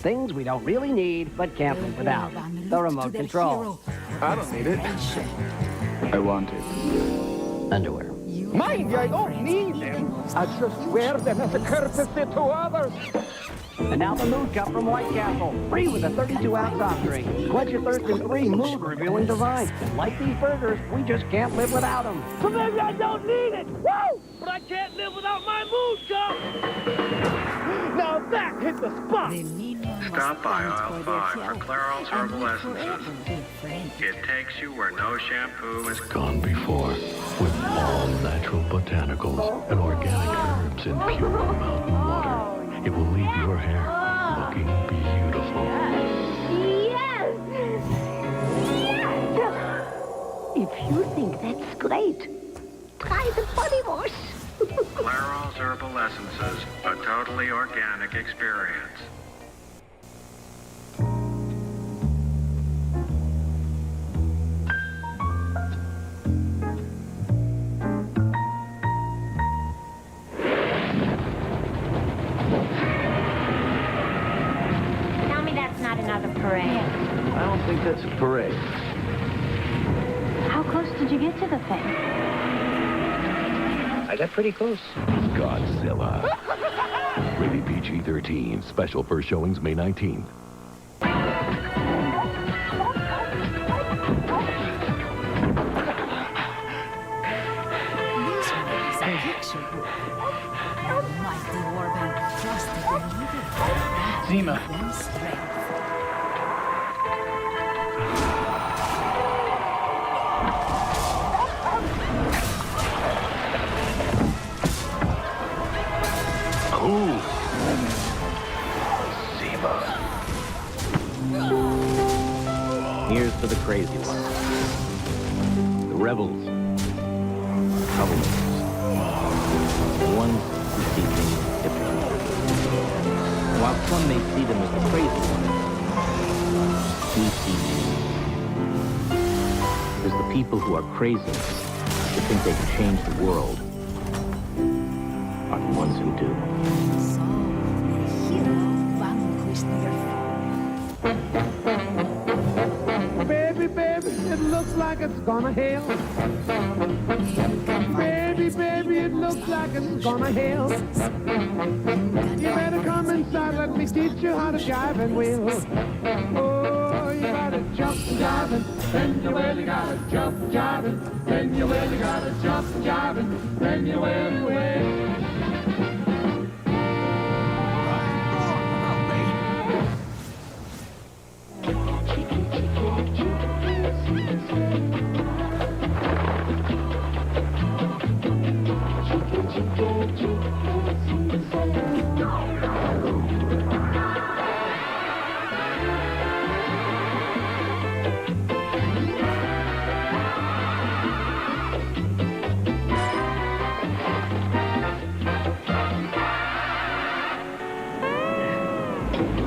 Things we don't really need, but can't live without. The remote control. I don't need it. I want it. Underwear. Mind you, I don't need them. I just wear them as a courtesy to others. And now the Mood Cup from White Castle. Free with a 32-ounce soft drink. Quench your thirst in 3 mood-revealing designs. And like these burgers, we just can't live without them. So maybe I don't need it. Woo! But I can't live without my Mood Cup. Now that hit the spot. Stop by aisle 5 for Clairol's Herbal Essences. It takes you where no shampoo is Gone before, with all natural botanicals and organic herbs in pure mountain water. It will leave your hair looking beautiful. Yes! Yes! If you think that's great, try the body wash. Clairol's Herbal Essences, a totally organic experience. Tell me that's not another parade. I don't think that's a parade. How close did you get to the thing? I got pretty close. Godzilla. Rated PG-13. Special first showings May 19th. Zima. Ooh. Zima. Here's to the crazy ones. The rebels. The troublemakers. The ones who see things differently. While some may see them as the crazy ones, we see them. Because the people who are crazy, who think they can change the world, are the ones who do. Baby, baby, it looks like a it's gonna hail. Baby, baby, it looks like it's gonna hail. You better come inside, let me teach you how to jive and wheel. Oh, you gotta jump and jive and then you really gotta jump and jive and then you really gotta jump and jive and then you really.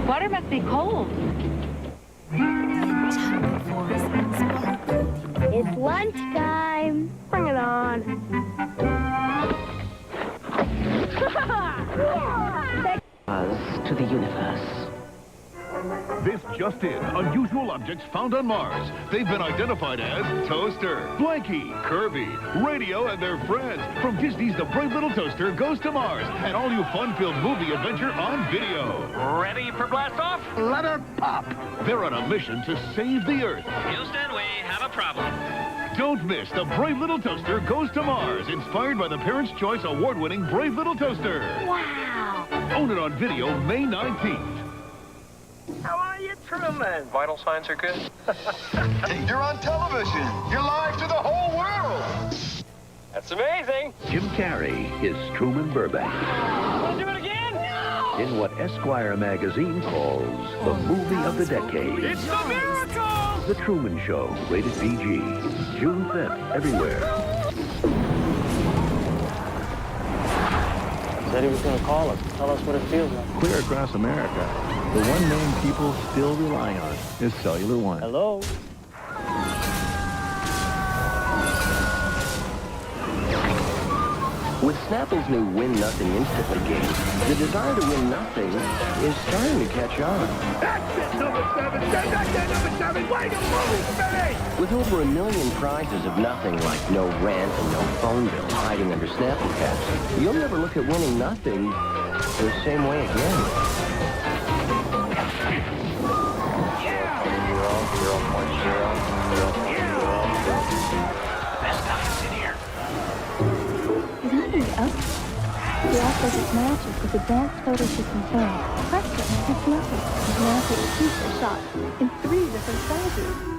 Water must be cold. It's lunchtime. Bring it on. To the universe. This just in. Unusual objects found on Mars. They've been identified as Toaster, Blanky, Kirby, Radio, and their friends. From Disney's The Brave Little Toaster Goes to Mars. An all-new fun-filled movie adventure on video. Ready for blast off? Let her pop. They're on a mission to save the Earth. Houston, we have a problem. Don't miss The Brave Little Toaster Goes to Mars, inspired by the Parents' Choice Award-winning Brave Little Toaster. Wow. Own it on video May 19th. How are you, Truman? Vital signs are good. Hey, you're on television. You're live to the whole world. That's amazing. Jim Carrey is Truman Burbank. Want to do it again? No! In what Esquire magazine calls the movie of the decade. It's the miracle! The Truman Show, rated PG. June 5th, everywhere. Said he was going to call us, tell us what it feels like. Clear across America, the one name people still rely on is Cellular One. Hello? With Snapple's new Win Nothing Instantly game, the desire to win nothing is starting to catch on. That's it, number 7. Send that to number 7. Way to move, baby! With over 1 million prizes of nothing like no rent and no phone bill hiding under Snapple caps, you'll never look at winning nothing the same way again. The app does its magic with advanced photo system film. Hearthstone has nothing. Now take a picture shot in 3 different sizes.